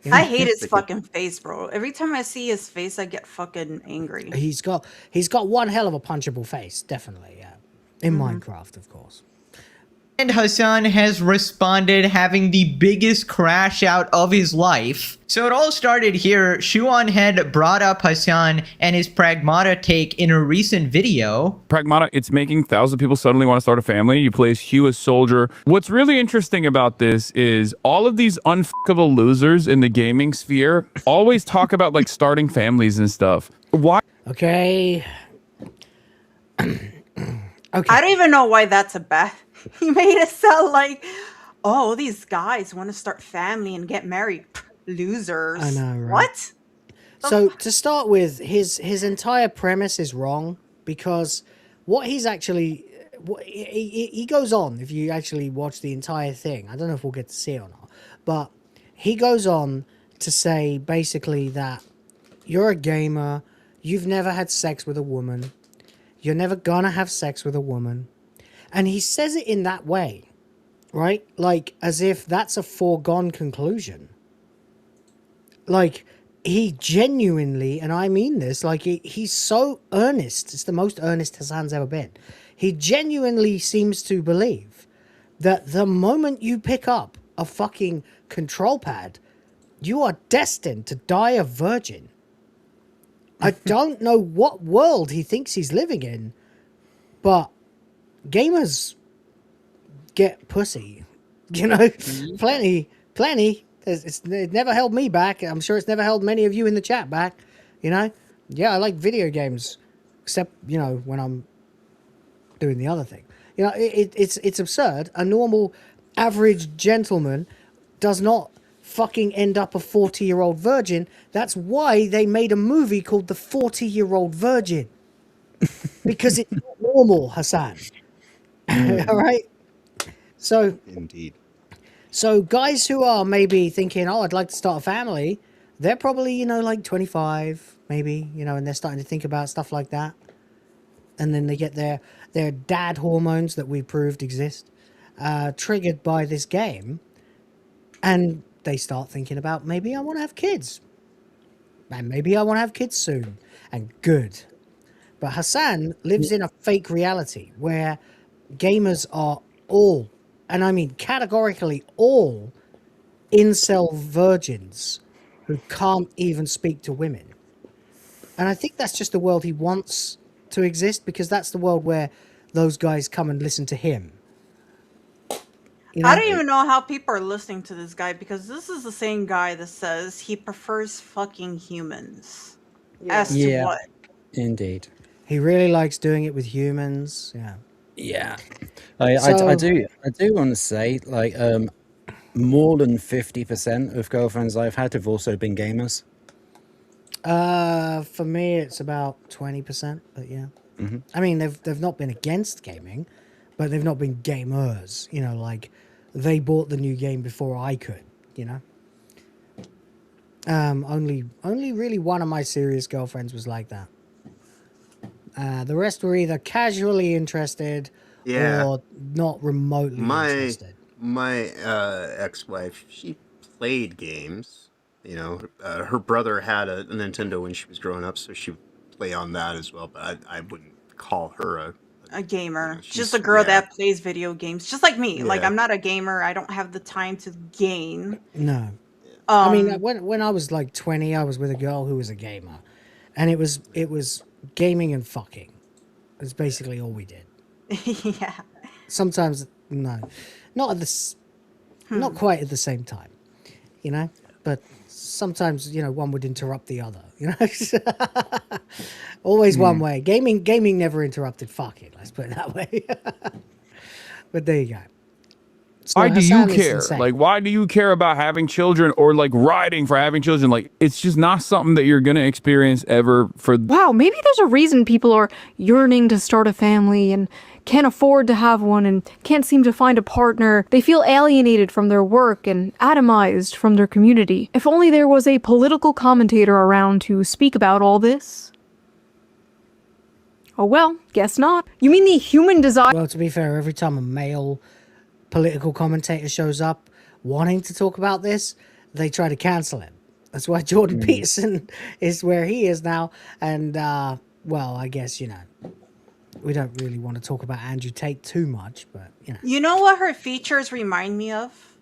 You know? I hate his fucking face, bro. Every time I see his face, I get fucking angry. He's got one hell of a punchable face, definitely, yeah. In Minecraft, of course. And Hasan has responded, having the biggest crash out of his life. So it all started here. Shoe-on-Head brought up Hasan and his Pragmata take in a recent video. Pragmata, it's making thousands of people suddenly want to start a family. You play as Hugh as Soldier. What's really interesting about this is all of these unfuckable losers in the gaming sphere always talk about, like, starting families and stuff. Why? Okay. I don't even know why that's a bad. He made it sound like, oh, these guys want to start family and get married. Losers. I know, right? What? So to start with, his entire premise is wrong, because what he's actually he goes on, if you actually watch the entire thing, I don't know if we'll get to see it or not, but he goes on to say basically that you're a gamer, you've never had sex with a woman, you're never gonna have sex with a woman. And he says it in that way, right? Like, as if that's a foregone conclusion. Like, he genuinely, and I mean this, like, he's so earnest. It's the most earnest Hasan's ever been. He genuinely seems to believe that the moment you pick up a fucking control pad, you are destined to die a virgin. I don't know what world he thinks he's living in, but gamers get pussy, you know, plenty. It never held me back. I'm sure it's never held many of you in the chat back. You know? Yeah, I like video games, except, you know, when I'm doing the other thing. You know, it's absurd. A normal, average gentleman does not fucking end up a 40-year-old virgin. That's why they made a movie called The 40-Year-Old Virgin. Because it's not normal, Hasan. All right? So, indeed. So guys who are maybe thinking, oh, I'd like to start a family, they're probably, you know, like 25, maybe, you know, and they're starting to think about stuff like that. And then they get their dad hormones that we proved exist, triggered by this game. And they start thinking about, maybe I want to have kids. And maybe I want to have kids soon. And good. But Hasan lives in a fake reality where gamers are all, and I mean categorically all, incel virgins who can't even speak to women. And I think that's just the world he wants to exist, because that's the world where those guys come and listen to him. You know? I don't even know how people are listening to this guy, because this is the same guy that says he prefers fucking humans. As to what? Indeed. He really likes doing it with humans. Yeah. Yeah. I do want to say, like, more than 50% of girlfriends I've had have also been gamers. For me, it's about 20%, but yeah. Mm-hmm. I mean, they've not been against gaming, but they've not been gamers. You know, like they bought the new game before I could. You know. Only really one of my serious girlfriends was like that. The rest were either casually interested or not remotely interested. My ex-wife, she played games. You know, her brother had a Nintendo when she was growing up, so she would play on that as well. But I wouldn't call her a gamer. You know, just a girl that plays video games, just like me. Like, Yeah. I'm not a gamer. I don't have the time to game. No. I mean, when I was like 20, I was with a girl who was a gamer, and it was gaming and fucking. It's basically all we did. Yeah. Sometimes no, not at this, not quite at the same time, you know. But sometimes, you know, one would interrupt the other. You know, always one way. Gaming never interrupted fucking. Let's put it that way. But there you go. So Why do you Hasan is care? insane. Like, why do you care about having children or like riding for having children? Like, it's just not something that you're gonna experience ever. For Wow, maybe there's a reason people are yearning to start a family and can't afford to have one and can't seem to find a partner. They feel alienated from their work and atomized from their community. If only there was a political commentator around to speak about all this. Oh well, guess not. You mean the human desire? Well, to be fair, every time a male political commentator shows up wanting to talk about this, they try to cancel him. That's why Jordan Peterson is where he is now. And, well, I guess, you know, we don't really want to talk about Andrew Tate too much, but, you know. You know what her features remind me of?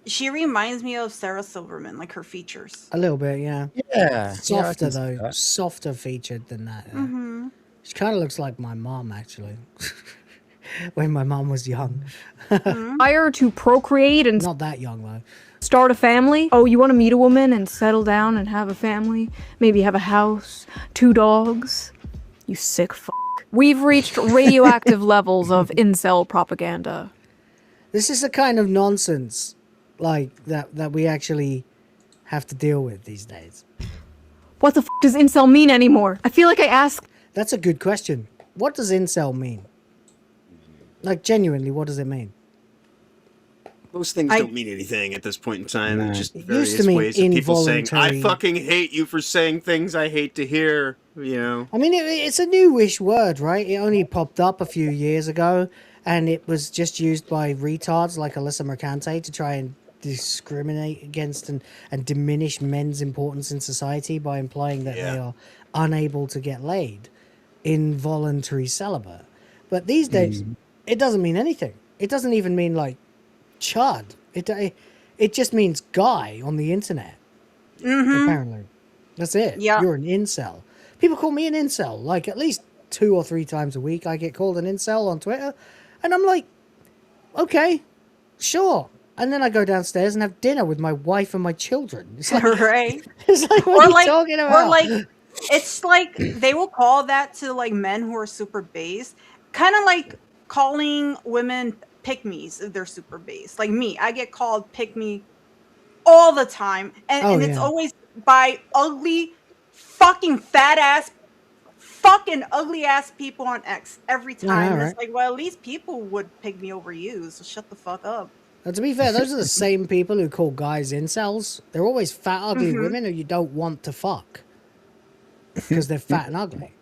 She reminds me of Sarah Silverman, like her features. A little bit, yeah. Yeah. Softer, though. Softer featured than that. Yeah. Mm-hmm. She kind of looks like my mom, actually. When my mom was young. Desire to procreate and not that young though. Start a family? Oh, you want to meet a woman and settle down and have a family? Maybe have a house, 2 dogs? You sick f***. We've reached radioactive levels of incel propaganda. This is the kind of nonsense like that we actually have to deal with these days. What the f*** does incel mean anymore? I feel like I ask. That's a good question. What does incel mean? Like, genuinely, what does it mean? Those things don't mean anything at this point in time. It's just It various used to mean ways of people saying, involuntary. I fucking hate you for saying things I hate to hear, you know. I mean, it's a newish word, right? It only popped up a few years ago, and it was just used by retards like Alyssa Mercante to try and discriminate against and diminish men's importance in society by implying that they are unable to get laid, involuntary celibate. But these days, it doesn't mean anything. It doesn't even mean like chud. It just means guy on the internet. Apparently, that's it. Yeah, you're an incel. People call me an incel like at least 2 or 3 times a week. I get called an incel on Twitter, and I'm like, okay, sure. And then I go downstairs and have dinner with my wife and my children. It's like, right? It's like, what are you talking about? Or like, it's like they will call that to like men who are super base, kind of like calling women pick-me's if they're super base. Like me, I get called pick-me all the time, and it's always by ugly, fucking fat ass, fucking ugly ass people on X every time. And it's like, well, at least people would pick me over you, so shut the fuck up. Now, to be fair, those are the same people who call guys incels. They're always fat, ugly women who you don't want to fuck because they're fat and ugly,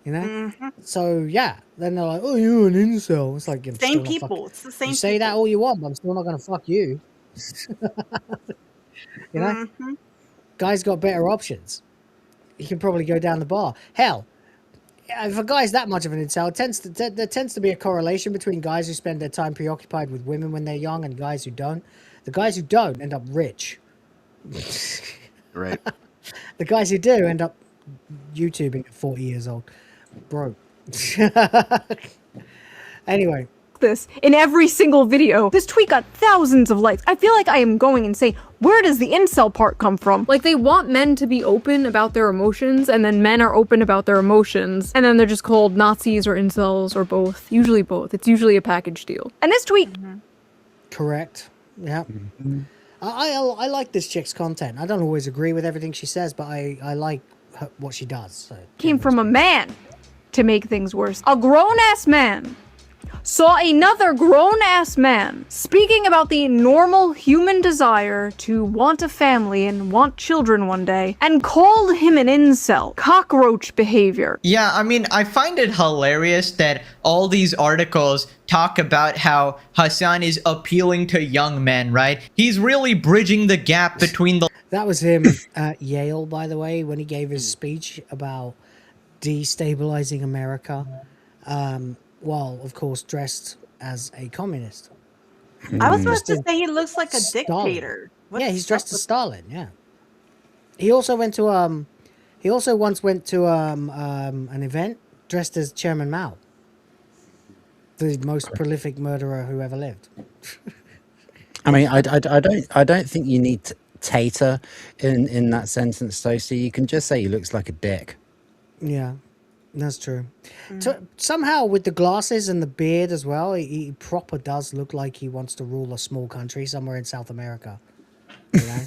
you know? So, yeah. Then they're like, oh, you're an incel. It's like, same people. It's the same You say that all you want, but I'm still not going to fuck you. You know? Guys got better options. You can probably go down the bar. Hell, if a guy's that much of an incel, there tends to be a correlation between guys who spend their time preoccupied with women when they're young and guys who don't. The guys who don't end up rich. Right. The guys who do end up YouTubing at 40 years old. Broke. Anyway. This in every single video. This tweet got thousands of likes. I feel like I am going insane. Where does the incel part come from? Like, they want men to be open about their emotions, and then men are open about their emotions, and then they're just called Nazis or incels or both. Usually both. It's usually a package deal. And this tweet... Correct. Yeah. I like this chick's content. I don't always agree with everything she says, but I like what she does. So. Came from a man to make things worse. A grown-ass man saw another grown-ass man speaking about the normal human desire to want a family and want children one day, and called him an incel. Cockroach behavior. Yeah, I mean, I find it hilarious that all these articles talk about how Hasan is appealing to young men, right? He's really bridging the gap between the... That was him at Yale, by the way, when he gave his speech about destabilizing America. While, of course, dressed as a communist. I was about to say he looks like a dictator. Yeah, he's dressed as Stalin. Yeah. He also went to He also once went to an event dressed as Chairman Mao, the most prolific murderer who ever lived. I mean, I don't think you need to tater in that sentence, Stacey. You can just say he looks like a dick. Yeah. That's true. Somehow with the glasses and the beard as well, he proper does look like he wants to rule a small country somewhere in South America. You know?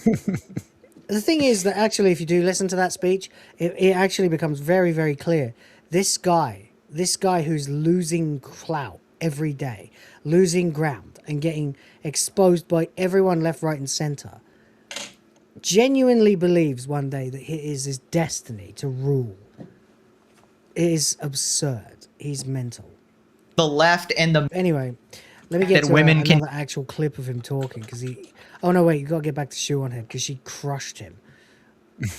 The thing is that actually, if you do listen to that speech, it actually becomes very, very clear. This guy who's losing clout every day, losing ground and getting exposed by everyone left, right, and center, genuinely believes one day that it is his destiny to rule. It is absurd. He's mental. The left and the... Anyway, let me get to another actual clip of him talking, because he... Oh, no, wait, you got to get back to Shoe on Head, because she crushed him.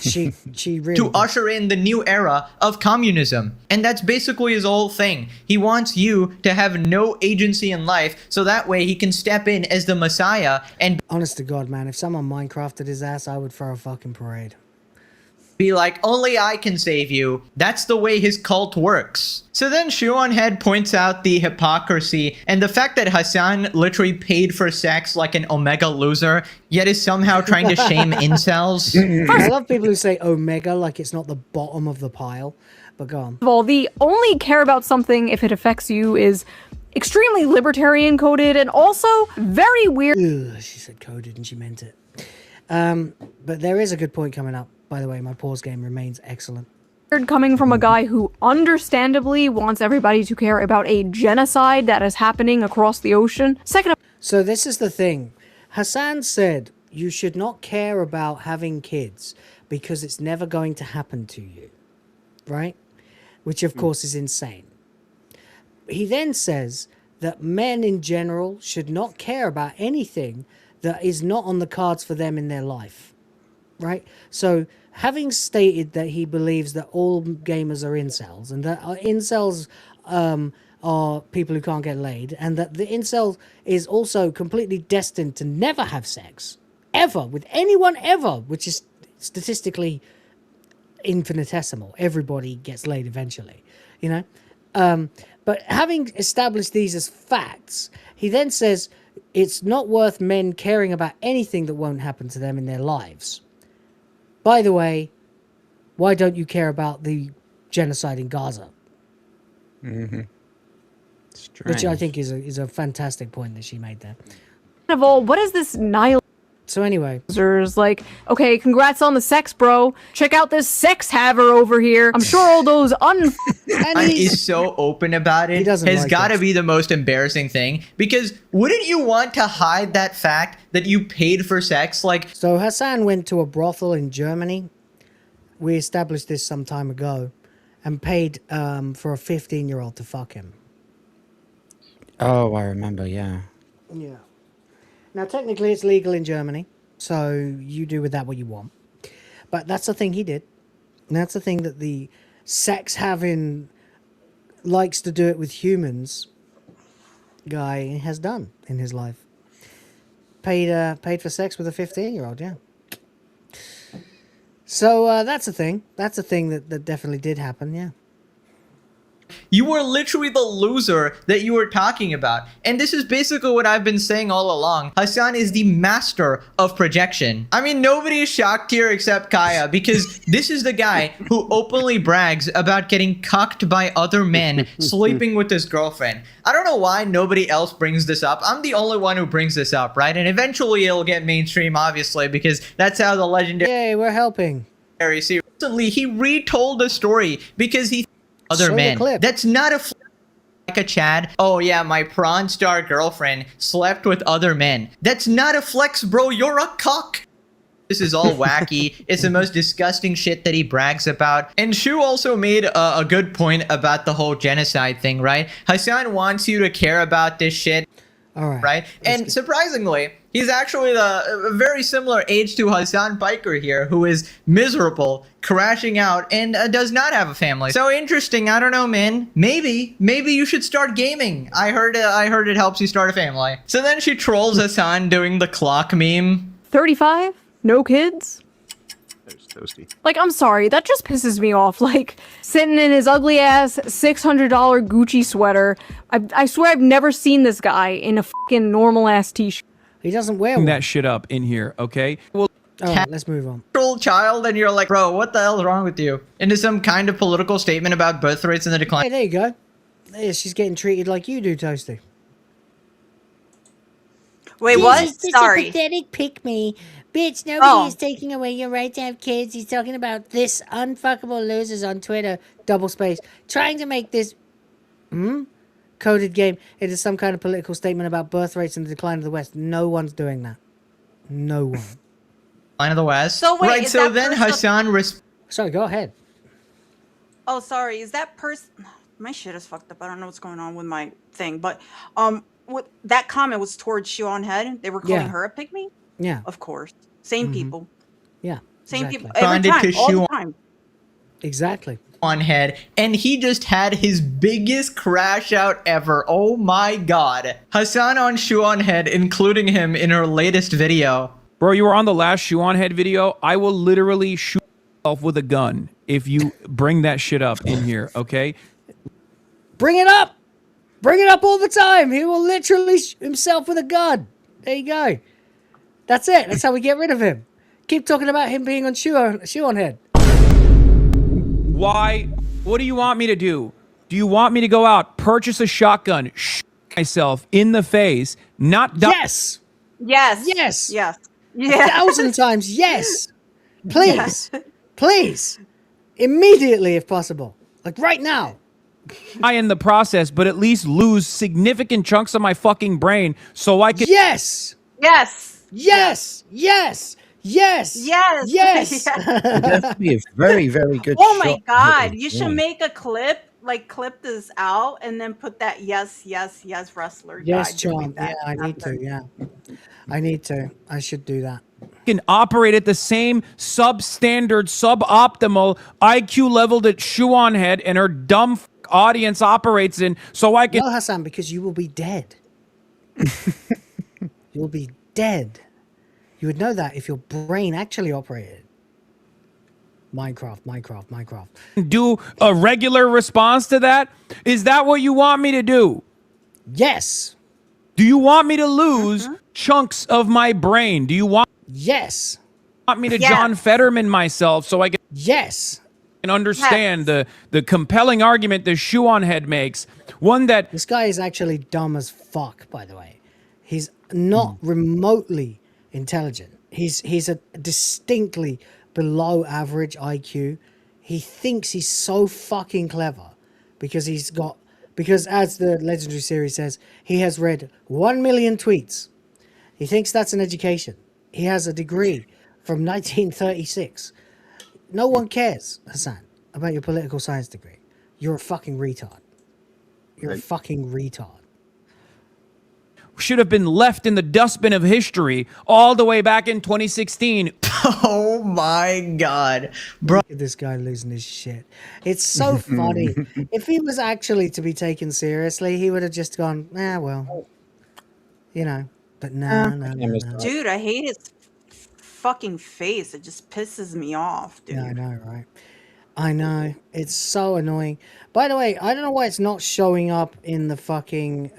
She really... to usher in the new era of communism. And that's basically his whole thing. He wants you to have no agency in life, so that way he can step in as the Messiah and... Honest to God, man, if someone Minecrafted his ass, I would throw a fucking parade. Be like, only I can save you. That's the way his cult works. So then Shoe on Head points out the hypocrisy and the fact that Hasan literally paid for sex like an Omega loser, yet is somehow trying to shame incels. I love people who say Omega like it's not the bottom of the pile, but go on. Well, the only care about something if it affects you is extremely libertarian coded and also very weird. Ugh, she said coded and she meant it. But there is a good point coming up. By the way, my pause game remains excellent. Coming from a guy who understandably wants everybody to care about a genocide that is happening across the ocean. So this is the thing. Hasan said you should not care about having kids because it's never going to happen to you. Right? Which of course is insane. He then says that men in general should not care about anything that is not on the cards for them in their life. Right? So, having stated that he believes that all gamers are incels, and that incels are people who can't get laid, and that the incel is also completely destined to never have sex, ever, with anyone ever, which is statistically infinitesimal. Everybody gets laid eventually, you know? But having established these as facts, he then says it's not worth men caring about anything that won't happen to them in their lives. By the way, why don't you care about the genocide in Gaza? Mm-hmm. Which I think is a fantastic point that she made there. Of all, what is this nihil? So anyway, like, okay, congrats on the sex, bro. Check out this sex haver over here. I'm sure all those is so open about it. Has like got to be the most embarrassing thing, because wouldn't you want to hide that fact that you paid for sex? Like, so Hasan went to a brothel in Germany. We established this some time ago, and paid for a 15-year-old to fuck him. Oh, I remember. Yeah. Yeah. Now, technically, it's legal in Germany, so you do with that what you want. But that's the thing he did. And that's the thing that the sex-having, likes to do it with humans guy has done in his life. Paid for sex with a 15-year-old, yeah. So that's a thing. That's a thing that definitely did happen, yeah. you were literally the loser that you were talking about. And this is basically what I've been saying all along. Hasan is the master of projection. I mean, nobody is shocked here except Kaya, because this is the guy who openly brags about getting cucked by other men, sleeping with his girlfriend. I don't know why nobody else brings this up. I'm the only one who brings this up, right? And eventually it'll get mainstream, obviously, because that's how the legendary... Yay, we're helping. See, recently he retold the story because he... other men. That's not a like a Chad. Oh yeah, my prawn star girlfriend slept with other men. That's not a flex, bro. You're a cock. This is all wacky. It's the most disgusting shit that he brags about. And Shu also made a good point about the whole genocide thing, right? Hasan wants you to care about this shit. All right. Right? And surprisingly, he's actually a very similar age to Hasan Piker here, who is miserable, crashing out, and does not have a family. So interesting. I don't know, man. Maybe you should start gaming. I heard it helps you start a family. So then she trolls Hasan doing the clock meme. 35? No kids? Toasty. Like, I'm sorry, that just pisses me off. Like, sitting in his ugly ass $600 Gucci sweater. I swear I've never seen this guy in a fucking normal ass t-shirt. He doesn't wear one. That shit up in here, okay? Well, let's move on. Child, and you're like, bro, what the hell is wrong with you? Into some kind of political statement about birth rates and the decline. Hey, there you go. Yeah, she's getting treated like you do, Toasty. Wait, what? Sorry. This is a pathetic pick-me. Bitch, nobody is taking away your right to have kids. He's talking about this unfuckable losers on Twitter, double space, trying to make this coded game into some kind of political statement about birth rates and the decline of the West. No one's doing that. No one. Line of the West. So wait, right, so then Hasan... Sorry, go ahead. Oh, sorry. Is that person... My shit is fucked up. I don't know what's going on with my thing. But that comment was towards Sean Head. They were calling her a pygmy? Yeah. Of course. Same people. Yeah. Same exactly. people. Every time. All the time. Exactly. On Head, and he just had his biggest crash out ever. Oh my god. Hasan on Shu on Head, including him in her latest video. Bro, you were on the last Shu on Head video. I will literally shoot myself with a gun if you bring that shit up in here, okay? Bring it up! Bring it up all the time! He will literally shoot himself with a gun. There you go. That's it. That's how we get rid of him. Keep talking about him being on Shu on Head. Why? What do you want me to do? Do you want me to go out, purchase a shotgun, shoot myself in the face, not die? Yes! Yes. Yes. Yes. Yeah. 1,000 times yes. Please. Yes. Please. Immediately if possible. Like right now. I in the process, but at least lose significant chunks of my fucking brain so I can... Yes! Yes! Yes! Yes! Yes! Yes! Yes! It'd have to be a very, very good Oh my shot. god, you should make a clip, like clip this out and then put that yes wrestler Yes, guy John. doing that. Yeah, I need to, yeah. I need to. I should do that. Can operate at the same substandard, suboptimal IQ level that Shu on Head and her dumb audience operates in, so I can... No, Hasan, because you will be dead. You'll be dead. You would know that if your brain actually operated. Minecraft. Do a regular response to that? Is that what you want me to do? Yes. Do you want me to lose chunks of my brain? Do you want Yes. me to John Fetterman myself so I can understand the compelling argument the shoe on head makes? One that this guy is actually dumb as fuck, by the way. He's not remotely intelligent. He's a distinctly below average IQ. He thinks he's so fucking clever because as the legendary series says, he has read 1 million tweets. He thinks that's an education. He has a degree from 1936. No one cares, Hasan, about your political science degree. You're a fucking retard. You're a fucking retard. should have been left in the dustbin of history all the way back in 2016. Oh my god, bro. Look at this guy losing his shit. It's so funny. If he was actually to be taken seriously, he would have just gone, well, you know. But no. Dude, I hate his fucking face. It just pisses me off, dude. Yeah, I know, right? I know. It's so annoying. By the way, I don't know why it's not showing up in the fucking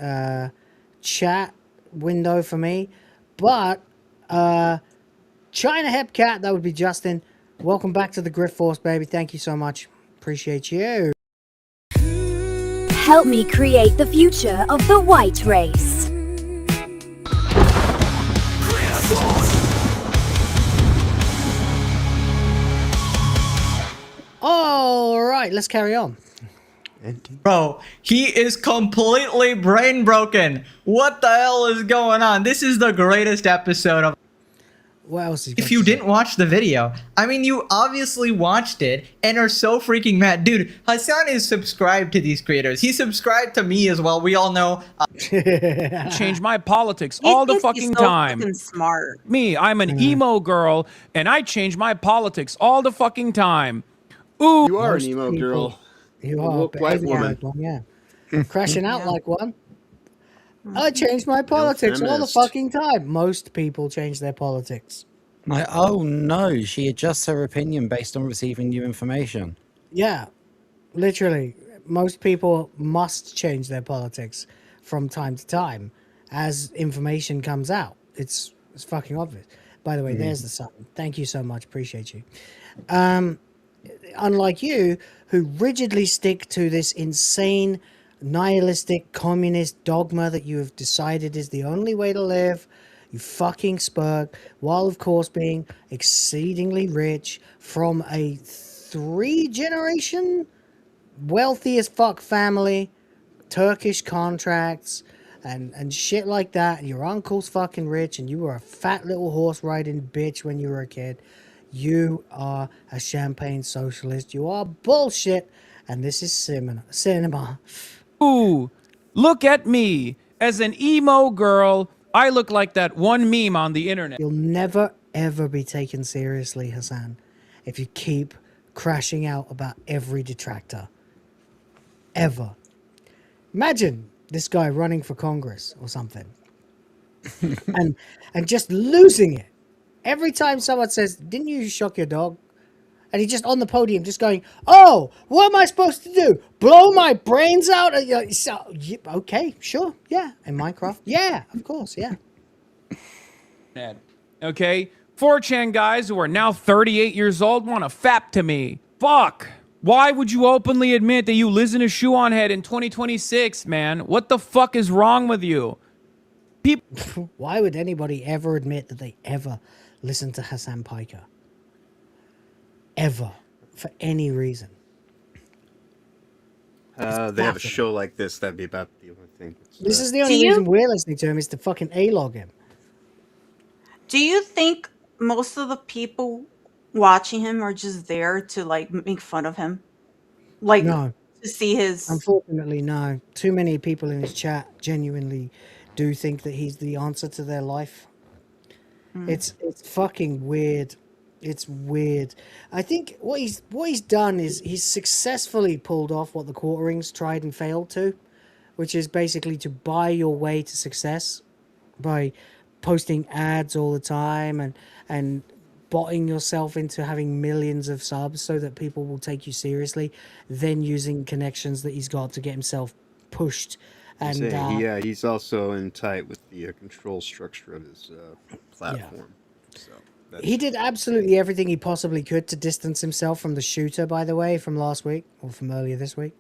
chat window for me, but China Hepcat, that would be Justin. Welcome back to the Griff Force, baby. Thank you so much. Appreciate you. Help me create the future of the white race. All right, let's carry on. Bro, he is completely brain broken. What the hell is going on? This is the greatest episode of... What else? If you didn't watch the video, I mean, you obviously watched it and are so freaking mad. Dude, Hasan is subscribed to these creators. He's subscribed to me as well. We all know. Change my politics all the fucking time. Fucking smart. Me, I'm an emo girl, and I change my politics all the fucking time. Ooh, you are an emo girl. You A are woke white woman. like one, yeah. Crashing out like one. I change my politics all the feminist. fucking time. Most people change their politics. Like, oh no, she adjusts her opinion based on receiving new information. Yeah, literally. Most people must change their politics from time to time as information comes out. It's fucking obvious. By the way, there's the sun. Thank you so much. Appreciate you. Unlike you, who rigidly stick to this insane, nihilistic, communist dogma that you have decided is the only way to live, you fucking spurg, while of course being exceedingly rich from a 3-generation wealthy as fuck family, Turkish contracts, and shit like that. Your uncle's fucking rich, and you were a fat little horse riding bitch when you were a kid. You are a champagne socialist. You are bullshit, and this is cinema. Ooh, look at me. As an emo girl, I look like that one meme on the internet. You'll never, ever be taken seriously, Hasan, if you keep crashing out about every detractor. Ever. Imagine this guy running for Congress or something. and just losing it. Every time someone says, didn't you shock your dog? And he's just on the podium just going, oh, what am I supposed to do? Blow my brains out? Okay, sure, yeah. In Minecraft? Yeah, of course, yeah. Okay? 4chan guys who are now 38 years old want to fap to me. Fuck. Why would you openly admit that you listen to Shoe on Head in 2026, man? What the fuck is wrong with you? Why would anybody ever admit that they ever listen to Hasan Piker? Ever. For any reason. They have a show like this, that'd be about the only thing. This is the only reason we're listening to him, is to fucking A-log him. Do you think most of the people watching him are just there to like make fun of him? Like No. to see his... Unfortunately, no. Too many people in his chat genuinely do think that he's the answer to their life. It's fucking weird. It's weird. I think what he's done is he's successfully pulled off what the Quarterings tried and failed to, which is basically to buy your way to success by posting ads all the time and botting yourself into having millions of subs so that people will take you seriously, then using connections that he's got to get himself pushed And he's also in tight with the control structure of his platform. So he did absolutely everything he possibly could to distance himself from the shooter, by the way, from last week or from earlier this week.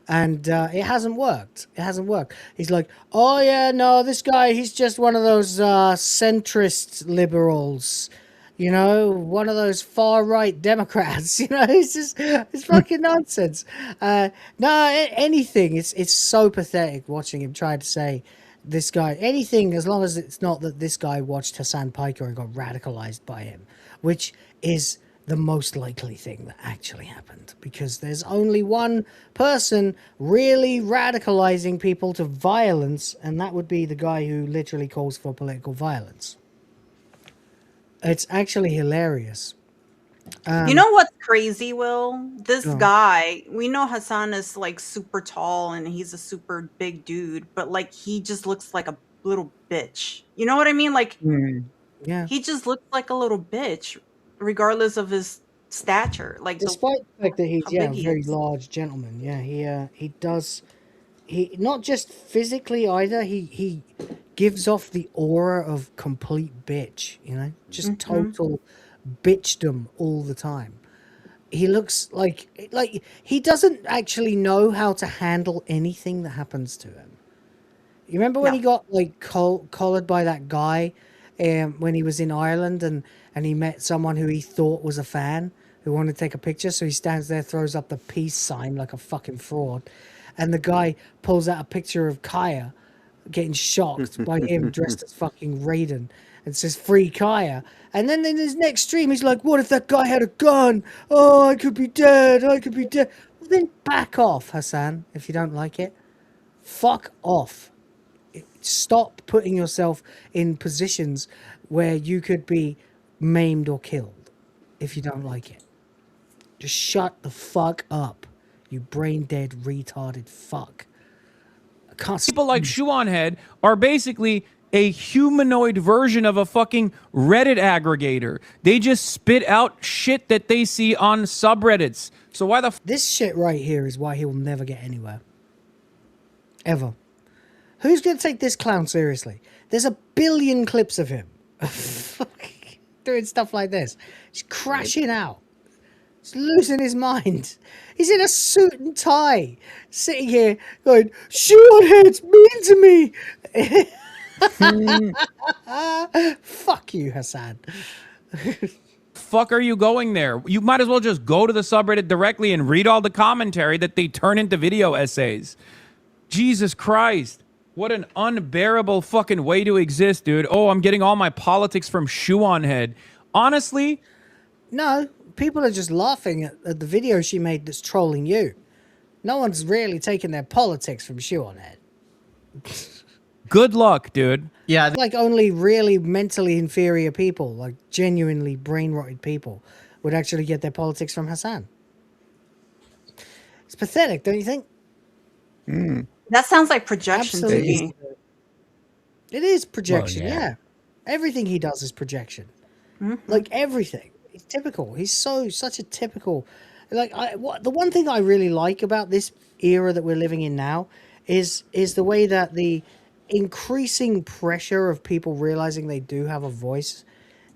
And it hasn't worked. It hasn't worked. He's like, oh, yeah, no, this guy, he's just one of those centrist liberals. You know, one of those far-right Democrats. You know, it's fucking nonsense. Anything. It's so pathetic watching him try to say this guy, anything, as long as it's not that this guy watched Hasan Piker and got radicalized by him, which is the most likely thing that actually happened, because there's only one person really radicalizing people to violence, and that would be the guy who literally calls for political violence. It's actually hilarious. You know what's crazy, Will? This guy, we know Hasan is like super tall and he's a super big dude, but like he just looks like a little bitch. You know what I mean? Like, yeah, he just looks like a little bitch, regardless of his stature. Like, despite the fact that he's a he very is. large gentleman, he does. He not just physically either. He gives off the aura of complete bitch. You know, just total bitchdom all the time. He looks like he doesn't actually know how to handle anything that happens to him. You remember when he got like collared by that guy when he was in Ireland and he met someone who he thought was a fan who wanted to take a picture, so he stands there, throws up the peace sign like a fucking fraud, and the guy pulls out a picture of Kaya getting shocked by him dressed as fucking Raiden and says free Kaya. And then in his next stream he's like, what if that guy had a gun? Oh, I could be dead, I could be dead. Well, then back off, Hasan, if you don't like it. Fuck off. Stop putting yourself in positions where you could be maimed or killed if you don't like it. Just shut the fuck up, you brain dead retarded fuck. People like Shoeonhead are basically a humanoid version of a fucking Reddit aggregator. They just spit out shit that they see on subreddits. So why the this shit right here is why he will never get anywhere. Ever. Who's going to take this clown seriously? There's a billion clips of him doing stuff like this. He's crashing out. He's losing his mind. He's in a suit and tie, sitting here going, Shoeonhead's mean to me. Fuck you, Hasan. fuck are you going there? You might as well just go to the subreddit directly and read all the commentary that they turn into video essays. Jesus Christ. What an unbearable fucking way to exist, dude. Oh, I'm getting all my politics from Shoeonhead. Honestly? No, people are just laughing at the video she made that's trolling you. No one's really taking their politics from Shoeonhead. Good luck, dude. Yeah. Like only really mentally inferior people, like genuinely brain-rotted people, would actually get their politics from Hasan. It's pathetic, don't you think? That sounds like projection to me. It is projection, Well, yeah. Everything he does is projection. Like everything. He's typical. He's such a typical. Like the one thing I really like about this era that we're living in now is the way that the increasing pressure of people realizing they do have a voice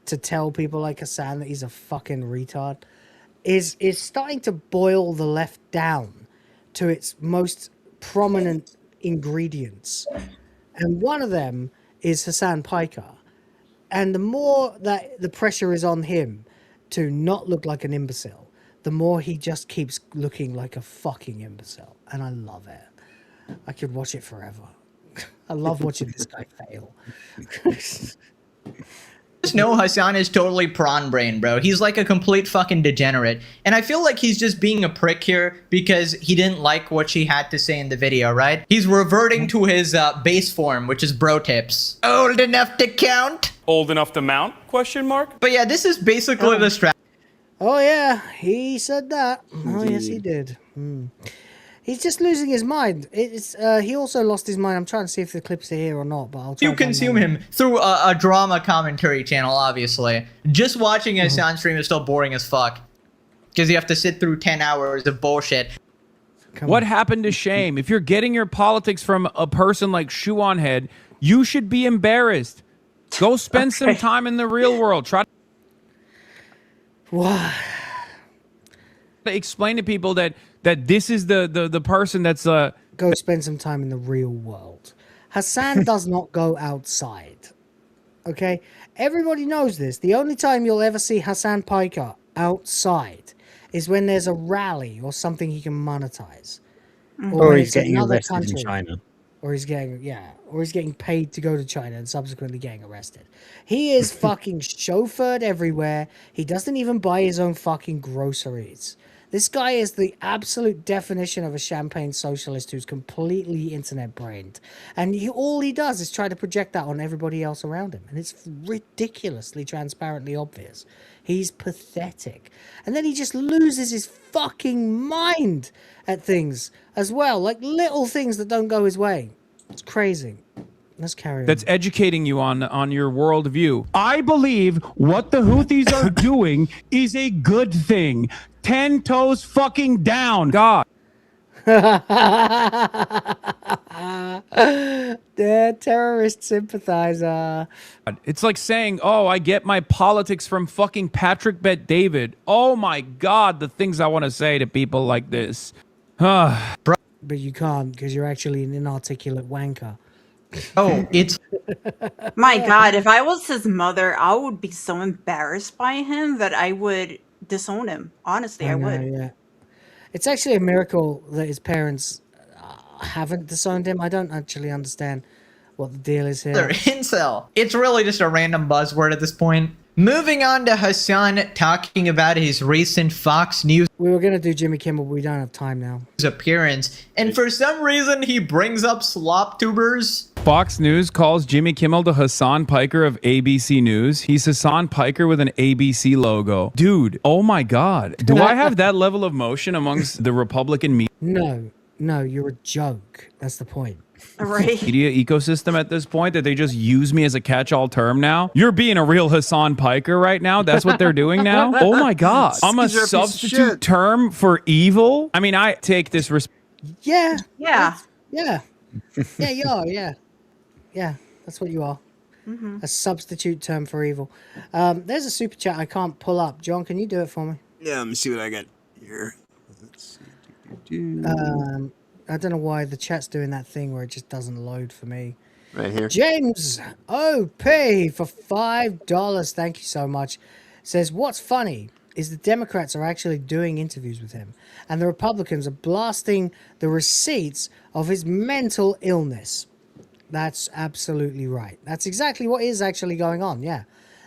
to tell people like Hasan that he's a fucking retard is starting to boil the left down to its most prominent ingredients. And one of them is Hasan Piker. And the more that the pressure is on him to not look like an imbecile, the more he just keeps looking like a fucking imbecile. And I love it. I could watch it forever. I love watching this guy fail. Just know Hasan is totally prawn brain, bro. He's like a complete fucking degenerate. And I feel like he's just being a prick here because he didn't like what she had to say in the video, right? He's reverting to his base form, which is bro tips. Old enough to count? Old enough to mount? Question mark? But yeah, this is basically the strategy. Oh yeah, he said that. Oh yes, he did. He's just losing his mind. It's he also lost his mind. I'm trying to see if the clips are here or not, but I'll try. You consume him through a drama commentary channel, obviously. Just watching a sound stream is still boring as fuck. Because you have to sit through 10 hours of bullshit. What happened to shame? If you're getting your politics from a person like Shoe on Head, you should be embarrassed. Go spend some time in the real world. Try Wow. to explain to people that this is the person that's Go spend some time in the real world. Hasan does not go outside. Okay? Everybody knows this. The only time you'll ever see Hasan Piker outside is when there's a rally or something he can monetize. Or he's getting arrested in China. Or he's getting paid to go to China and subsequently getting arrested. He is fucking chauffeured everywhere. He doesn't even buy his own fucking groceries. This guy is the absolute definition of a champagne socialist who's completely internet brained. And all he does is try to project that on everybody else around him. And it's ridiculously transparently obvious. He's pathetic. And then he just loses his fucking mind at things as well. Like little things that don't go his way. It's crazy. Let's carry on. that's educating you on your worldview. I believe what the Houthis are doing is a good thing. 10 toes fucking down. God. The terrorist sympathizer. It's like saying, oh, I get my politics from fucking Patrick Bet David. Oh my God, the things I want to say to people like this. But you can't because you're actually an inarticulate wanker. Oh, it's... My God, if I was his mother, I would be so embarrassed by him that I would disown him. Honestly, I would. Yeah. It's actually a miracle that his parents haven't disowned him. I don't actually understand what the deal is here. Incel. It's really just a random buzzword at this point. Moving on to Hasan talking about his recent Fox News We were going to do Jimmy Kimmel, but we don't have time now. appearance, and for some reason he brings up slop tubers. Fox News calls Jimmy Kimmel the Hasan Piker of ABC News. He's Hasan Piker with an ABC logo. Dude, oh my God. Do I have that level of motion amongst the Republican No, you're a joke. That's the point. Right. media ecosystem at this point that they just use me as a catch-all term now? You're being a real Hasan Piker right now? That's what they're doing now? Oh my God. I'm a substitute term for evil? I mean, I take this Yeah. Yeah. Yeah. Yeah, you are. Yeah. Yeah, that's what you are. A substitute term for evil. There's a super chat I can't pull up. John, can you do it for me? Yeah, let me see what I got here. Let's see. I don't know why the chat's doing that thing where it just doesn't load for me. Right here. James OP for $5. Thank you so much. Says, what's funny is the Democrats are actually doing interviews with him, and the Republicans are blasting the receipts of his mental illness. That's absolutely right. That's exactly what is actually going on. Yeah,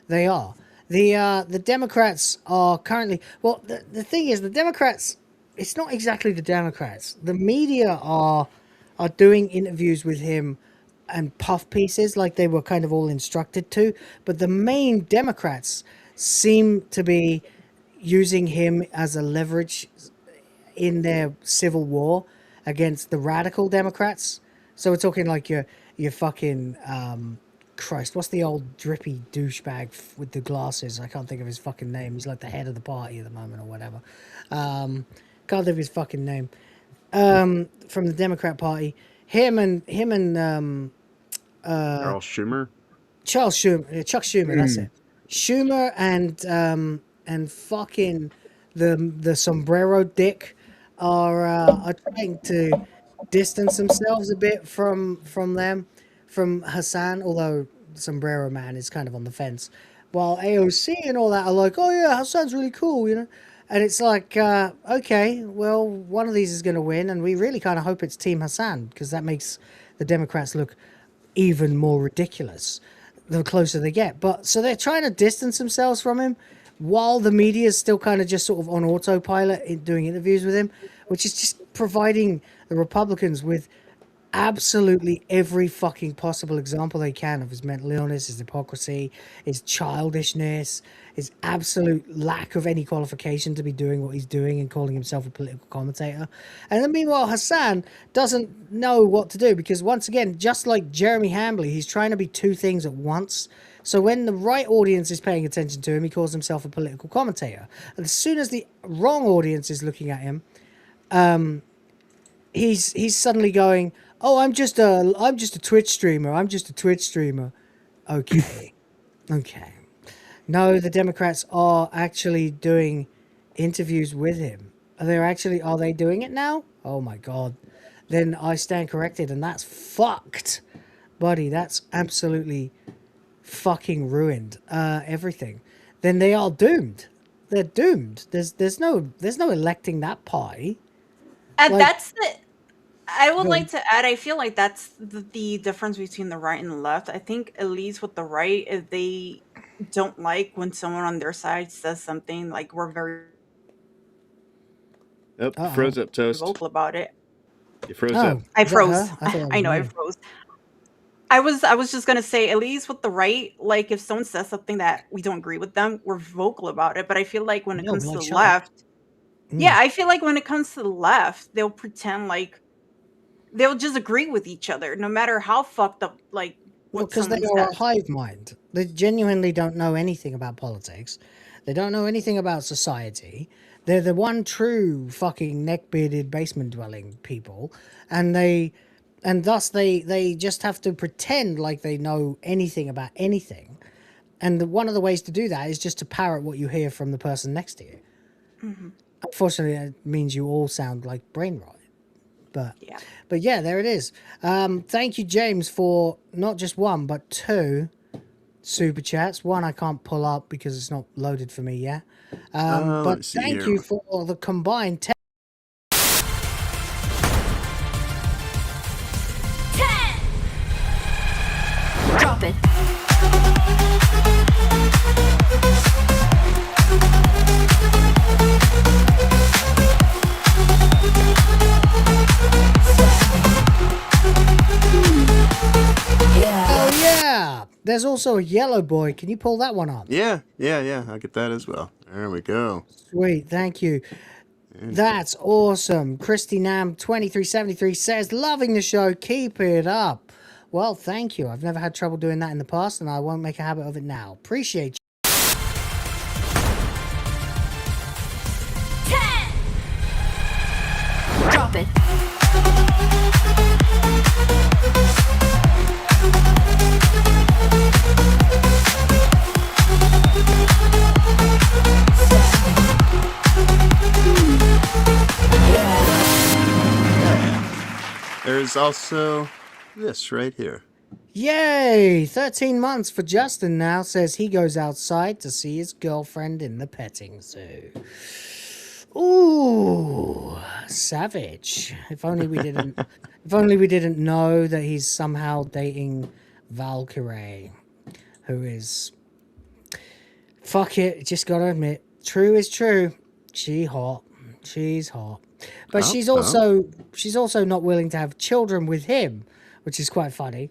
they are. The Democrats are currently... Well, the thing is, the Democrats... It's not exactly the Democrats. The media are doing interviews with him and puff pieces like they were kind of all instructed to. But the main Democrats seem to be using him as a leverage in their civil war against the radical Democrats. So we're talking like your fucking... Christ, what's the old drippy douchebag with the glasses? I can't think of his fucking name. He's like the head of the party at the moment or whatever. Can't think of his fucking name. From the Democrat Party. Him and Charles Schumer? Chuck Schumer, that's it. Schumer and fucking the sombrero dick are trying to distance themselves a bit from Hasan, although Sombrero Man is kind of on the fence. While AOC and all that are like, oh yeah, Hasan's really cool, you know? And it's like, okay, well, one of these is going to win, and we really kind of hope it's Team Hasan, because that makes the Democrats look even more ridiculous the closer they get. But so they're trying to distance themselves from him while the media is still kind of just sort of on autopilot in doing interviews with him, which is just providing the Republicans with absolutely every fucking possible example they can of his mental illness, his hypocrisy, his childishness, his absolute lack of any qualification to be doing what he's doing and calling himself a political commentator. And then meanwhile, Hasan doesn't know what to do because, once again, just like Jeremy Hambley, he's trying to be two things at once. So when the right audience is paying attention to him, he calls himself a political commentator. And as soon as the wrong audience is looking at him, he's suddenly going, "Oh, I'm just a Twitch streamer. I'm just a Twitch streamer." Okay. Okay. No, the Democrats are actually doing interviews with him. Are they doing it now? Oh my God. Then I stand corrected, and that's fucked. Buddy, that's absolutely fucking ruined everything. Then they are doomed. They're doomed. There's no electing that party. And Like- that's the. I would Go like on. to add. I feel like that's the difference between the right and the left. I think at least with the right, if they don't like when someone on their side says something, like we're very Oh, froze up, Toast. vocal about it. You froze Oh, up. I is that froze. her? I thought that I was know I me. froze. I was just gonna say, at least with the right, like if someone says something that we don't agree with them, we're vocal about it. But I feel like when it No, comes but to like, the shut up. left, Mm. yeah, I feel like when it comes to the left, they'll pretend like they'll just agree with each other, no matter how fucked up like Well, what because they someone are a says. hive mind. They genuinely don't know anything about politics. They don't know anything about society. They're the one true fucking neck-bearded basement-dwelling people, and thus they just have to pretend like they know anything about anything. And one of the ways to do that is just to parrot what you hear from the person next to you. Mhm. Unfortunately, it means you all sound like brain rot. Yeah. But yeah, there it is. Thank you, James, for not just one but two super chats. One I can't pull up because it's not loaded for me yet. let me But see thank here. you for the combined 10. Drop it. Oh yeah! There's also a yellow boy. Can you pull that one up? Yeah. I'll get that as well. There we go. Sweet, thank you. That's awesome. Christy Nam 2373 says, loving the show, keep it up. Well, thank you. I've never had trouble doing that in the past, and I won't make a habit of it now. Appreciate you. 10. Drop it. There's also this right here. Yay! 13 months for Justin now. Says he goes outside to see his girlfriend in the petting zoo. Ooh, savage. If only we didn't if only we didn't know that he's somehow dating Valkyrie, who is, fuck it, just gotta admit, true is true. She's hot. But she's also not willing to have children with him, which is quite funny.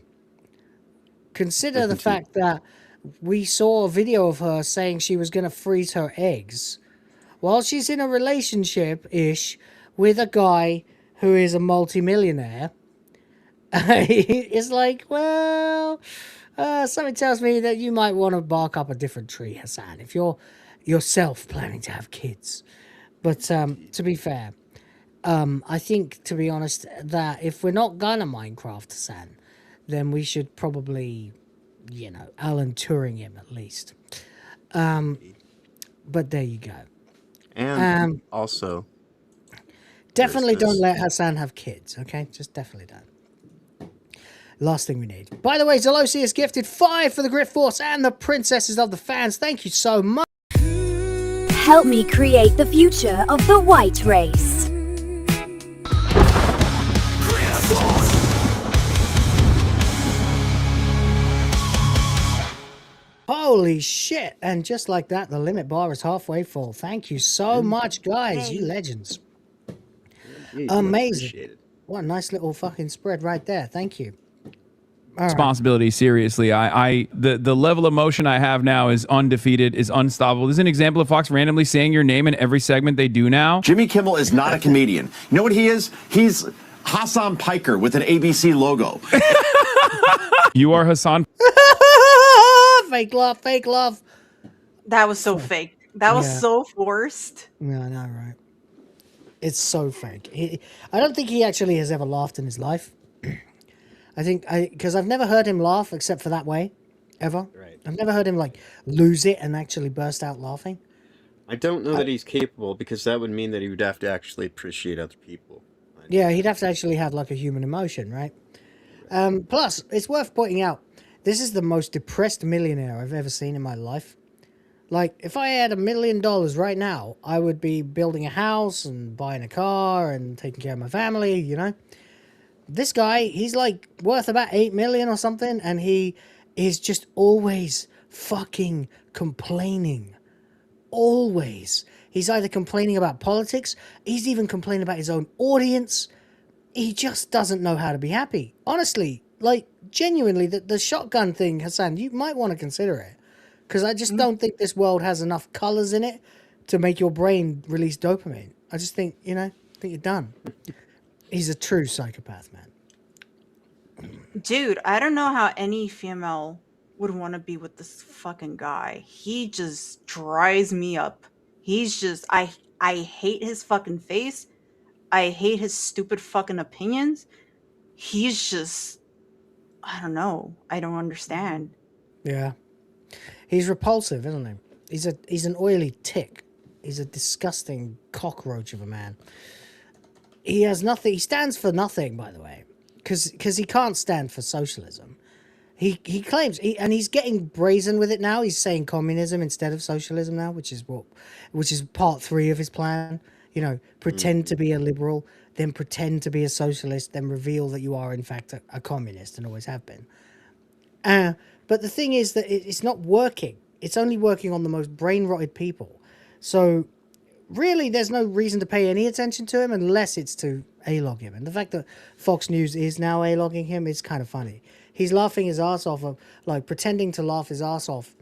Consider the fact that we saw a video of her saying she was going to freeze her eggs while she's in a relationship-ish with a guy who is a multimillionaire. It's like, well, something tells me that you might want to bark up a different tree, Hasan, if you're yourself planning to have kids. But to be fair, I think, to be honest, that if we're not gonna Minecraft Hasan, then we should probably, Alan Turing him at least. But there you go. And also, definitely there's don't this. let Hasan have kids, okay? Just definitely don't. Last thing we need. By the way, Zelosi has gifted 5 for the Grit Force and the Princesses of the Fans. Thank you so much. Help me create the future of the white race. Holy shit. And just like that, the limit bar is halfway full. Thank you so much, guys. You legends. Amazing. What a nice little fucking spread right there. Thank you. All right. Responsibility, seriously. The level of emotion I have now is undefeated, is unstoppable. This is an example of Fox randomly saying your name in every segment they do now. Jimmy Kimmel is not a comedian. You know what he is? He's Hasan Piker with an ABC logo. You are Hasan. Fake love, fake love. That was so fake. That was Yeah. so forced. Yeah, I know, right? It's so fake. I don't think he actually has ever laughed in his life. Because I've never heard him laugh except for that way, ever. Right. I've never heard him like lose it and actually burst out laughing. I don't know that he's capable, because that would mean that he would have to actually appreciate other people. Yeah, he'd have to actually have like a human emotion, right? Plus, it's worth pointing out, this is the most depressed millionaire I've ever seen in my life. Like, if I had $1 million right now, I would be building a house and buying a car and taking care of my family, you know? This guy, he's like worth about 8 million or something, and he is just always fucking complaining. Always. He's either complaining about politics, he's even complaining about his own audience. He just doesn't know how to be happy. Honestly, like, genuinely, the shotgun thing, Hasan, you might want to consider it. Because I just don't think this world has enough colors in it to make your brain release dopamine. I just think, you know, I think you're done. He's a true psychopath, man. Dude, I don't know how any female would want to be with this fucking guy. He just dries me up. He's just, I hate his fucking face. I hate his stupid fucking opinions. He's just, I don't know. I don't understand. Yeah. He's repulsive, isn't he? He's an oily tick. He's a disgusting cockroach of a man. He has nothing. He stands for nothing, by the way, because he can't stand for socialism. He claims, and he's getting brazen with it now. He's saying communism instead of socialism now, which is part 3 of his plan. You know, pretend to be a liberal, then pretend to be a socialist, then reveal that you are in fact a communist and always have been. But the thing is that it's not working. It's only working on the most brain-rotted people. So really, there's no reason to pay any attention to him unless it's to A-log him. And the fact that Fox News is now A-logging him is kind of funny. He's laughing his ass off, like pretending to laugh his ass off,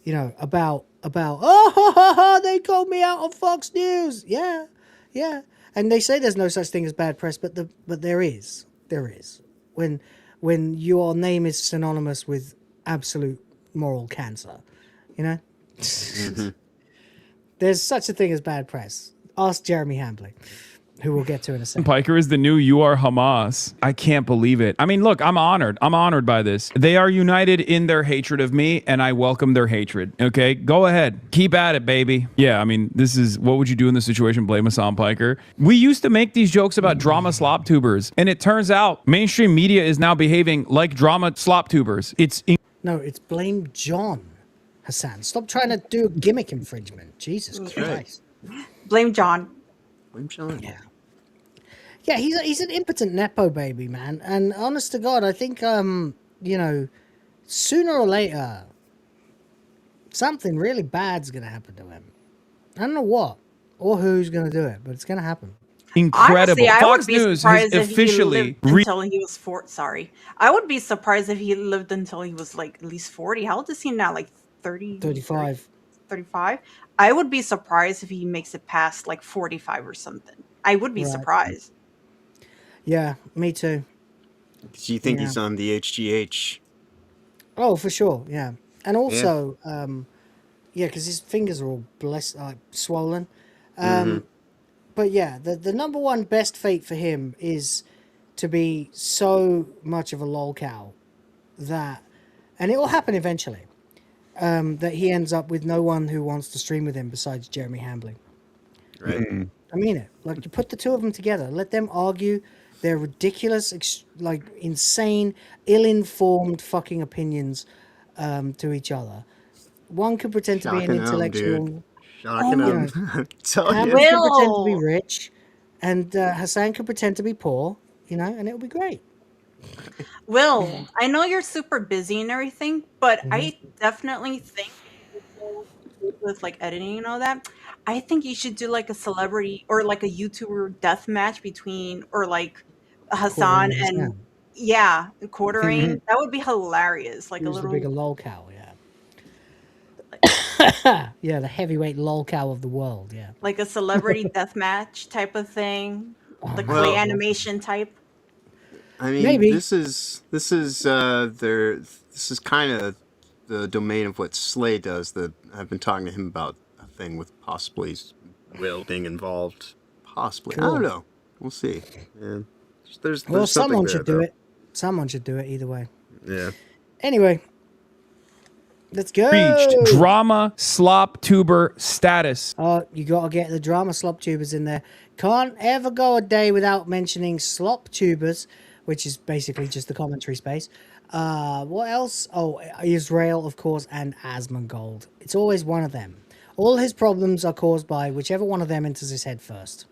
you know, about they called me out on Fox News. Yeah. And they say there's no such thing as bad press, but there is. When your name is synonymous with absolute moral cancer, you know? There's such a thing as bad press. Ask Jeremy Hamblin, who we'll get to in a second. Piker is the new "You are Hamas." I can't believe it. I mean, look, I'm honored. I'm honored by this. They are united in their hatred of me, and I welcome their hatred. Okay, go ahead. Keep at it, baby. Yeah, I mean, this is, what would you do in this situation? Blame Hasan Piker. We used to make these jokes about drama slop tubers, and it turns out mainstream media is now behaving like drama slop tubers. No, it's blame John, Hasan. Stop trying to do a gimmick infringement. Jesus Christ. Blame John. Blame John. Yeah, he's an impotent nepo baby, man. And honest to God, I think you know, sooner or later, something really bad's gonna happen to him. I don't know what or who's gonna do it, but it's gonna happen. Incredible. Honestly, I Fox would be News surprised has if officially he lived until he was 4. Sorry, I would be surprised if he lived until he was like at least 40. How old is he now? Like 30? 35. 35. I would be surprised if he makes it past like 45 or something. I would be surprised. Yeah, me too. Do you think he's on the HGH? Oh, for sure. Yeah, and also, yeah, because his fingers are all swollen. But yeah, the number one best fate for him is to be so much of a lolcow that, and it will happen eventually, that he ends up with no one who wants to stream with him besides Jeremy Hamblin. Right. I mean it. Like, you put the two of them together, let them argue their ridiculous, like insane, ill-informed fucking opinions to each other. One could pretend to be an intellectual. Shocking him. Hamblin could pretend to be rich, and Hasan could pretend to be poor, you know, and it would be great. Will, I know you're super busy and everything, but I definitely think with like editing and all that, I think you should do like a celebrity or like a YouTuber death match between, or like Hasan and quartering. That would be hilarious. Like a little bigger lolcow, yeah, the heavyweight lolcow of the world, yeah. Like a celebrity death match type of thing, the clay animation type. I mean, Maybe. this is kind of the domain of what Slay does. That I've been talking to him about a thing with possibly Will being involved, Possibly. I Cool. don't know. We'll see. Yeah. There's Well, something someone there, should do though. it. Someone should do it either way. Yeah. Anyway, let's go. Reached drama slop tuber status. Oh, you got to get the drama slop tubers in there. Can't ever go a day without mentioning slop tubers, which is basically just the commentary space. What else? Oh, Israel, of course, and Asmongold. It's always one of them. All his problems are caused by whichever one of them enters his head first.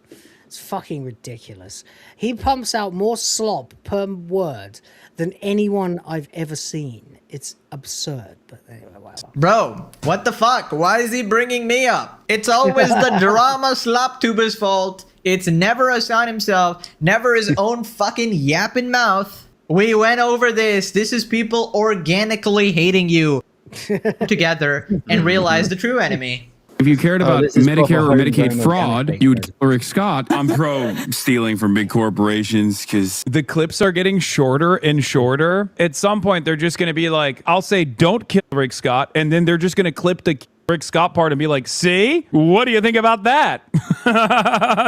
It's fucking ridiculous. He pumps out more slop per word than anyone I've ever seen. It's absurd, but anyway, whatever. Bro, what the fuck? Why is he bringing me up? It's always the drama slop tuber's fault. It's never Hasan himself, never his own fucking yapping mouth. We went over this. This is people organically hating you together and realize the true enemy. If you cared about this is Medicare or proper Medicaid homegrown fraud, organic you'd kill Rick Scott. I'm pro stealing from big corporations because the clips are getting shorter and shorter. At some point, they're just going to be like, I'll say, don't kill Rick Scott. And then they're just going to clip the Rick Scott part and be like, see, what do you think about that?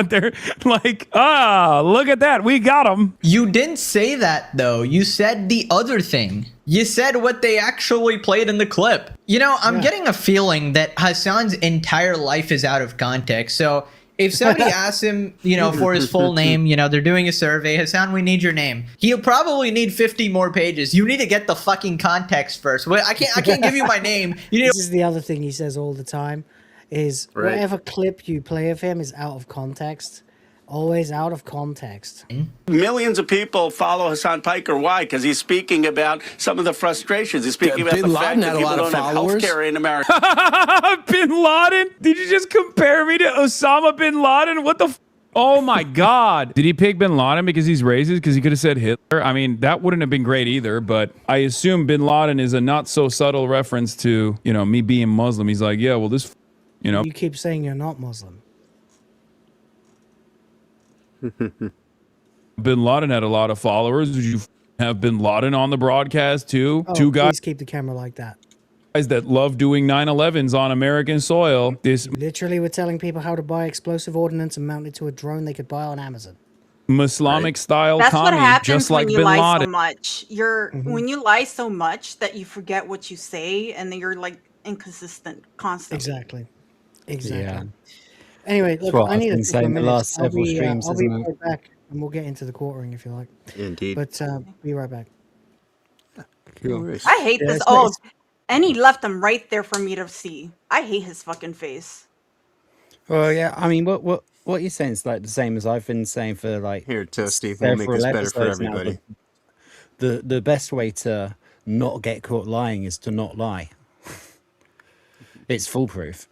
They're like, look at that. We got him. You didn't say that, though. You said the other thing. You said what they actually played in the clip. You know, I'm getting a feeling that Hasan's entire life is out of context. So if somebody asks him, you know, for his full name, you know, they're doing a survey, Hasan, we need your name. He'll probably need 50 more pages. You need to get the fucking context first. Well, I can't give you my name. You This is the other thing he says all the time, is whatever clip you play of him is out of context. Always out of context. Millions of people follow Hasan Piker. Why? Because he's speaking about some of the frustrations. He's speaking about Bin the fact Laden that had a people lot of don't have followers. health care in America. Bin Laden? Did you just compare me to Osama Bin Laden? What the Oh my God. Did he pick Bin Laden because he's racist? Because he could have said Hitler? I mean, that wouldn't have been great either, but I assume Bin Laden is a not so subtle reference to, you know, me being Muslim. He's like, yeah, well, this, you know. You keep saying you're not Muslim. Bin Laden had a lot of followers. Did you have Bin Laden on the broadcast too? Oh, Two guys please keep the camera like that. that love doing 9/11s on American soil. This Literally, we're telling people how to buy explosive ordnance and mount it to a drone they could buy on Amazon. Islamic style That's what commie, happens just like when you Bin lie Laden. so much. When you lie so much that you forget what you say, and then you're like inconsistent constantly. Exactly. Exactly. Yeah. Anyway, That's look, what I I've need been a saying couple the last minutes. several streams, I'll be isn't it? right back, and we'll get into the quartering if you like. Indeed. But be right back. Cool. I hate Yeah, this. it's Oh, nice. and he left him right there for me to see. I hate his fucking face. Well, yeah. I mean, what you're saying is like the same as I've been saying for like Here, Toasty, we'll make several this better for episodes now, everybody. The best way to not get caught lying is to not lie. It's foolproof.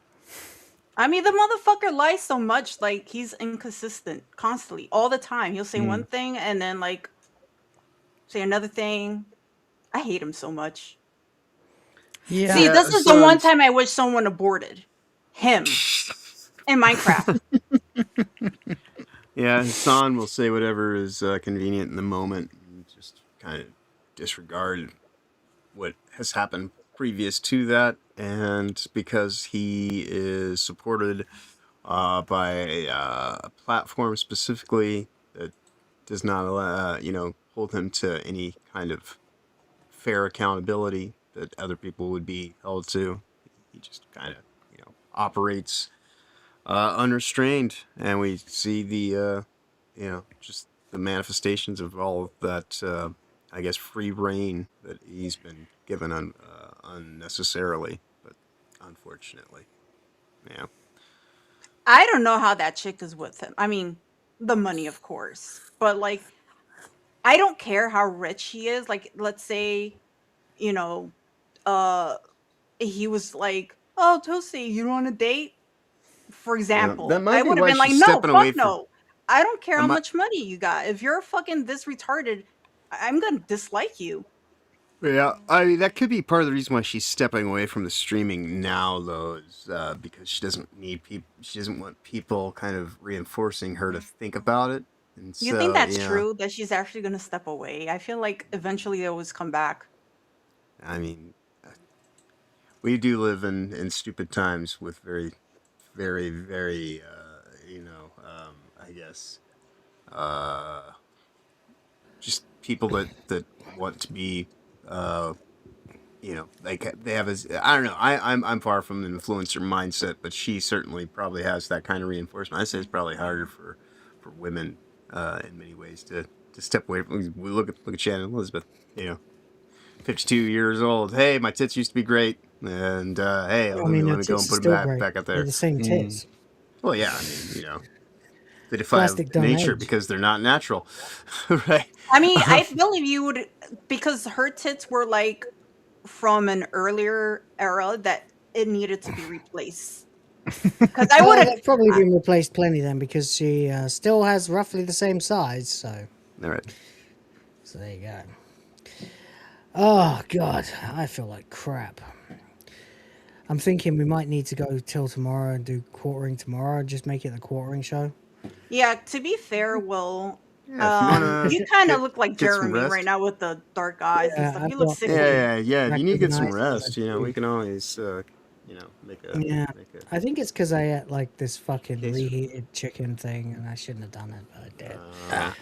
I mean, the motherfucker lies so much. Like, he's inconsistent constantly, all the time. He'll say one thing and then, like, say another thing. I hate him so much. Yeah. See, this is the one time I wish someone aborted him in Minecraft. Yeah, Hasan will say whatever is convenient in the moment and just kind of disregard what has happened previous to that. And because he is supported by a platform specifically that does not allow, hold him to any kind of fair accountability that other people would be held to, he just kind of, operates unrestrained, and we see the just the manifestations of all of that I guess free reign that he's been given unnecessarily, but unfortunately. Yeah. I don't know how that chick is with him. I mean, the money, of course, but like, I don't care how rich he is. Like, let's say, he was like, "Oh, Toasty, you want a date?" For example, that might I be would have why been like, she's "No, stepping away fuck from- no. I don't care how Am I- much money you got. If you're fucking this retarded, I'm gonna dislike you." Yeah, I mean, that could be part of the reason why she's stepping away from the streaming now, though, is because she doesn't need people. She doesn't want people kind of reinforcing her to think about it. And You so, think that's yeah, true, that she's actually gonna step away? I feel like eventually they always come back. I mean, we do live in stupid times with very, very, very, I guess, just people that want to be, like they have I don't know. I'm far from an influencer mindset, but she certainly probably has that kind of reinforcement. I say it's probably harder for women in many ways to step away from. We look at Shannon Elizabeth, 52 years old. Hey, my tits used to be great, and hey, I mean, let her me go tits and are put them still great. back up They're there. the same tits. Well, yeah, I mean, they defy Plastic don't nature age. because they're not natural, right? I mean, I believe you would, because her tits were like from an earlier era that it needed to be replaced. Because I would have They've probably been replaced plenty then, because she still has roughly the same size. So, all right. So there you go. Oh God, I feel like crap. I'm thinking we might need to go till tomorrow and do quartering tomorrow. Just make it the quartering show. Yeah, to be fair, Will, wanna you kind of get- look like get some Jeremy rest. right now with the dark eyes and stuff. I've You look got- sickly. Yeah. If you need to get some Recognized rest, we can always, make a. Yeah, Make a I think it's because I ate like this fucking reheated chicken thing, and I shouldn't have done it, but I did.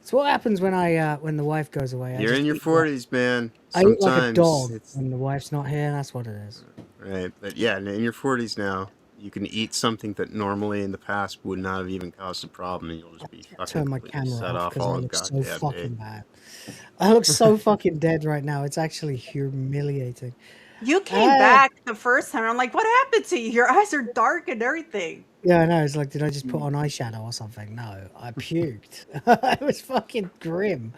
It's what happens when when the wife goes away. I You're just in your eat like- 40s, man. I eat like a Sometimes dog it's when the wife's not here. That's what it is. right, but yeah, in your 40s now, you can eat something that normally in the past would not have even caused a problem, and you'll just be fucking Turn my completely camera set off off because I all look so goddamn fucking day. bad. I look so fucking dead right now. It's actually humiliating. You came back the first time. I'm like, what happened to you? Your eyes are dark and everything. Yeah, I know. It's like, did I just put on eyeshadow or something? No, I puked. It was fucking grim.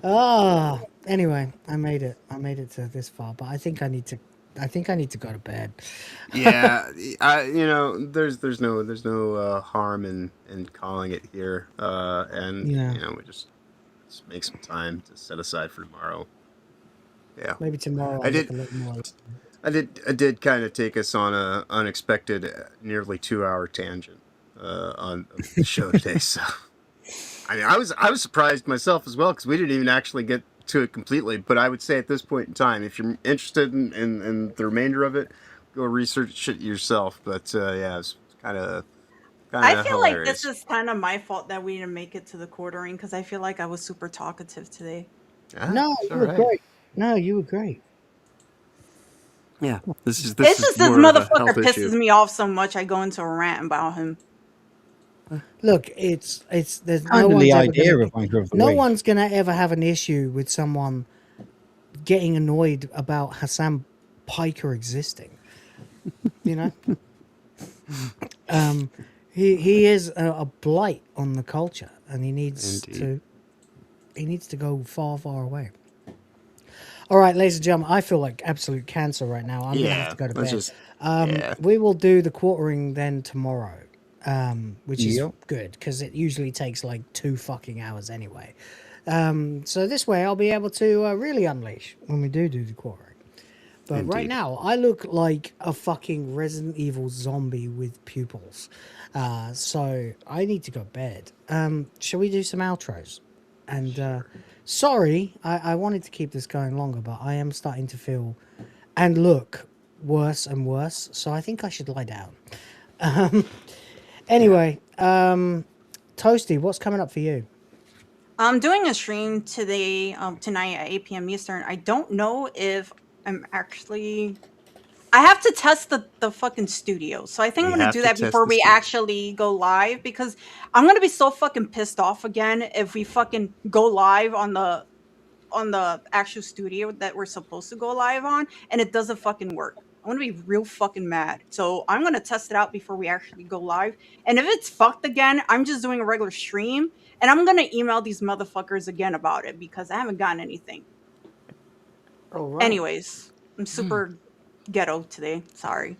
Oh, anyway, I made it. I made it to this far, but I think I need to go to bed. Yeah, there's no harm in calling it here, and Yeah. we just make some time to set aside for tomorrow. Yeah, Maybe tomorrow I I'll did. look a little more. I did kind of take us on a unexpected, nearly 2-hour tangent on the show today. So, I mean, I was surprised myself as well, because we didn't even actually get to it completely. But I would say at this point in time, if you're interested in the remainder of it, go research it yourself. But yeah, it's kind of I feel hilarious. like this is kind of my fault that we didn't make it to the quartering, because I feel like I was super talkative today. No, you were great. No, you were great. Yeah, this is It's just this more of a motherfucker health pisses issue. me off so much. I go into a rant about him. Look, there's no Kind of one's the ever idea gonna, of Wanker of the no Week. one's gonna ever have an issue with someone getting annoyed about Hasan Piker existing. You know, he is a blight on the culture, and he needs to go far, far away. All right, ladies and gentlemen, I feel like absolute cancer right now. I'm gonna have to go to bed. We will do the quartering then tomorrow, which is good, because it usually takes like 2 fucking hours anyway. So this way I'll be able to really unleash when we do the quartering. But right now I look like a fucking Resident Evil zombie with pupils. So I need to go to bed. Shall we do some outros? And sorry, I wanted to keep this going longer, but I am starting to feel and look worse and worse. So I think I should lie down. Anyway, Toasty, what's coming up for you? I'm doing a stream today, tonight at 8 p.m. Eastern. I don't know if I'm actually... I have to test the fucking studio. So I think I'm going to do that before we actually go live, because I'm going to be so fucking pissed off again if we fucking go live on the actual studio that we're supposed to go live on and it doesn't fucking work. I'm going to be real fucking mad. So I'm going to test it out before we actually go live. And if it's fucked again, I'm just doing a regular stream. And I'm going to email these motherfuckers again about it, because I haven't gotten anything. All right. Anyways, I'm super ghetto today. Sorry.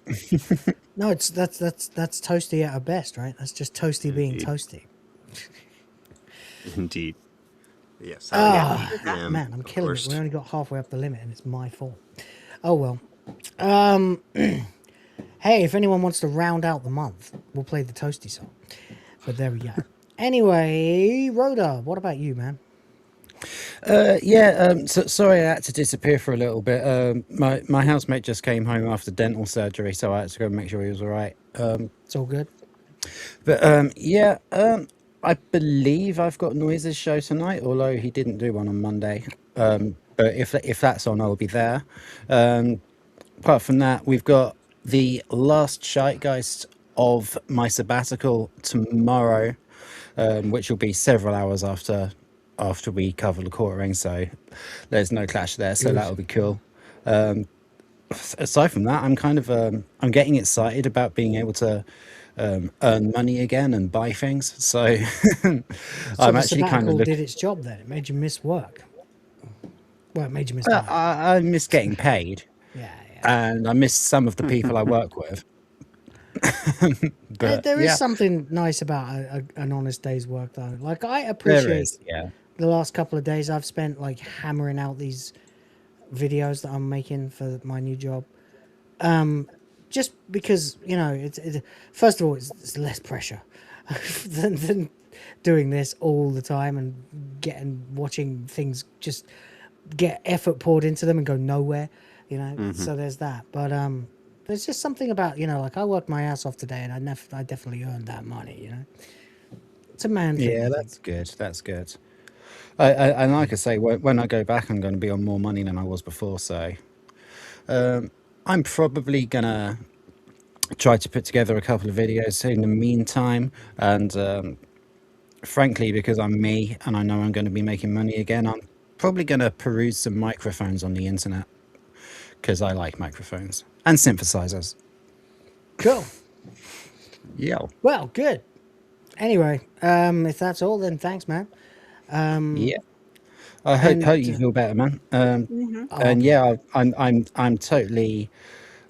No, that's Toasty at her best, right? That's just Toasty being Toasty. Indeed. Yes. Man, I'm killing it. We only got halfway up the limit, and it's my fault. Oh well. Hey, if anyone wants to round out the month, we'll play the Toasty song. But there we go. Anyway, Rhoda, what about you, man? Sorry I had to disappear for a little bit. My housemate just came home after dental surgery, so I had to go and make sure he was all right. It's all good. But I believe I've got Noises show tonight, although he didn't do one on Monday. But if that's on, I'll be there. Apart from that, we've got the last Zeitgeist of my sabbatical tomorrow, which will be several hours after we cover the quartering, so there's no clash there, so that'll be cool. Aside from that, I'm kind of I'm getting excited about being able to earn money again and buy things, so So I'm the actually kind sabbatical of did looking. its job then. It made you miss work. Well, it made you miss Well, money. I miss getting paid, and I miss some of the people I work with. But There is yeah, something nice about an honest day's work, though. Like, I there appreciate is. Yeah. the last couple of days I've spent, like, hammering out these videos that I'm making for my new job. Just because, you know, first of all, it's less pressure than doing this all the time and watching things just get effort poured into them and go nowhere, you know. So there's that. But there's just something about, you know, like, I worked my ass off today and I definitely earned that money, you know. It's a man thing. Yeah, I that's good. That's good. And like I say, when I go back, I'm going to be on more money than I was before. So I'm probably gonna try to put together a couple of videos in the meantime. And frankly, because I'm me and I know I'm going to be making money again, I'm probably going to peruse some microphones on the internet because I like microphones and synthesizers. Cool. Yeah. Well, good. Anyway, if that's all, then thanks, man. Yeah. I hope you feel better, man. And yeah, I'm totally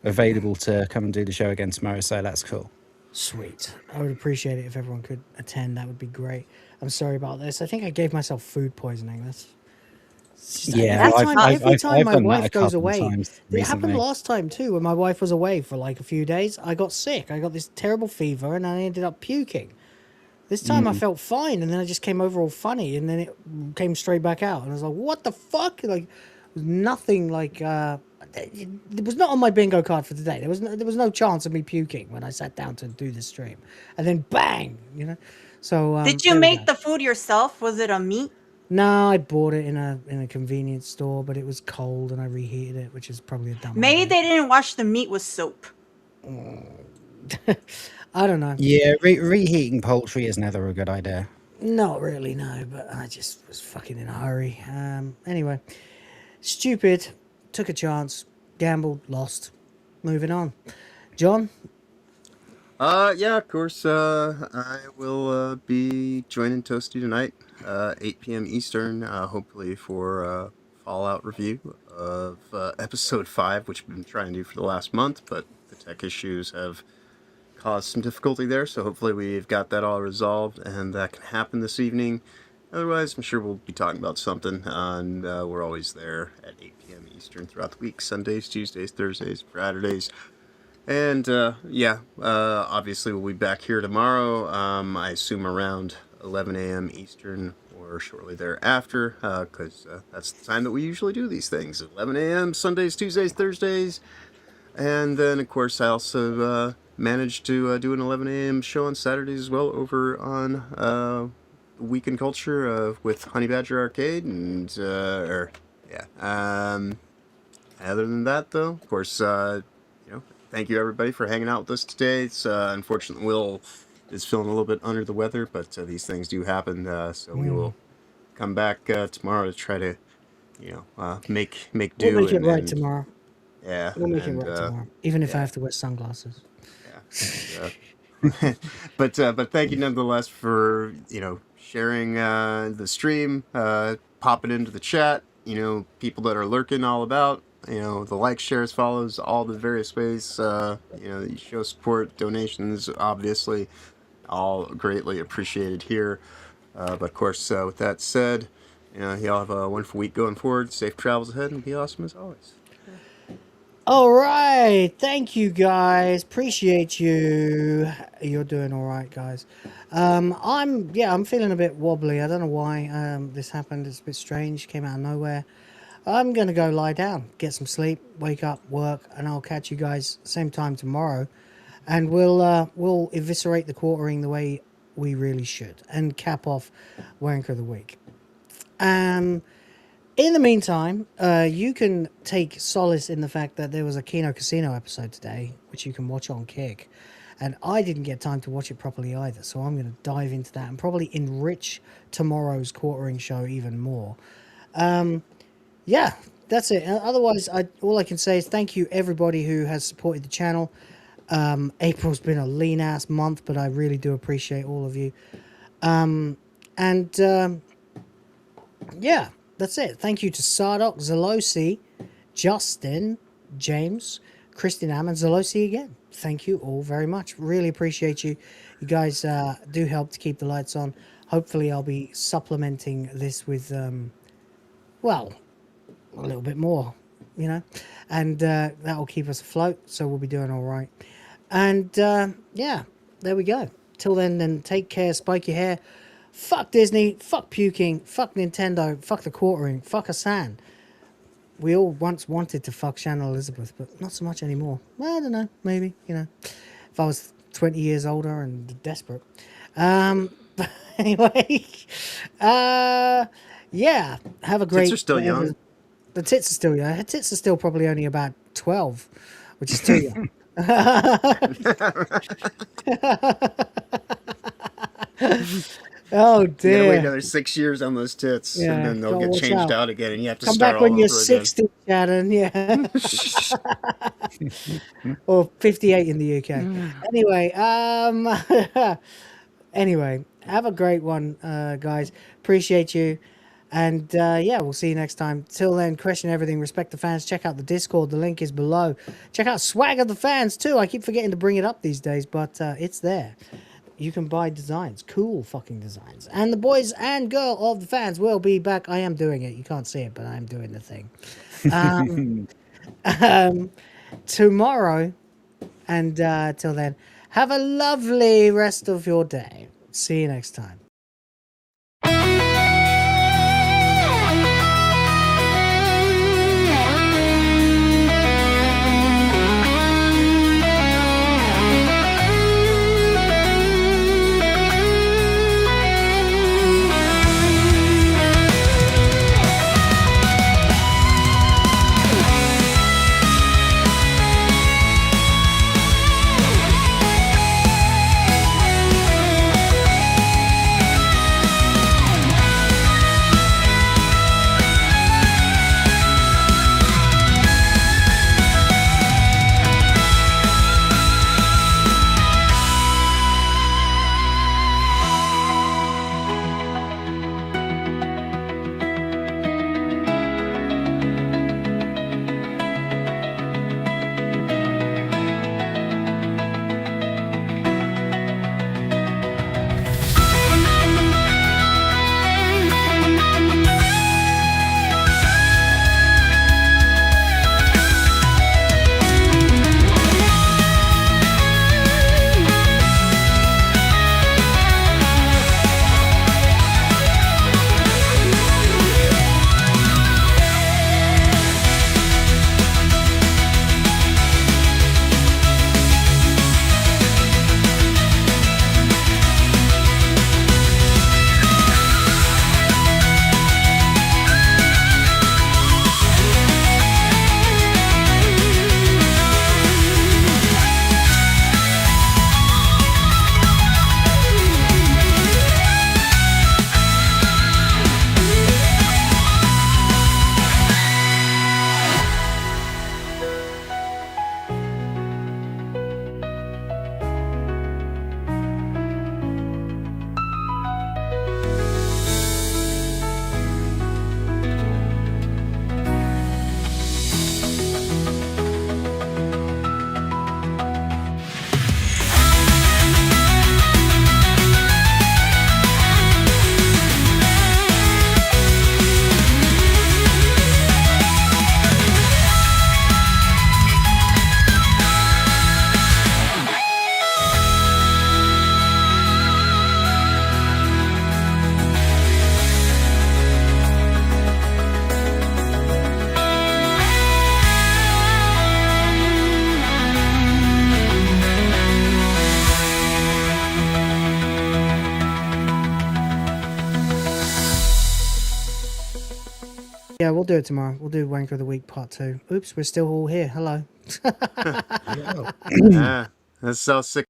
available to come and do the show again tomorrow, so that's cool. Sweet. I would appreciate it if everyone could attend. That would be great. I'm sorry about this. I think I gave myself food poisoning. Yeah, every time I've my done that wife a goes couple of away. times It happened recently. last time too, when my wife was away for like a few days. I got sick. I got this terrible fever, and I ended up puking. This time I felt fine, and then I just came over all funny, and then it came straight back out, and I was like, "What the fuck?" Like, it was nothing like. It was not on my bingo card for today. There was no chance of me puking when I sat down to do this stream, and then bang, you know. So Did you there we make go. the food yourself? Was it a meat? No, I bought it in a convenience store, but it was cold, and I reheated it, which is probably a dumb Maybe idea. they didn't wash the meat with soap. I don't know. Yeah, reheating poultry is never a good idea. Not really, no, but I just was fucking in a hurry. Anyway, stupid, took a chance, gambled, lost. Moving on. John? Yeah, of course, I will be joining Toasty tonight, 8 p.m. Eastern, hopefully for a Fallout review of Episode 5, which we've been trying to do for the last month, but the tech issues have caused some difficulty there, so hopefully we've got that all resolved, and that can happen this evening. Otherwise, I'm sure we'll be talking about something, and we're always there at 8 p.m. Eastern throughout the week, Sundays, Tuesdays, Thursdays, Saturdays. And obviously we'll be back here tomorrow, I assume around 11 a.m. Eastern or shortly thereafter, because that's the time that we usually do these things, 11 a.m. Sundays, Tuesdays, Thursdays. And then, of course, I also managed to do an 11 a.m. show on Saturdays as well over on Week in Culture with Honey Badger Arcade. And, other than that, though, of course, thank you everybody for hanging out with us today. It's unfortunately Will is feeling a little bit under the weather, but these things do happen. So we will come back tomorrow to try to, make do. We'll make it right tomorrow. Yeah, We'll make it right tomorrow, even if I have to wear sunglasses. But thank you nonetheless for sharing the stream, popping into the chat. People that are lurking all about. The likes, shares, follows, all the various ways. You show support, donations, obviously, all greatly appreciated here. But of course, with that said, y'all have a wonderful week going forward. Safe travels ahead, and be awesome as always. All right, thank you guys. Appreciate you. You're doing all right, guys. I'm feeling a bit wobbly. I don't know why this happened. It's a bit strange. Came out of nowhere. I'm gonna go lie down, get some sleep, wake up, work, and I'll catch you guys same time tomorrow, and we'll eviscerate the quartering the way We really should. And cap off Wanker of the Week. In the meantime, you can take solace in the fact that there was a Kino Casino episode today, which you can watch on Kick. And I didn't get time to watch it properly either, so I'm going to dive into that and probably enrich tomorrow's quartering show even more. Yeah, that's it. Otherwise, all I can say is thank you everybody who has supported the channel. April's been a lean-ass month, but I really do appreciate all of you. Yeah, that's it. Thank you to Sardok, Zelosi, Justin, James, Christian Am, and Zelosi again. Thank you all very much. Really appreciate you. You guys do help to keep the lights on. Hopefully I'll be supplementing this with, well, a little bit more, you know. And that will keep us afloat, so we'll be doing all right. And, yeah, there we go. Till then, take care, spike your hair. Fuck Disney, fuck puking, fuck Nintendo, fuck the quartering, fuck Hasan. We all once wanted to fuck Shannon Elizabeth, but not so much anymore. Well, I don't know, maybe, you know, if I was 20 years older and desperate. But anyway, yeah, have a great... Tits are still young. The tits are still young. Her tits are still probably only about 12, which is too young. Oh You gotta wait dear. another 6 years on those tits, Yeah, and then they'll gotta get watch changed out. out again, and you have to Come start back when all you're over again. 60, Shannon, yeah. Or 58 in the UK. Anyway, anyway, have a great one, guys. Appreciate you. And yeah, we'll see you next time. Till then, question everything, respect the fans. Check out the Discord. The link is below. Check out Swag of the Fans too. I keep forgetting to bring it up these days, but it's there. You can buy designs, cool fucking designs. And the boys and girl of the fans will be back. I am doing it. You can't see it, but I am doing the thing. Tomorrow. And till then, have a lovely rest of your day. See you next time. Yeah, we'll do it tomorrow. We'll do Wanker of the Week Part 2. Oops, we're still all here. Hello. Yeah, that's so sick.